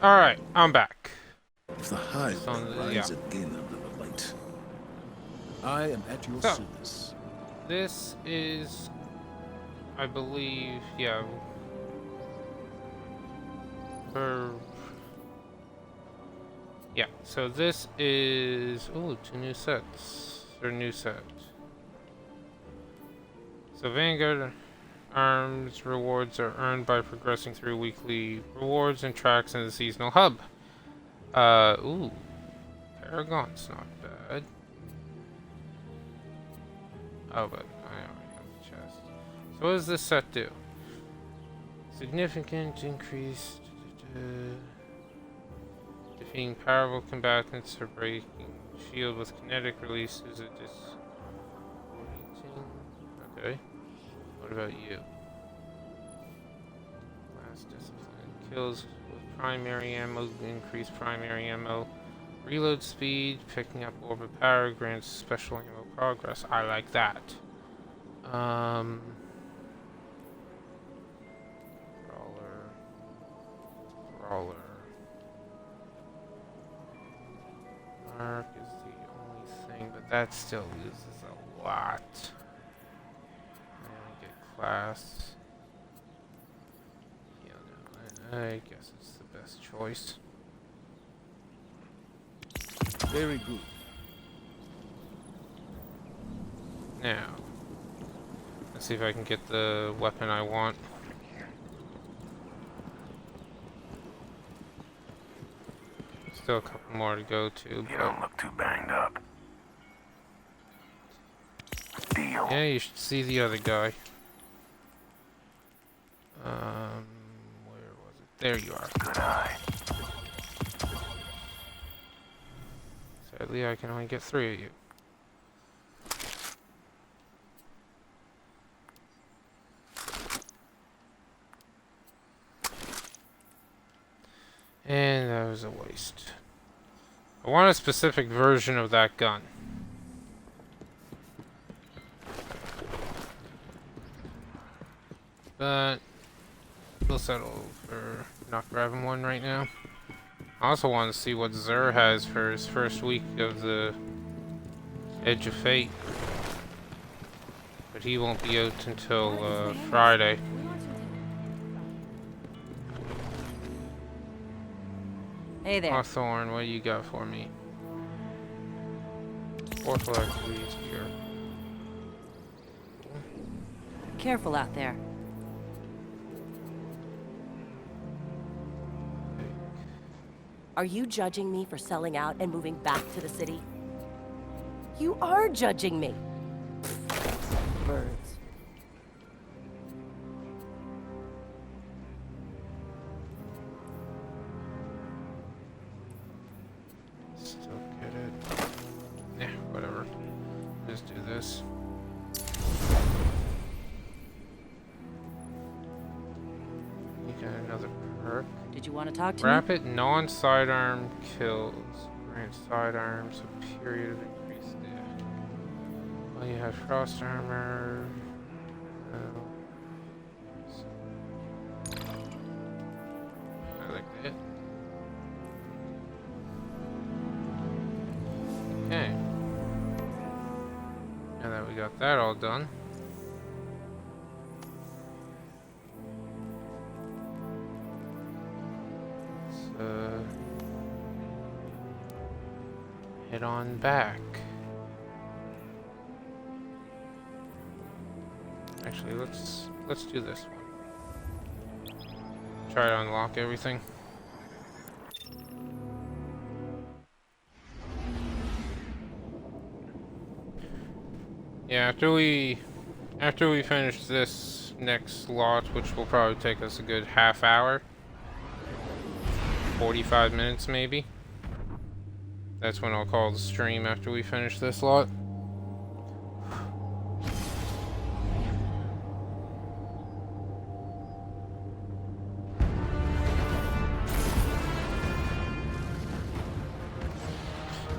Alright, I'm back. If the Hive rise again under the light, I am at your service. This is, I believe, yeah, yeah, so this is, ooh, 2 new sets, or new set. So Vanguard Arms rewards are earned by progressing through weekly rewards and tracks in the seasonal hub. Ooh, Paragon's not bad. Oh, but I already have the chest. So what does this set do? Significant increase. Defeating powerful combatants or breaking shield with kinetic release is a Okay. What about you? Last discipline. Kills with primary ammo, increase primary ammo. Reload speed, picking up orbit power, grants special ammo progress. I like that. Brawler. Mark is the only thing, but that still loses a lot. And we get class. Yeah, no, I guess it's the best choice. Very good. Now, let's see if I can get the weapon I want. Still a couple more to go to. You don't look too banged up. Deal. Yeah, you should see the other guy. Where was it? There you are. Good eye. Sadly, I can only get 3 of you. And that was a waste. I want a specific version of that gun. But we'll settle for not grabbing one right now. I also want to see what Xur has for his first week of the Edge of Fate. But he won't be out until Friday. Hey there. Hawthorne, what do you got for me? Orphan activities here. Careful out there. Are you judging me for selling out and moving back to the city? You are judging me. Birds. Still get it. Yeah, whatever. Just do this. You got another perk. Did you want to talk to me? Rapid non-sidearm kills. Grant sidearms a period of increased damage. Well, you have frost armor. I like that. Okay. Now that we got that all done. Head on back. Actually, let's do this one. Try to unlock everything. Yeah, after we finish this next lot, which will probably take us a good half hour, 45 minutes maybe. That's when I'll call the stream after we finish this lot.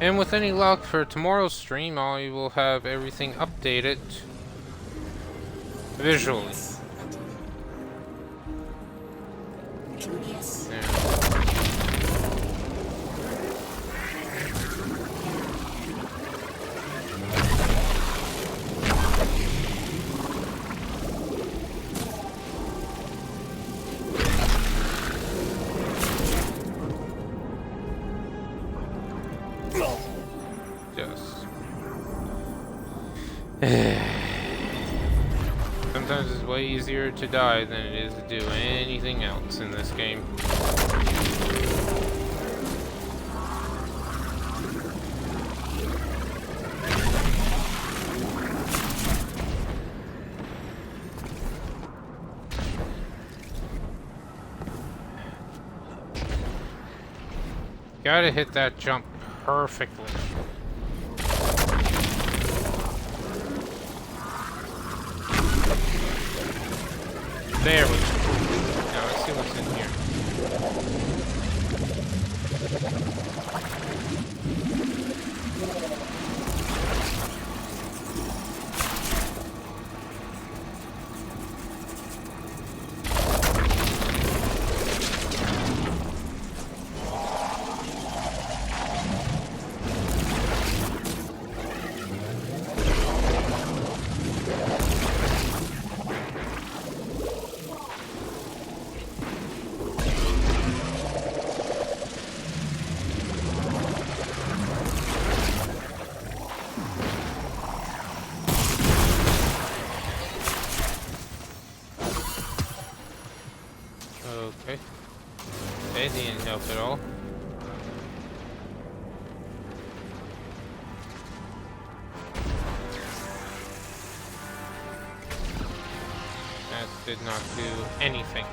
And with any luck for tomorrow's stream, I will have everything updated visually. Yeah. Sometimes it's way easier to die than it is to do anything else in this game. Gotta hit that jump perfectly. There we go. Now let's see what's in here. Okay. They didn't help at all. That did not do anything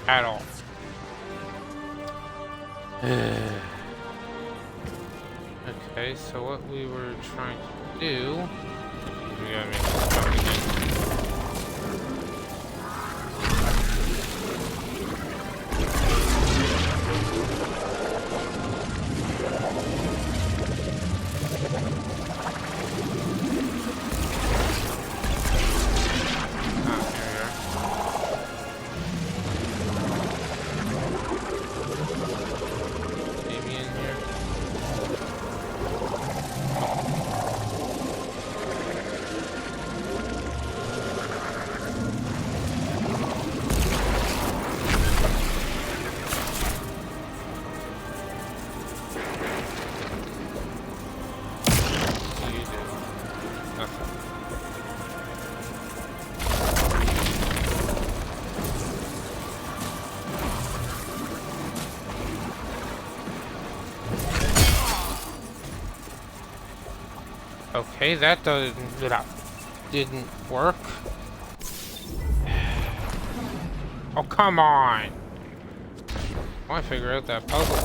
at all. Okay, so what we were trying to do... We gotta make this jump again. Okay, that didn't work. Oh, come on! I want to figure out that puzzle.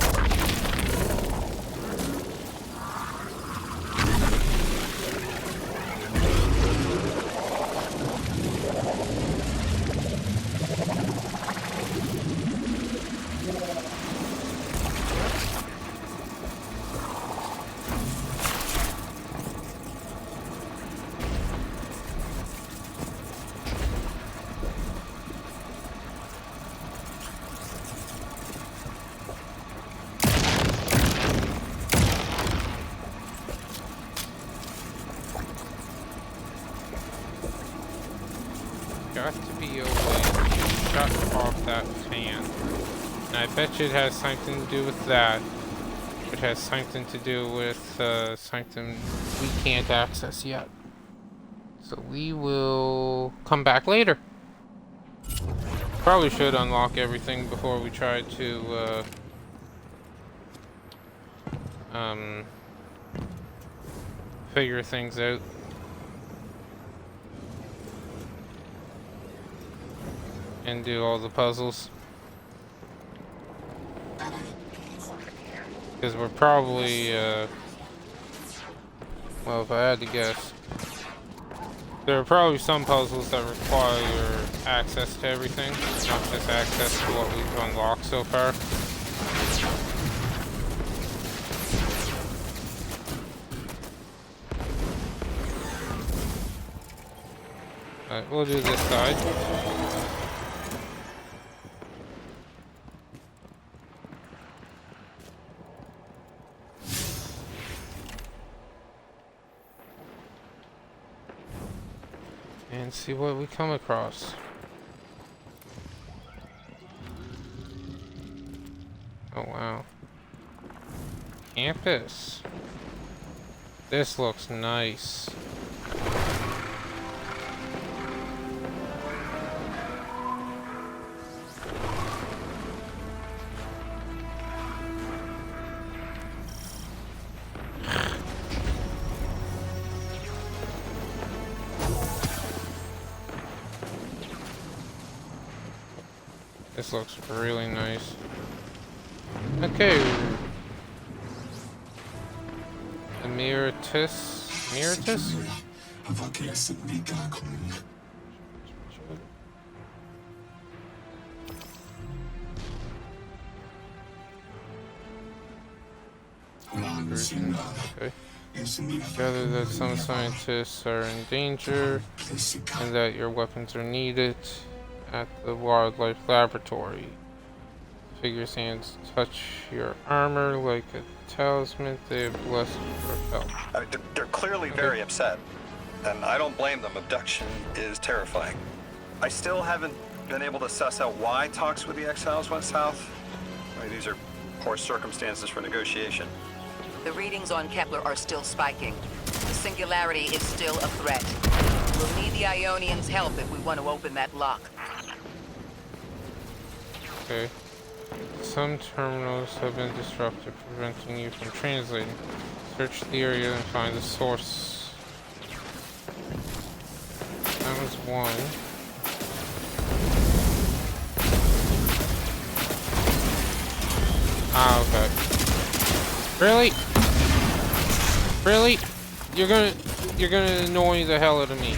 Got to be a way to shut off that fan. And I bet you it has something to do with that. It has something to do with something we can't access yet. So we will come back later. Probably should unlock everything before we try to figure things out. And do all the puzzles. Because we're probably, well, if I had to guess, there are probably some puzzles that require access to everything, not just access to what we've unlocked so far. Alright, we'll do this side. And see what we come across. Oh wow. Campus. This looks nice. This looks really nice. Okay. Emeritus? Emeritus? Okay. Gather that some scientists are in danger and that your weapons are needed at the wildlife laboratory. Figure's hands touch your armor like a talisman. They have blessed your help. I mean, they're clearly very upset, and I don't blame them. Abduction is terrifying. I still haven't been able to suss out why talks with the Exiles went south. I mean, these are poor circumstances for negotiation. The readings on Kepler are still spiking. The singularity is still a threat. We'll need the Ionians' help if we want to open that lock. Okay. Some terminals have been disrupted, preventing you from translating. Search the area and find the source. That was one. Ah, okay. Really? Really? You're gonna annoy the hell out of me.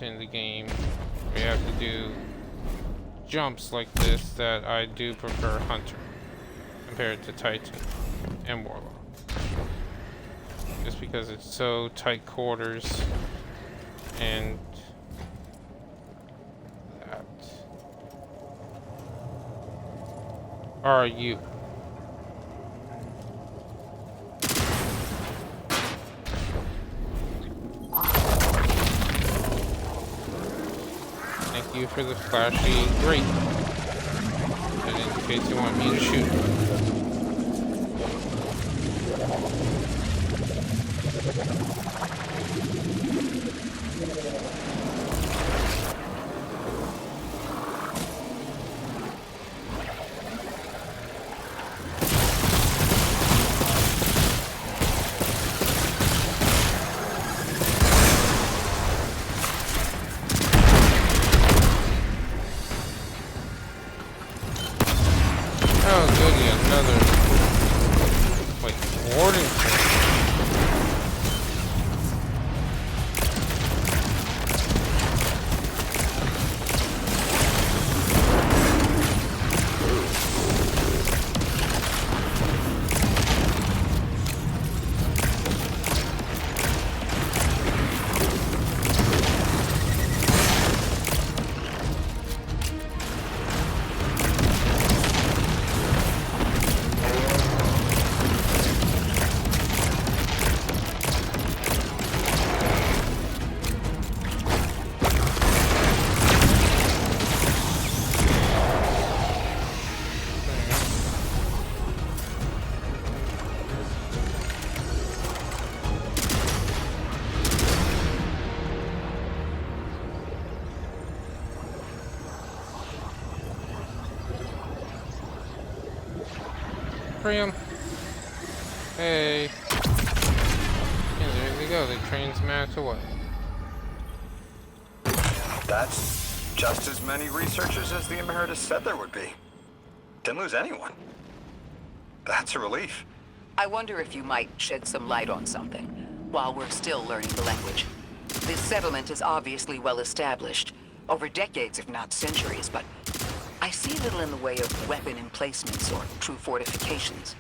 In the game we have to do jumps like this that I do prefer Hunter compared to Titan and Warlock, just because it's so tight quarters and that. Are you? Thank you for the flashy grate. That indicates you want me to shoot. Priam. Hey. Yeah, there they go. They transmat away. That's just as many researchers as the Emeritus said there would be. Didn't lose anyone. That's a relief. I wonder if you might shed some light on something while we're still learning the language. This settlement is obviously well established, over decades if not centuries, but I see little in the way of weapon emplacements or true fortifications.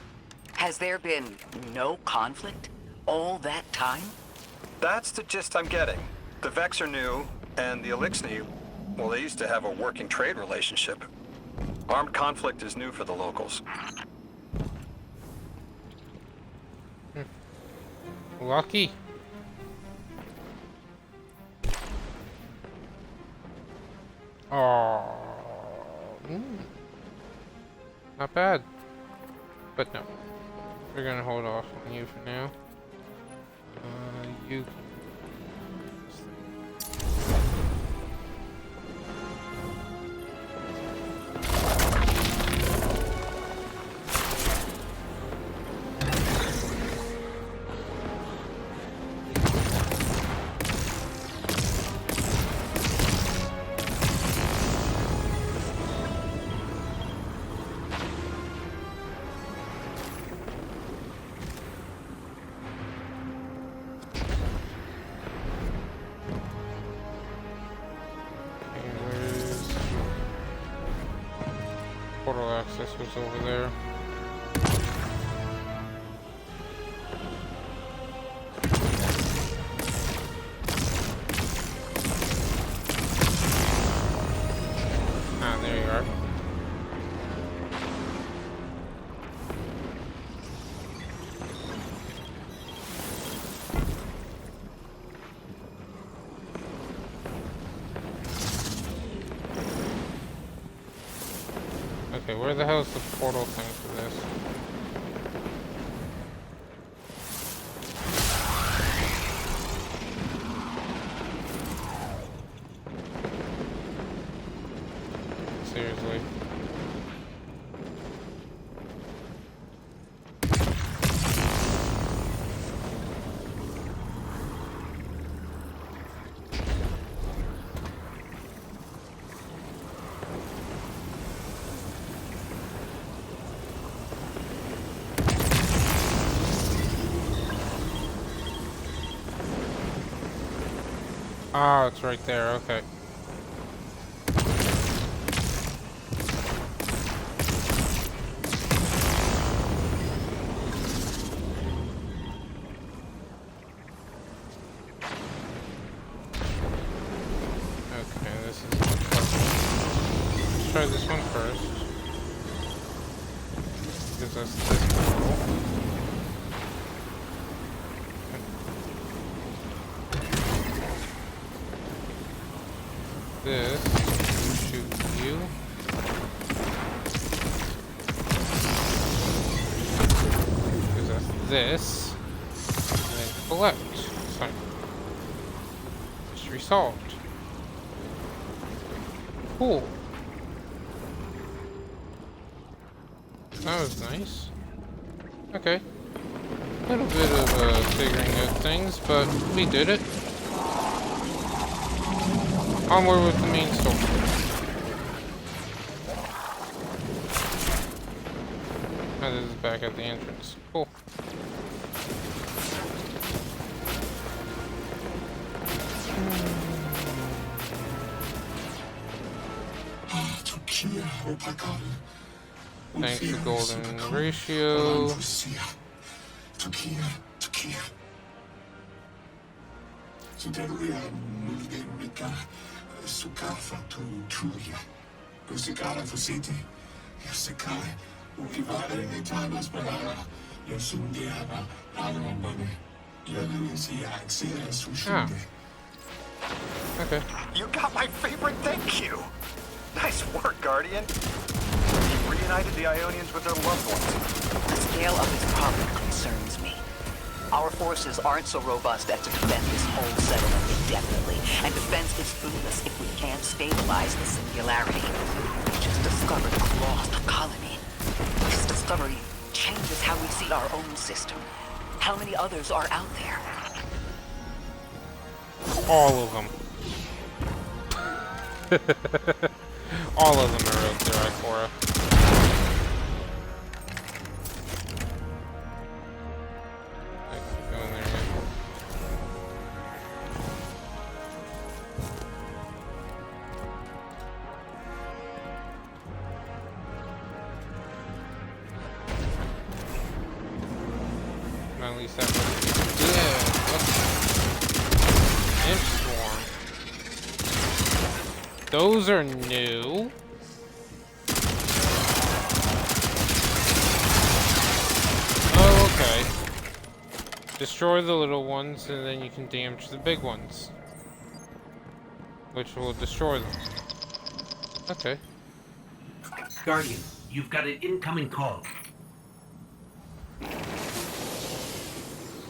Has there been no conflict all that time? That's the gist I'm getting. The Vex are new, and the Eliksni, well, they used to have a working trade relationship. Armed conflict is new for the locals. Lucky. Oh, not bad. But no, we're gonna hold off on you for now. You. Portal access was over there. Ah, there you are. Okay, where the hell is the portal thing for this? Seriously. Oh, it's right there, okay. Okay, this is the first one. Let's try this one first. Gives us this portal. This, shoot you. Gives us this, and then collect. So, mystery solved. Cool. That was nice. Okay. A little bit of figuring out things, but we did it. Onward with the main story. Oh, this is back at the entrance. Cool. Thanks to Golden Ratio. Ah. Okay. You got my favorite thank you! Nice work, Guardian. You reunited the Ionians with their loved ones. The scale of this problem concerns me. Our forces aren't so robust as to defend this whole settlement indefinitely, and defense is fruitless if we can't stabilize the singularity. We just discovered a lost colony. This discovery changes how we see our own system. How many others are out there? All of them. All of them are out there, Ikora. At least that was... Yeah, Imp Swarm. Those are new. Oh, okay. destroy the little ones, and then you can damage the big ones, which will destroy them. Okay. Guardian, you've got an incoming call.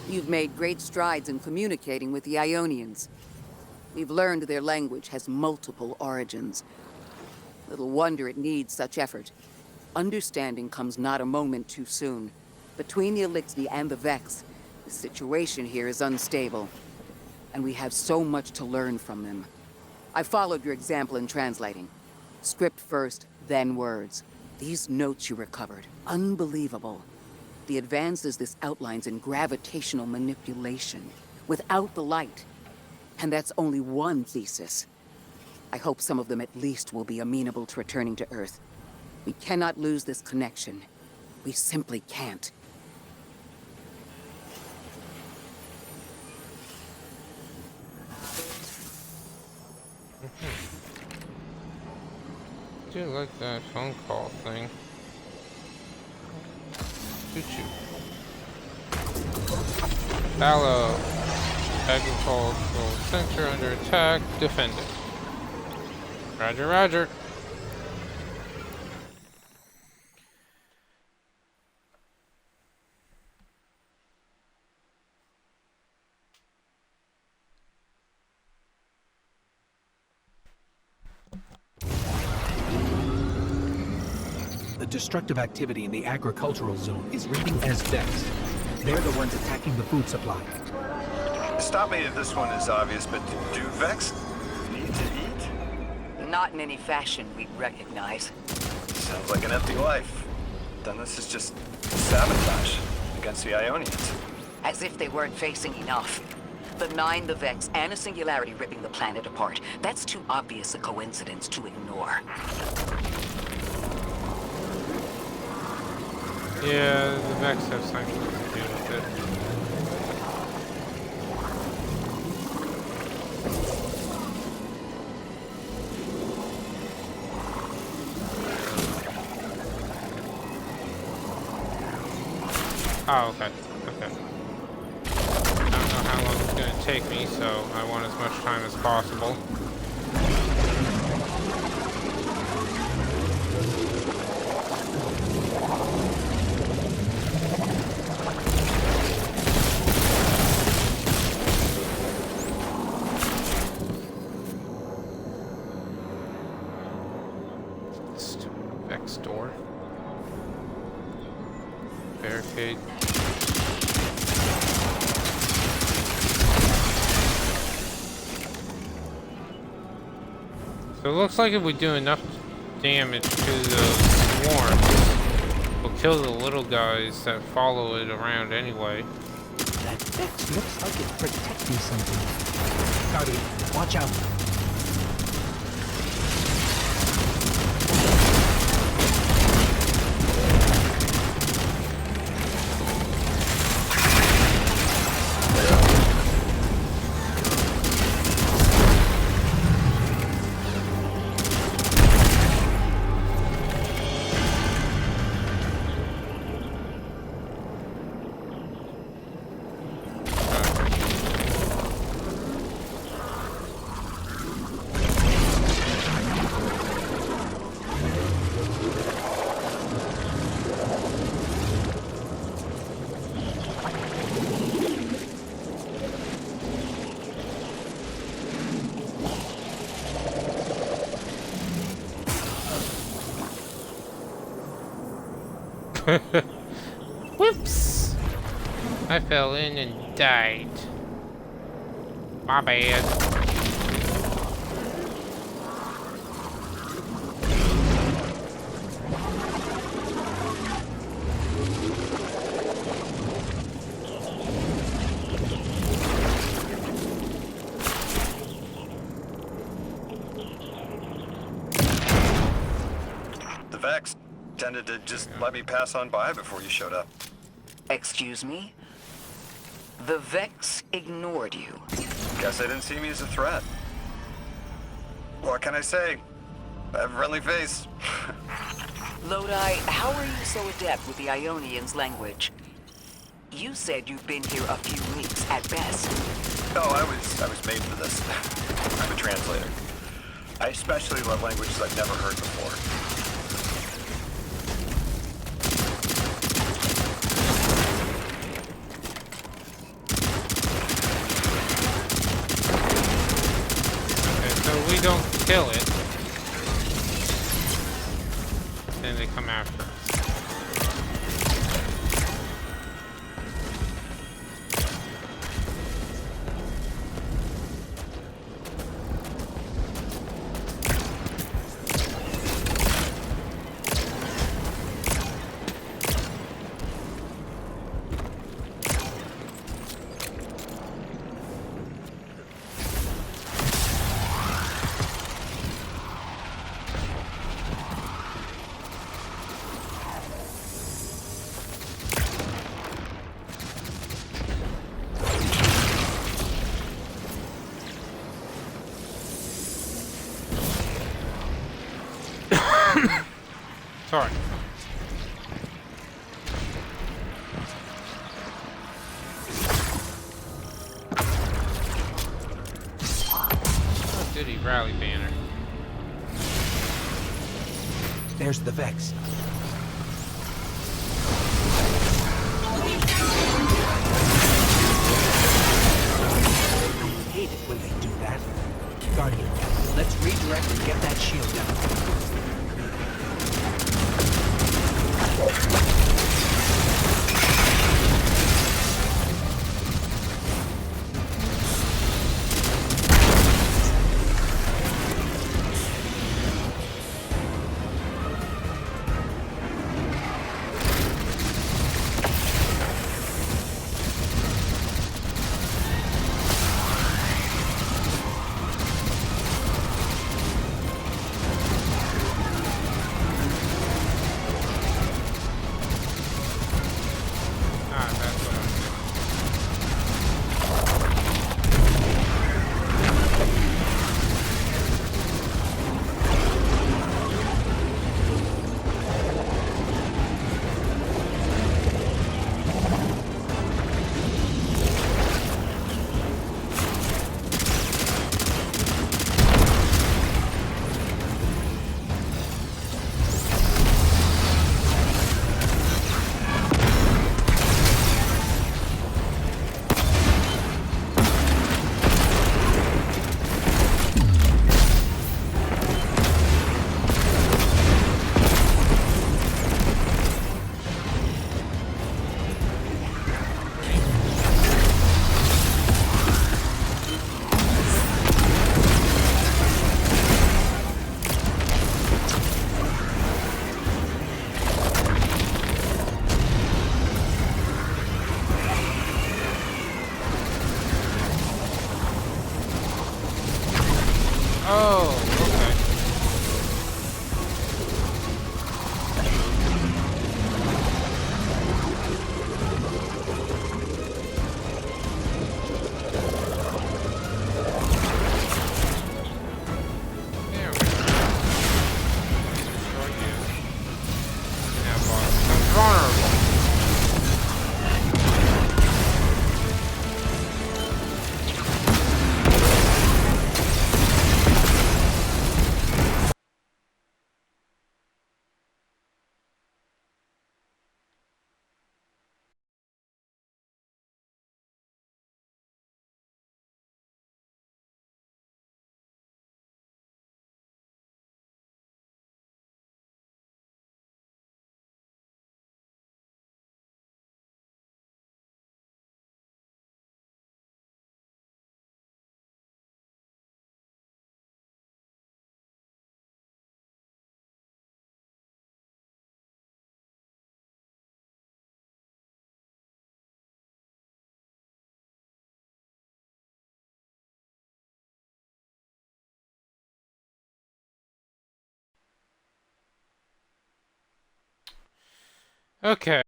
You've made great strides in communicating with the Ionians. We've learned their language has multiple origins. Little wonder it needs such effort. Understanding comes not a moment too soon. Between the Eliksni and the Vex, the situation here is unstable. And we have so much to learn from them. I followed your example in translating. Script first, then words. These notes you recovered, unbelievable. The advances this outlines in gravitational manipulation, without the light. And that's only one thesis. I hope some of them at least will be amenable to returning to Earth. We cannot lose this connection. We simply can't. I do like that phone call thing. Choo-choo. Fallow. Agricultural center under attack. Defend it. Roger, roger. The destructive activity in the agricultural zone is reading as Vex. They're the ones attacking the food supply. Stop me if this one is obvious, but do Vex need to eat? Not in any fashion we'd recognize. Sounds like an empty life. Then this is just sabotage against the Ionians. As if they weren't facing enough. The Nine, the Vex, and a singularity ripping the planet apart. That's too obvious a coincidence to ignore. Yeah, the Vex have something to do with it. Oh, okay. Okay. I don't know how long it's going to take me, so I want as much time as possible. Vex door. Barricade. So it looks like if we do enough damage to the swarm, we'll kill the little guys that follow it around anyway. That Vex looks like it's protecting something. Guardian, watch out. Whoops! I fell in and died. My bad. The Vex tended to just let me pass on by before you showed up. Excuse me? The Vex ignored you. Guess they didn't see me as a threat. What can I say? I have a friendly face. Lodi, how are you so adept with the Ionians' language? You said you've been here a few weeks at best. Oh, I was made for this. I'm a translator. I especially love languages I've never heard before. Okay, so we don't kill it. Then they come after us. Sorry. Oh, did he rally banner? There's the Vex. I hate it when they do that. Guardian, let's redirect and get that shield down. Oh, okay. There we go. Destroy you. Now boss becomes vulnerable. Okay.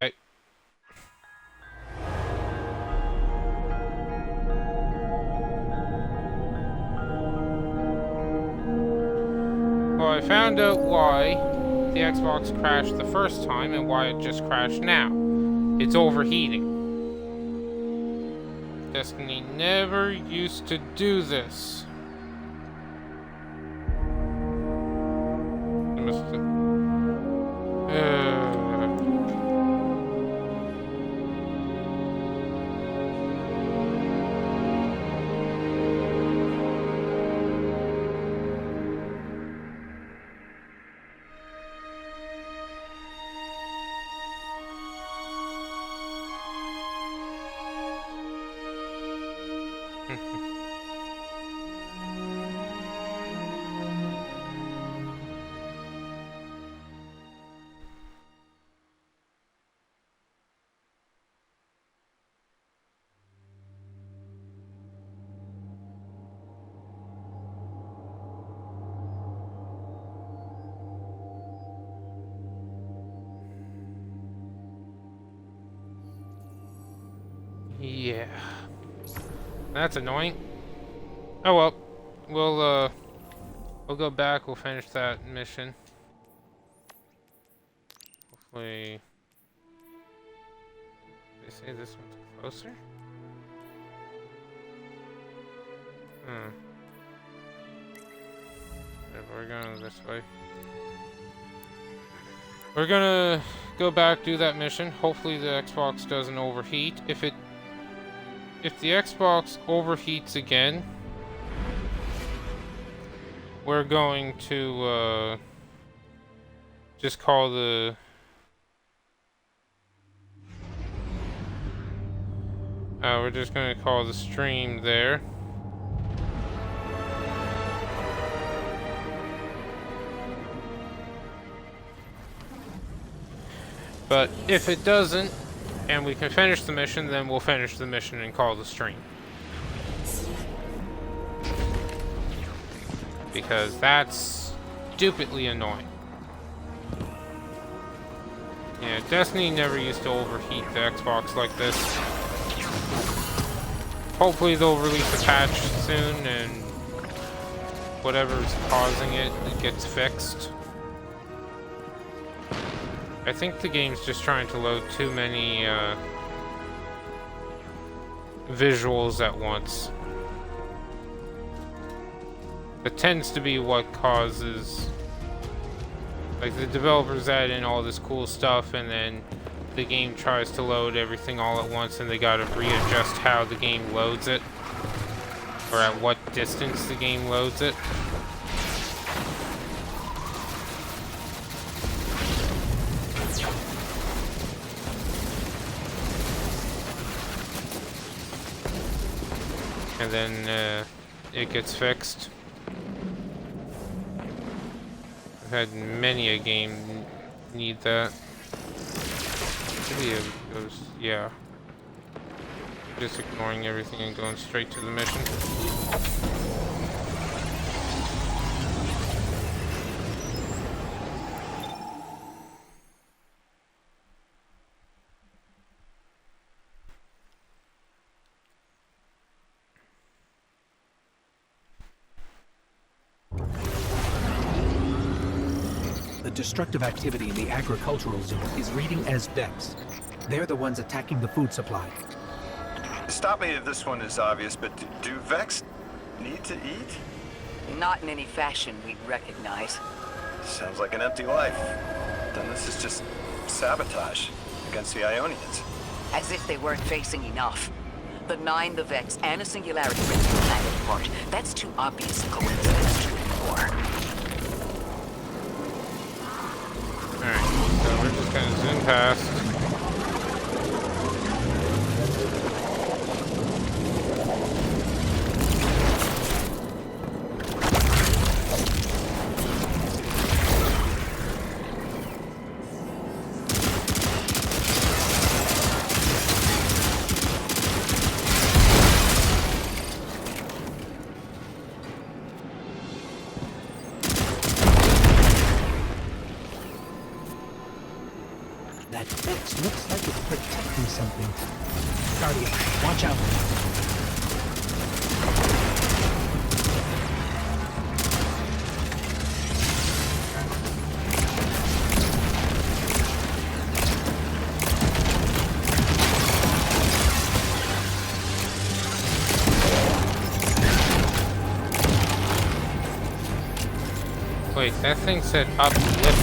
Well, I found out why the Xbox crashed the first time and why it just crashed now. It's overheating. Destiny never used to do this. I must have... Yeah. That's annoying. Oh well. We'll go back, we'll finish that mission. Hopefully they say this one's closer? We're going this way. We're gonna go back, do that mission. Hopefully the Xbox doesn't overheat. If the Xbox overheats again, we're going to just call the we're just going to call the stream there. But if it doesn't, and we can finish the mission, then we'll finish the mission and call the stream. Because that's stupidly annoying. Yeah, Destiny never used to overheat the Xbox like this. Hopefully they'll release a patch soon and whatever's causing it gets fixed. I think the game's just trying to load too many visuals at once. That tends to be what causes, like, the developers add in all this cool stuff and then the game tries to load everything all at once and they gotta readjust how the game loads it, or at what distance the game loads it. And then it gets fixed. I've had many a game need that. Maybe it goes, yeah. Just ignoring everything and going straight to the mission. The destructive activity in the agricultural zone is reading as Vex. They're the ones attacking the food supply. Stop me if this one is obvious, but do Vex need to eat? Not in any fashion we'd recognize. Sounds like an empty life. Then this is just sabotage against the Ionians. As if they weren't facing enough. The Nine, the Vex, and a singularity ripped the planet apart. That's too obvious a coincidence to ignore. Alright, so we're just gonna zoom past. That Vex looks like it's protecting something. Guardian, watch out. Wait, that thing said uplifted.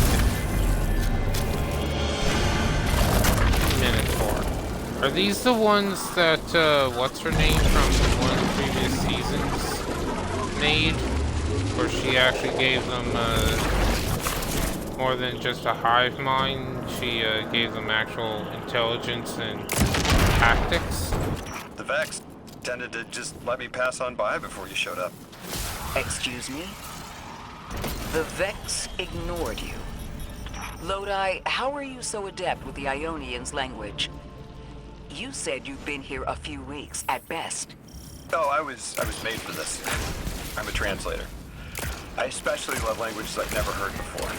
Minotaur. Are these the ones that, what's her name from one of the previous seasons made? Where she actually gave them, more than just a hive mind, she, gave them actual intelligence and tactics? The Vex tended to just let me pass on by before you showed up. Excuse me? The Vex ignored you. Lodi, how are you so adept with the Ionians' language? You said you've been here a few weeks, at best. Oh, I was made for this. I'm a translator. I especially love languages I've never heard before.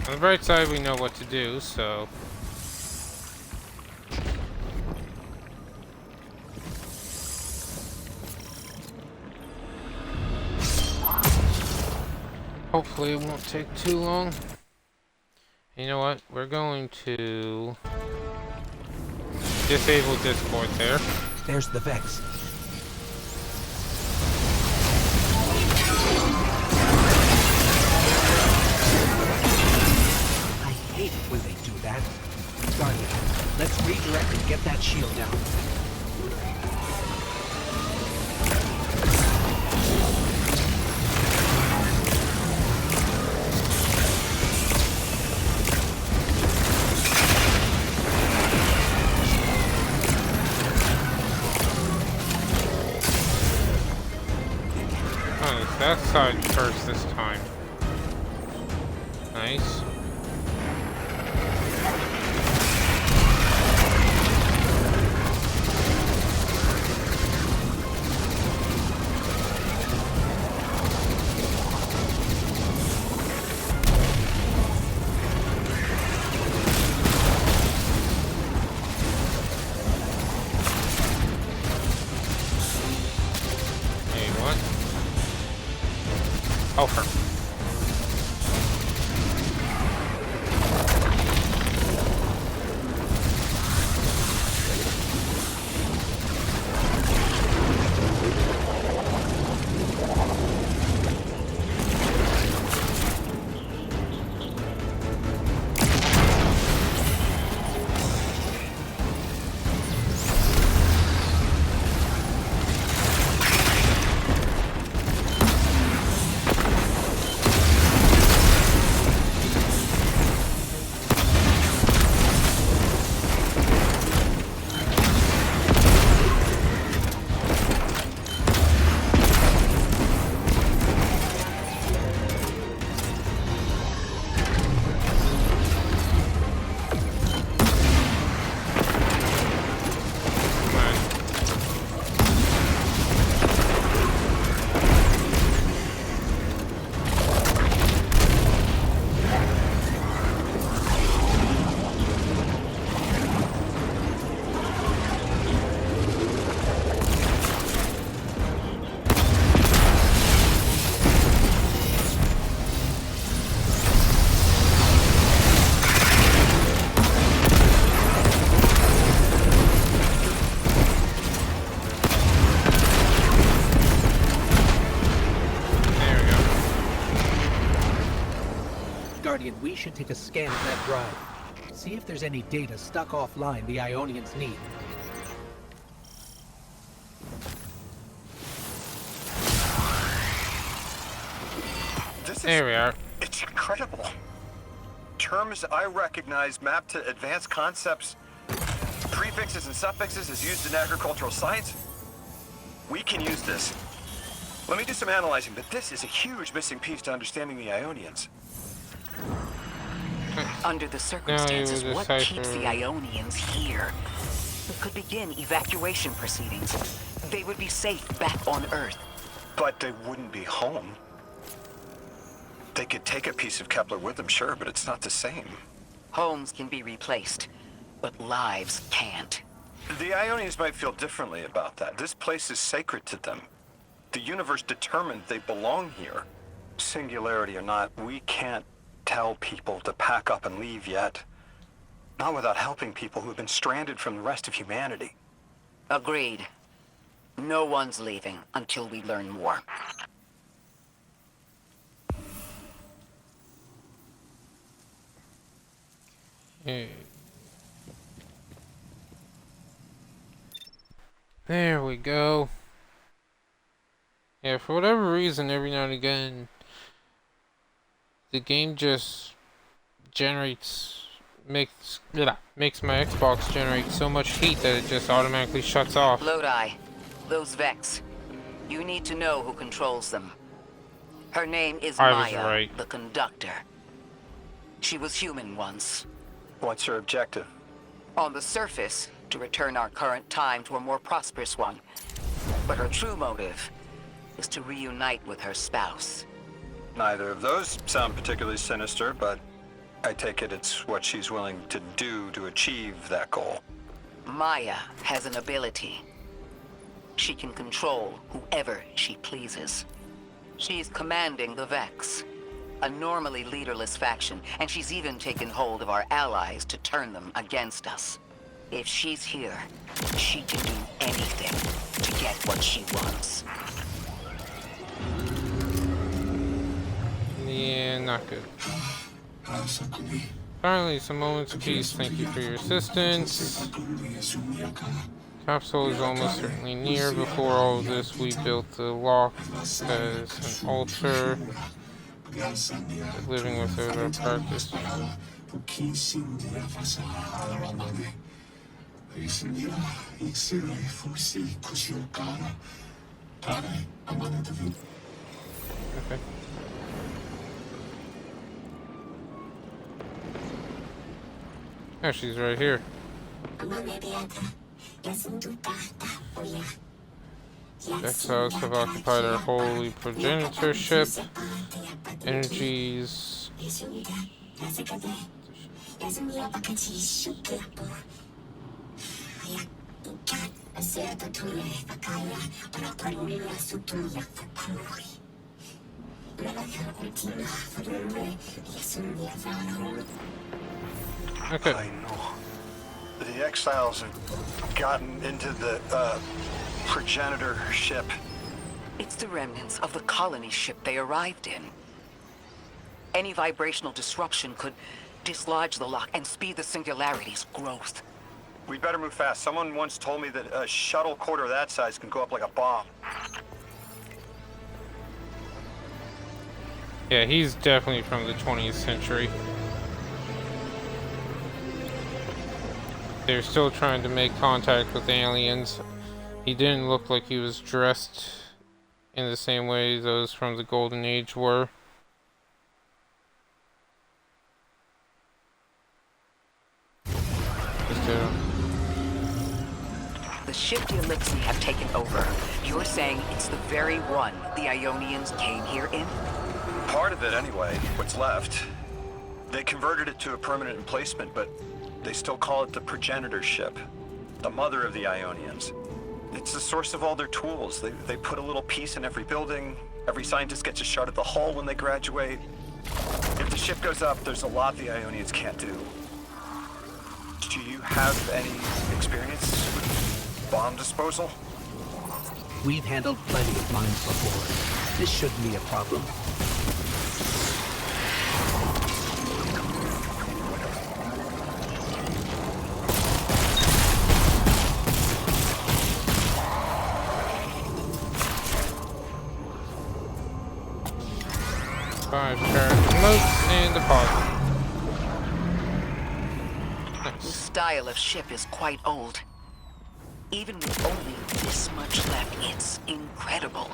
On the bright side, we know what to do, so... hopefully it won't take too long. You know what? We're going to... disable Discord there. There's the Vex. I hate when they do that. Guardian, let's redirect and get that shield down. That side first this time. Nice. Over. Guardian, we should take a scan of that drive. See if there's any data stuck offline the Ionians need. There we are. It's incredible. terms I recognize mapped to advanced concepts, prefixes and suffixes as used in agricultural science? We can use this. Let me do some analyzing, but this is a huge missing piece to understanding the Ionians. Under the circumstances, what keeps the Ionians here? We could begin evacuation proceedings. They would be safe back on Earth. But they wouldn't be home. They could take a piece of Kepler with them, sure, but it's not the same. Homes can be replaced, but lives can't. The Ionians might feel differently about that. This place is sacred to them. The universe determined they belong here. Singularity or not, we can't tell people to pack up and leave yet. Not without helping people who have been stranded from the rest of humanity. Agreed. No one's leaving until we learn more. Hey. There we go. Yeah, for whatever reason, every now and again, the game just makes my Xbox generate so much heat that it just automatically shuts off. Lodi, those Vex. You need to know who controls them. Her name is Maya, the conductor. She was human once. What's her objective? On the surface, to return our current time to a more prosperous one. But her true motive is to reunite with her spouse. Neither of those sound particularly sinister, but I take it it's what she's willing to do to achieve that goal. Maya has an ability. She can control whoever she pleases. She's commanding the Vex, a normally leaderless faction, and she's even taken hold of our allies to turn them against us. If she's here, she can do anything to get what she wants. Yeah, not good. Finally, some moments of peace. Thank you for your assistance. Capsule is almost certainly near. Before all of this, we built the lock as an altar. Living without our practice. Okay. Oh, she's right here. Exiles have occupied our holy progenitorship. Energies. Okay. I know. The Exiles have gotten into the progenitor ship. It's the remnants of the colony ship they arrived in. Any vibrational disruption could dislodge the lock and speed the Singularity's growth. We'd better move fast. Someone once told me that a shuttle quarter that size can go up like a bomb. Yeah, he's definitely from the 20th century. They're still trying to make contact with aliens. He didn't look like he was dressed in the same way those from the Golden Age were. The ship the Elixir have taken over. You're saying it's the very one the Ionians came here in? Part of it, anyway. What's left. They converted it to a permanent emplacement, but they still call it the progenitor ship. The mother of the Ionians. It's the source of all their tools. They put a little piece in every building. Every scientist gets a shot at the hull when they graduate. If the ship goes up, there's a lot the Ionians can't do. Do you have any experience with bomb disposal? We've handled plenty of mines before. This shouldn't be a problem. Five charge remotes and deposit. style of ship is quite old. Even with only this much left, it's incredible.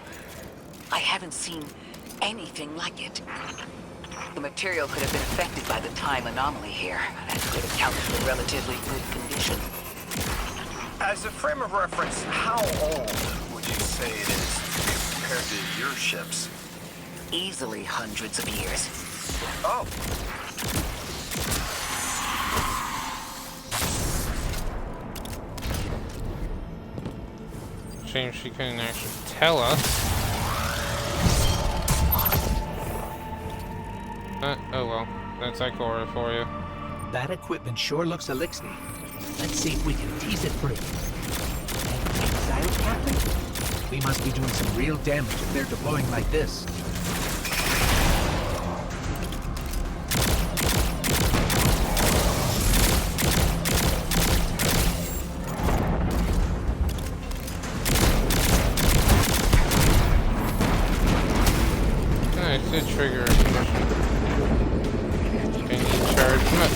I haven't seen anything like it. The material could have been affected by the time anomaly here. That could account for the relatively good condition. As a frame of reference, how old would you say it is compared to your ships? Easily hundreds of years. Oh. Shame she couldn't actually tell us. Oh well, that's Ikora for you. That equipment sure looks Elixir. Let's see if we can tease it free. Exile Captain? We must be doing some real damage if they're deploying like this. Nice, did trigger a mission. Can you charge up?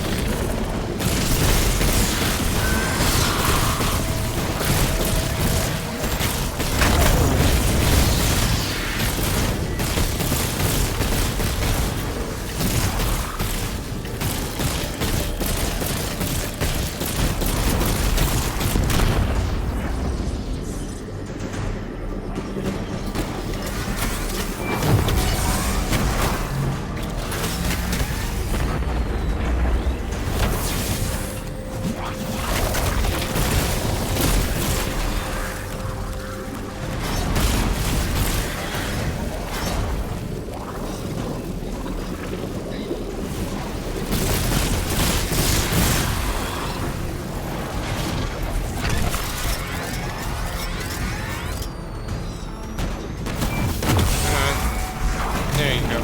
There you go.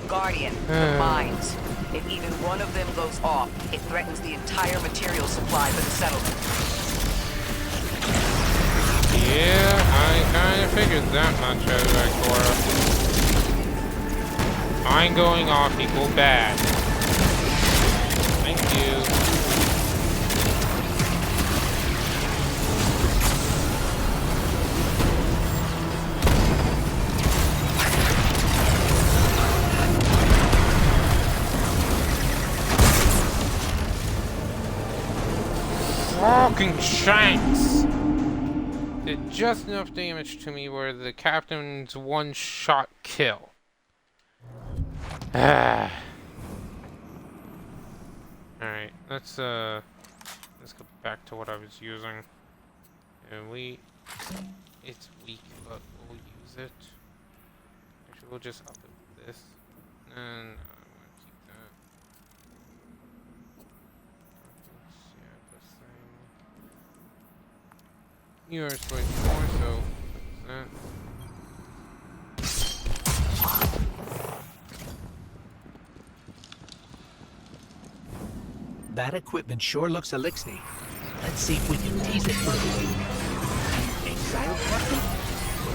Guardian, the mines. If even one of them goes off, it threatens the entire material supply for the settlement. Yeah, I kinda figured that much out of Ikora. Mine going off equal bad. Thank you. Fucking Shanks! Did just enough damage to me where the captain's one-shot kill. Alright, let's go back to what I was using. And it's weak, but we'll use it. Actually, we'll just up it with this. And I'm gonna keep that. Yeah, this thing. Yours way more, so that. That equipment sure looks Elixir. Let's see if we can tease it further. Exile Captain?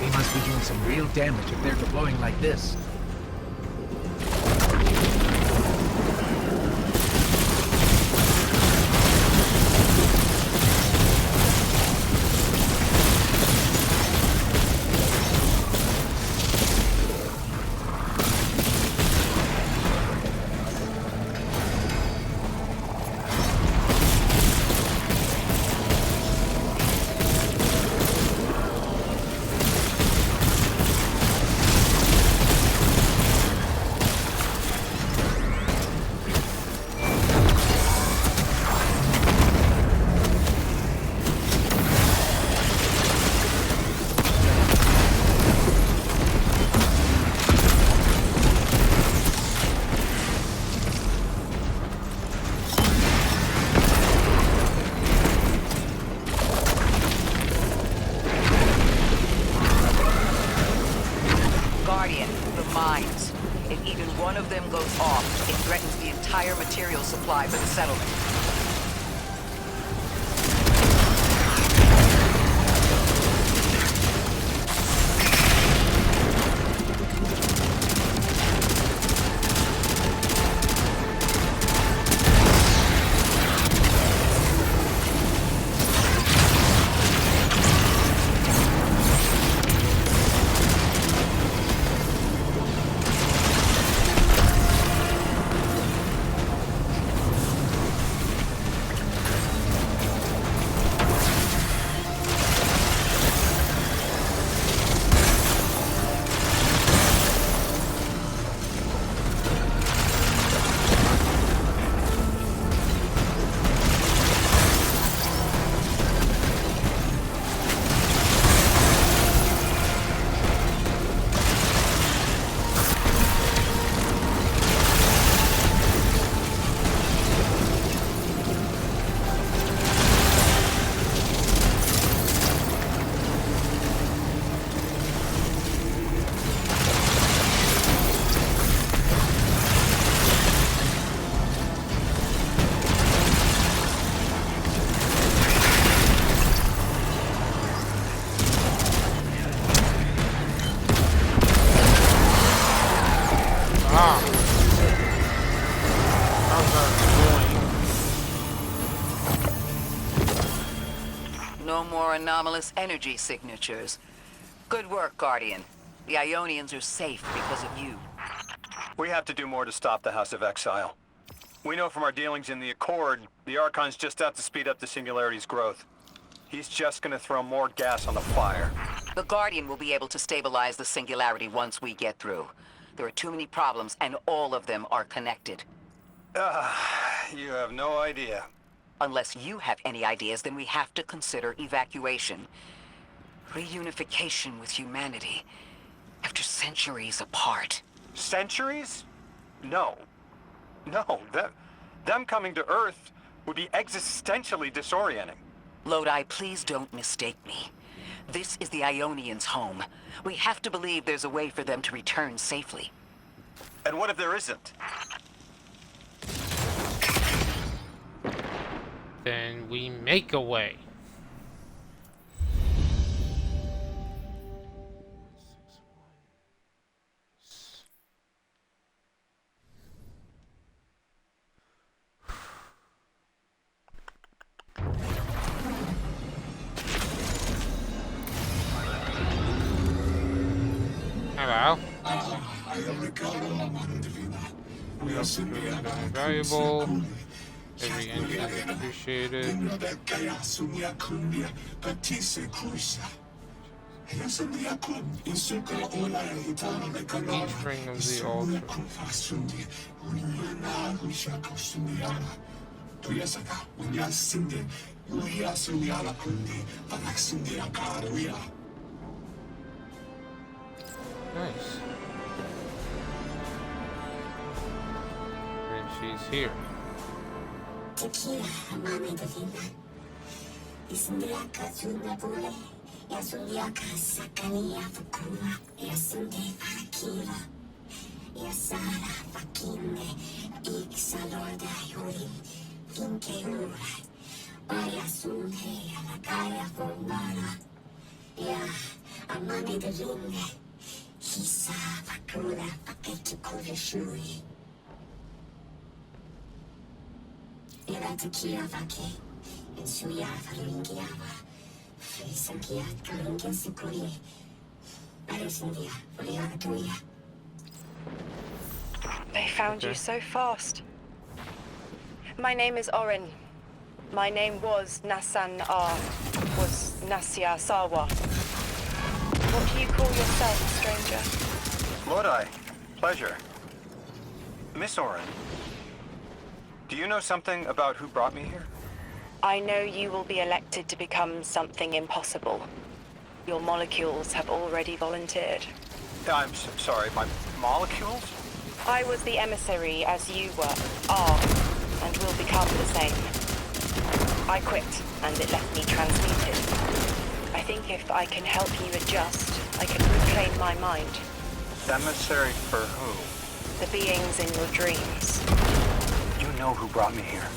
We must be doing some real damage if they're deploying like this. Mines. If even one of them goes off, it threatens the entire material supply for the settlement. more anomalous energy signatures. Good work, Guardian. The Ionians are safe because of you. We have to do more to stop the House of Exile. We know from our dealings in the Accord, the Archon's just out to speed up the Singularity's growth. He's just gonna throw more gas on the fire. The Guardian will be able to stabilize the Singularity once we get through. There are too many problems, and all of them are connected. You have no idea. Unless you have any ideas, then we have to consider evacuation. Reunification with humanity. After centuries apart. Centuries? No. No, them coming to Earth would be existentially disorienting. Lodi, please don't mistake me. This is the Ionians' home. We have to believe there's a way for them to return safely. And what if there isn't? Then we make a way. Hello. Valuable. Every entry is appreciated. Each ring of the altar. Nice. And she's here. They found you so fast. My name is Orin. My name was Nassan R. Was Nasya Sawa. What do you call yourself, stranger? Lodi, pleasure. Miss Orin, do you know something about who brought me here? I know you will be elected to become something impossible. Your molecules have already volunteered. I'm sorry, my molecules? I was the emissary as you were, are, and will become the same. I quit, and it left me transmuted. I think if I can help you adjust, I can reclaim my mind. Emissary for who? The beings in your dreams. You know who brought me here.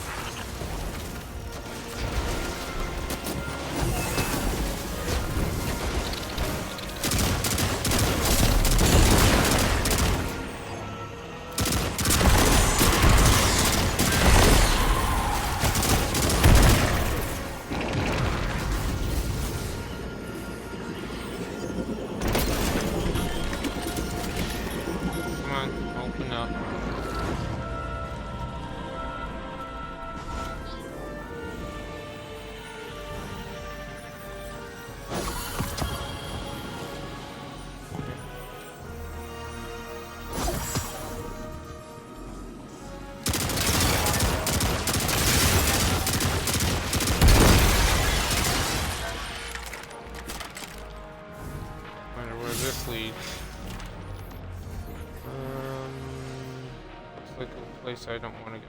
I don't want to go.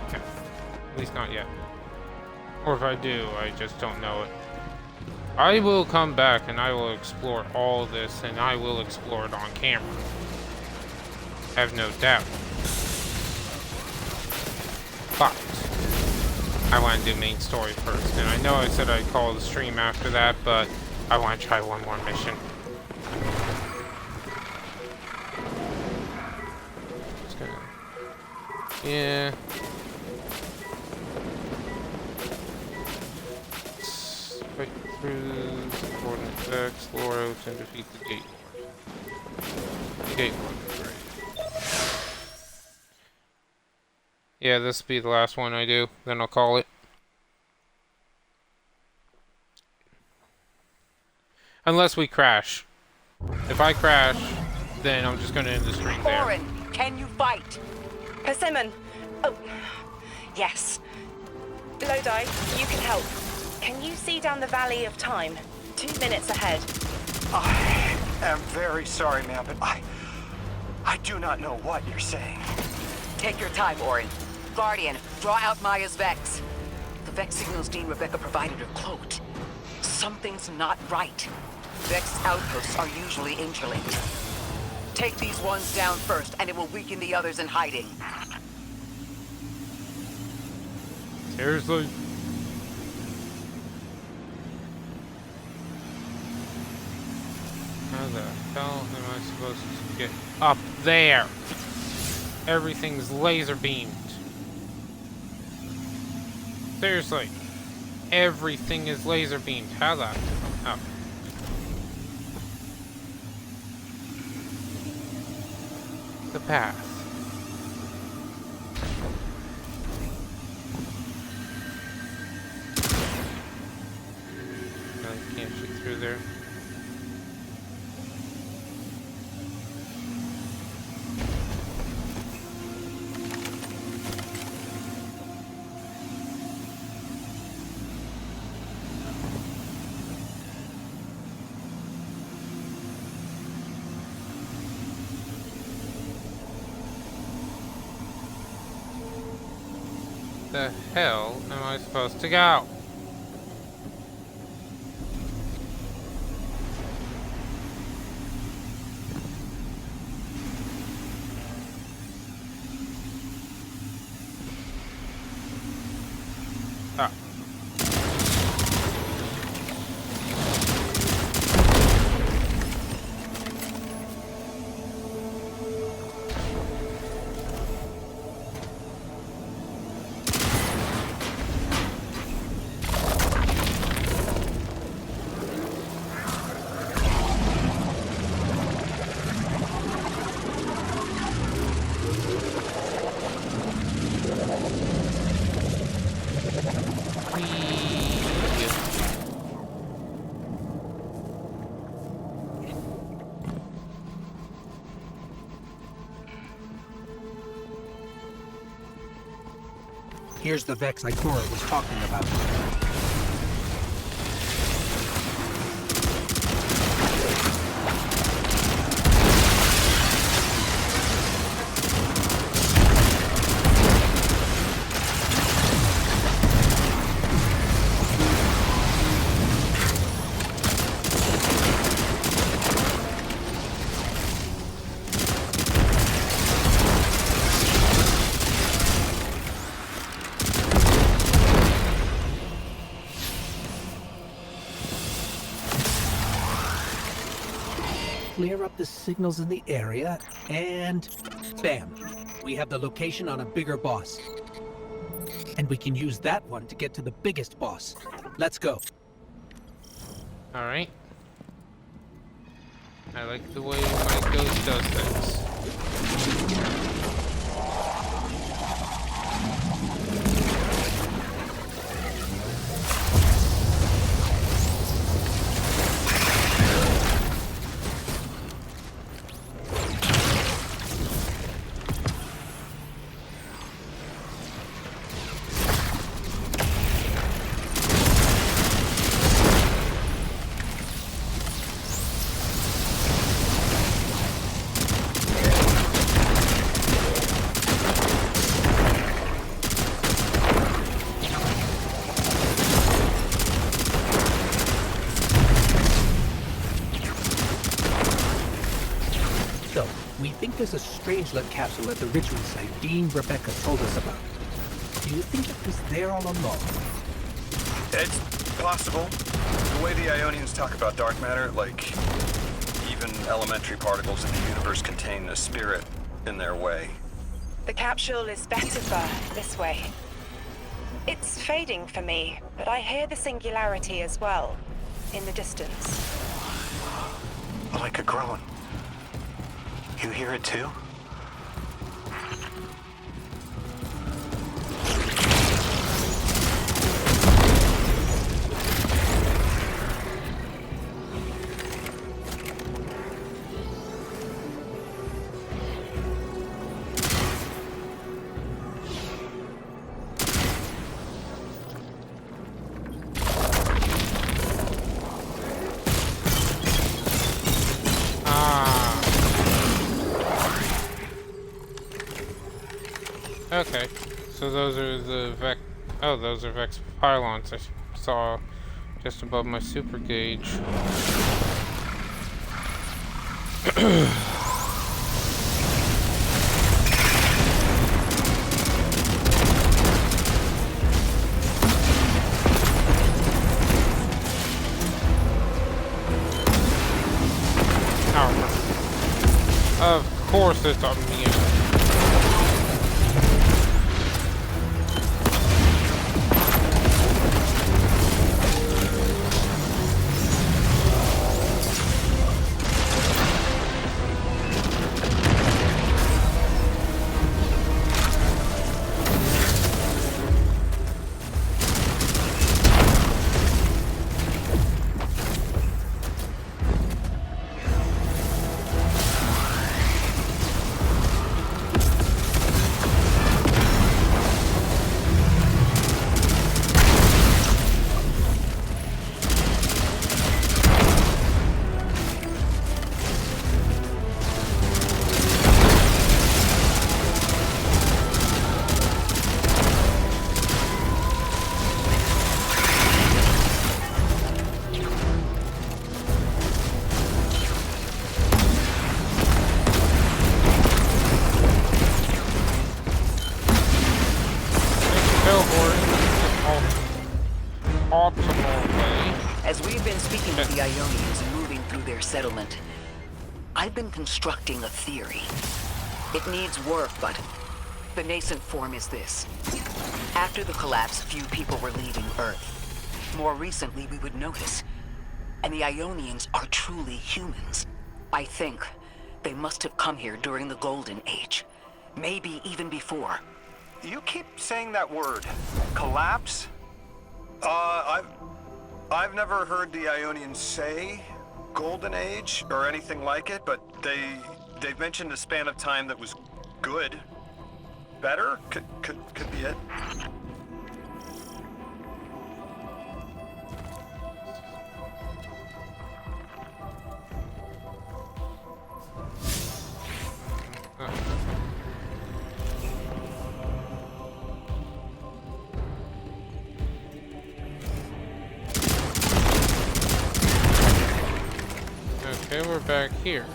Okay. At least not yet. Or if I do, I just don't know it. I will come back and I will explore all this, and I will explore it on camera. I have no doubt. But I want to do main story first. And I know I said I'd call the stream after that, but I want to try one more mission. Yeah. troops and defeat the Gate Lord. Gate Lord, right. Yeah, this will be the last one I do. Then I'll call it. Unless we crash. If I crash, then I'm just gonna end the stream there. Orin, can you fight? Persimmon! Oh, yes. Lodi, you can help. Can you see down the Valley of Time? 2 minutes ahead. I am very sorry, ma'am, but I do not know what you're saying. Take your time, Orin. Guardian, draw out Maya's Vex. The Vex signals Dean Rebecca provided are cloaked. Something's not right. Vex outposts are usually interlinked. Take these ones down first, and it will weaken the others in hiding. Seriously? How the hell am I supposed to get up there? Everything's laser beamed. Seriously. Everything is laser beamed. How the... Oh. The path. No, you can't shoot through there. The hell am I supposed to go? Ah. Here's the Vex Ikora was talking about. Clear up the signals in the area, and bam! We have the location on a bigger boss. And we can use that one to get to the biggest boss. Let's go. Alright. I like the way my ghost does things. There's a Strangelet capsule at the Ridgewood site Dean Rebecca told us about. Do you think it was there all along? It's possible. The way the Ionians talk about dark matter, like even elementary particles in the universe contain a spirit in their way. The capsule is better for this way. It's fading for me, but I hear the singularity as well, in the distance. like a groan. You hear it too? Okay, so those are the those are Vex pylons I saw just above my super gauge. Of course it's on me. As we've been speaking with the Ionians and moving through their settlement, I've been constructing a theory. It needs work, but the nascent form is this. After the collapse, few people were leaving Earth. More recently, we would notice. And the Ionians are truly humans. I think they must have come here during the Golden Age. Maybe even before. You keep saying that word. Collapse? I've never heard the Ionians say Golden Age or anything like it, but they've mentioned a span of time that was good. Better? Could be it. Okay, we're back here.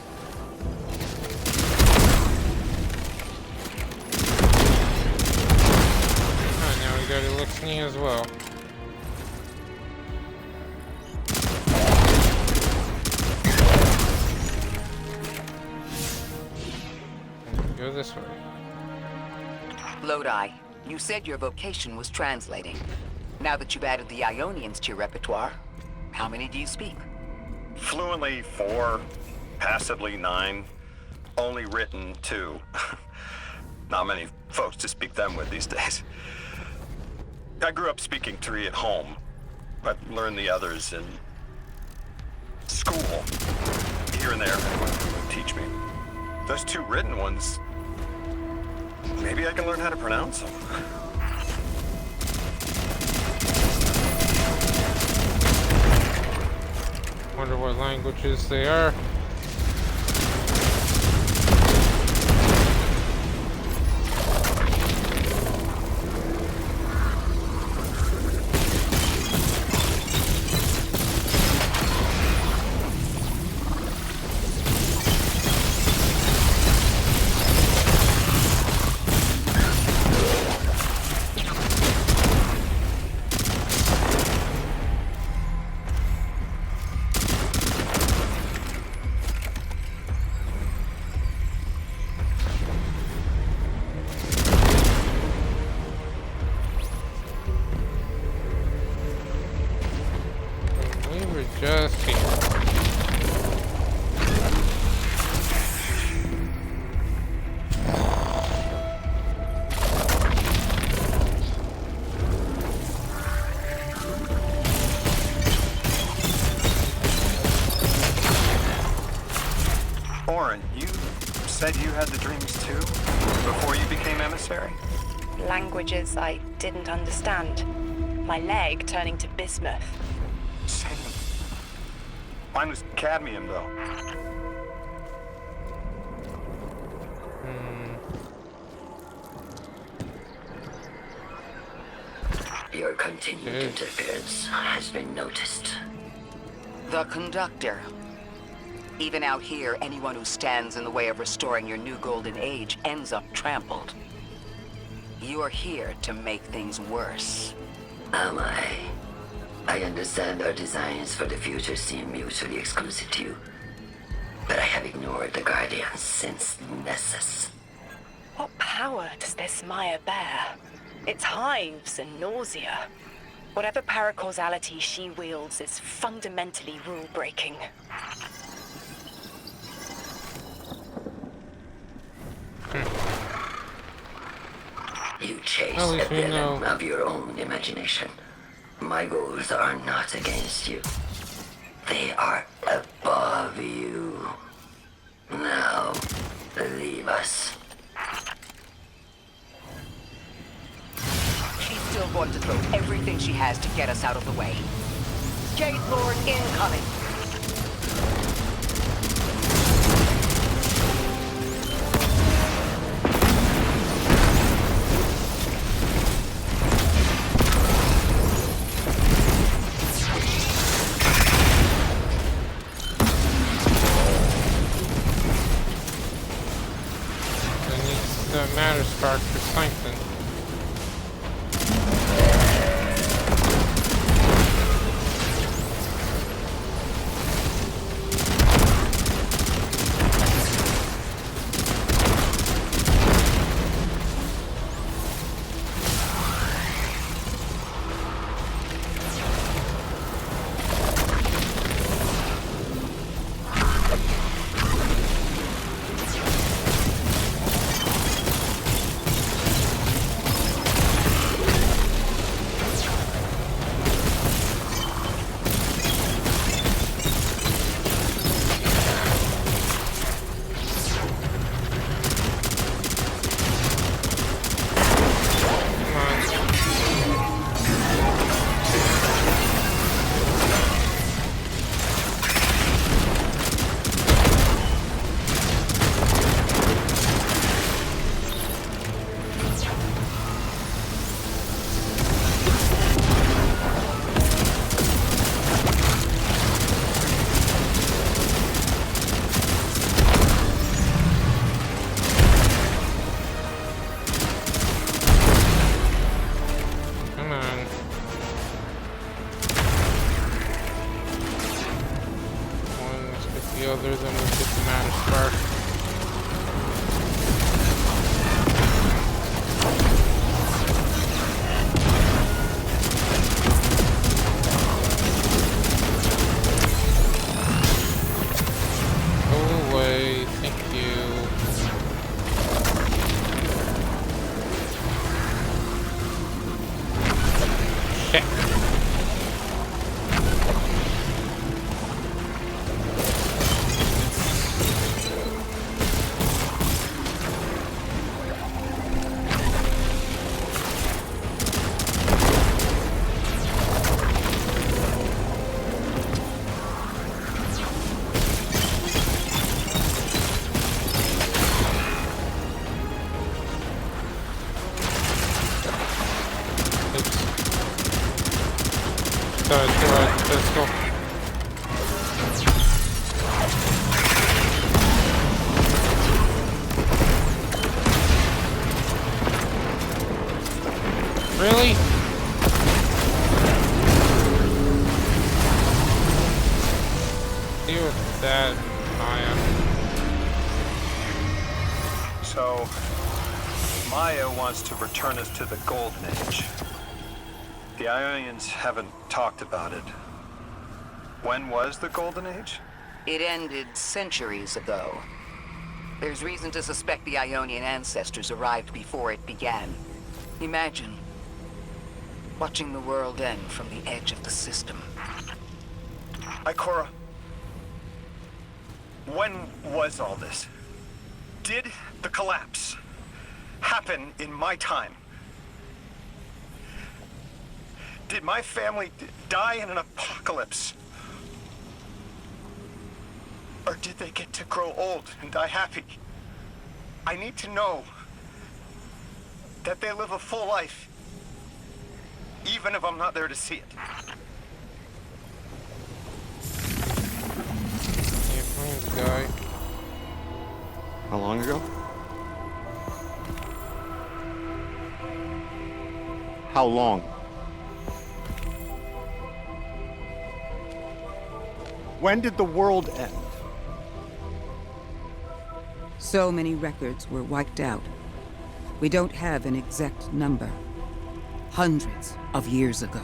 Oh, now we got Eliksni as well. Go this way. Lodi, you said your vocation was translating. Now that you've added the Ionians to your repertoire, how many do you speak? Fluently 4, passively 9, only written 2. Not many folks to speak them with these days. I grew up speaking 3 at home, but learned the others in school. Here and there, anyone would teach me. Those 2 written ones, maybe I can learn how to pronounce them. Wonder what languages they are. Ikora, you said you had the dreams too? Before you became emissary? Languages I didn't understand. My leg turning to bismuth. Same. Mine was cadmium, though. Your continued interference has been noticed. The conductor. Even out here, anyone who stands in the way of restoring your new golden age ends up trampled. You're here to make things worse. Am I? I understand our designs for the future seem mutually exclusive to you. But I have ignored the Guardians since Nessus. What power does this Maya bear? It's hives and nausea. Whatever paracausality she wields is fundamentally rule-breaking. You chase At a least we villain know. of your own imagination. My goals are not against you. They are above you. Now, leave us. She's still going to throw everything she has to get us out of the way. Gate Lord incoming! Matter spark for something. Other than with this matter spark. Go away, thank you. Shit. Let's go. Really? Deal with that, Maya. So, Maya wants to return us to the Golden Age. The Ionians haven't talked about it. When was the Golden Age? It ended centuries ago. There's reason to suspect the Ionian ancestors arrived before it began. Imagine watching the world end from the edge of the system. Ikora. When was all this? Did the collapse happen in my time? Did my family die in an apocalypse? Or did they get to grow old and die happy? I need to know that they live a full life, even if I'm not there to see it. Can't find the guy. How long ago? How long? When did the world end? So many records were wiped out. We don't have an exact number. Hundreds of years ago.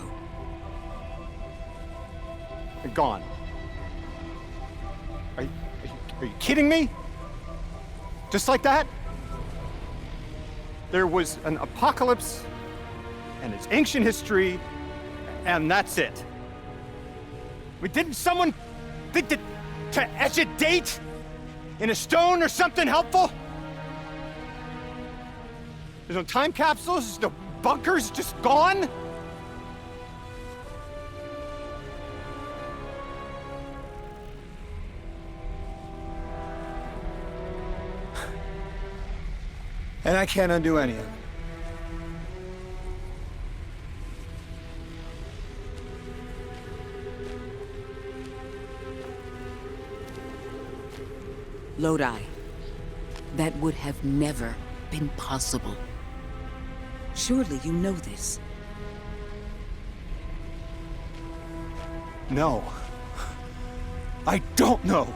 They're gone. Are you kidding me? Just like that? There was an apocalypse, and it's ancient history, and that's it. Didn't someone think that to etch a date in a stone or something helpful? There's no time capsules, no bunkers, just gone? And I can't undo any of it. Lodi. That would have never been possible. Surely you know this. No. I don't know.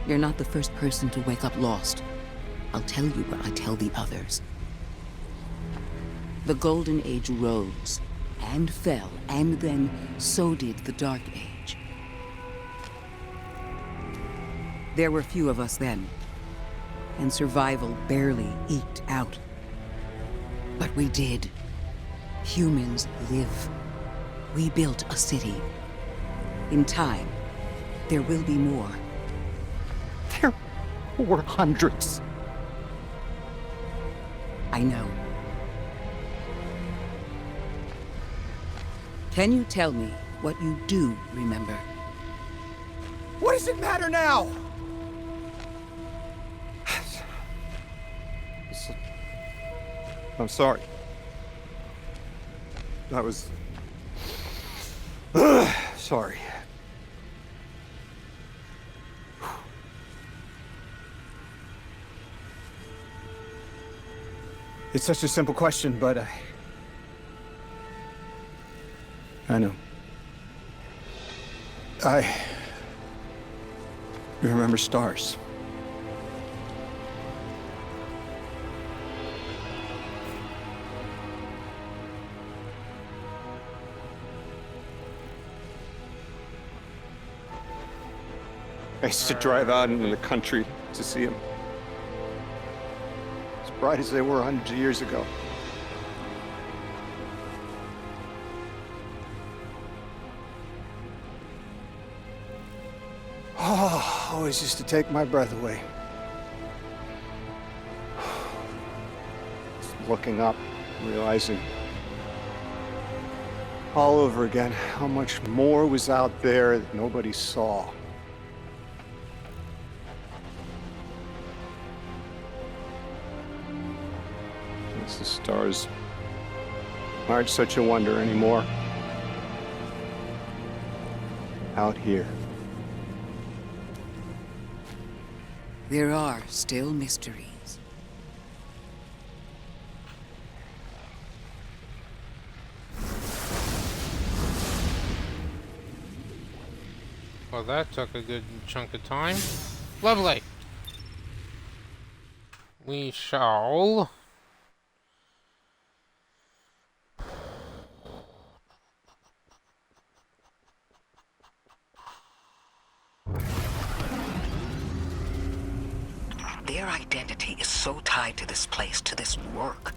You're not the first person to wake up lost. I'll tell you what I tell the others. The Golden Age rose and fell, and then so did the Dark Age. There were few of us then, and survival barely eked out. But we did. Humans live. We built a city. In time, there will be more. There were hundreds. I know. Can you tell me what you do remember? What does it matter now? I'm sorry. That was... sorry. It's such a simple question, but I know. I remember stars. I used to drive out into the country to see them. As bright as they were hundreds of years ago. Oh, always used to take my breath away. Just looking up, realizing all over again how much more was out there that nobody saw. Guess the stars aren't such a wonder anymore. Out here. There are still mysteries. Well, that took a good chunk of time. Lovely. We shall... Their identity is so tied to this place, to this work.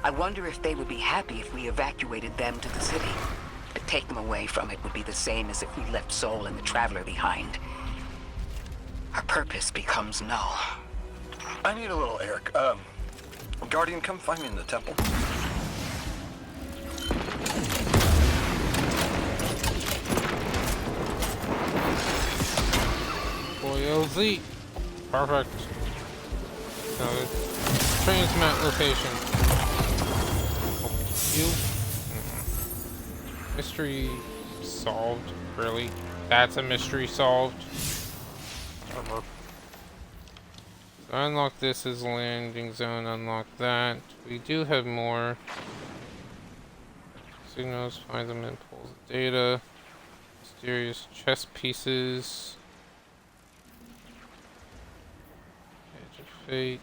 I wonder if they would be happy if we evacuated them to the city. To take them away from it would be the same as if we left Soul and the Traveler behind. Our purpose becomes null. I need a little Eric. Guardian, come find me in the temple. LZ. Perfect. Transmit location. You. Mystery solved. Really? That's a mystery solved. So unlock this as landing zone. Unlock that. We do have more signals. Find them and pull the data. Mysterious chess pieces. Fate.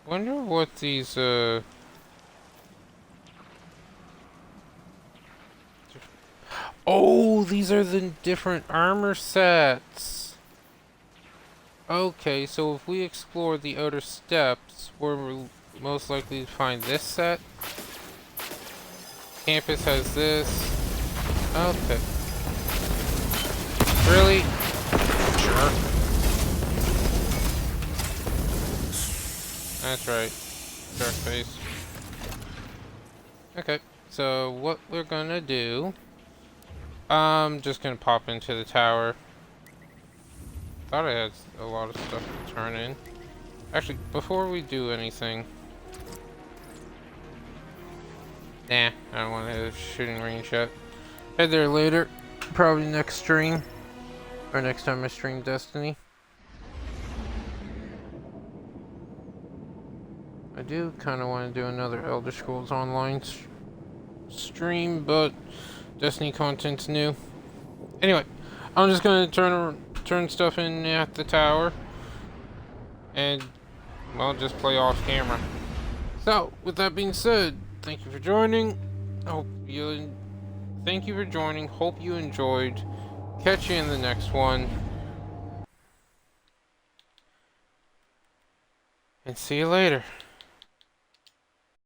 Wonder what these oh, these are the different armor sets. Okay, so if we explore the outer steps, we're most likely to find this set. Campus has this. Okay. Really? Sure. That's right. Dark face. Okay, so what we're gonna do... I'm just gonna pop into the tower. Thought I had a lot of stuff to turn in. Actually, before we do anything... Nah, I don't want to have a shooting range yet. Head there later. Probably next stream. Or next time I stream Destiny. I do kind of want to do another Elder Scrolls Online stream, but Destiny content's new. Anyway, I'm just gonna turn stuff in at the tower, and well, just play off camera. So, with that being said, thank you for joining. Thank you for joining. Hope you enjoyed. Catch you in the next one. And see you later.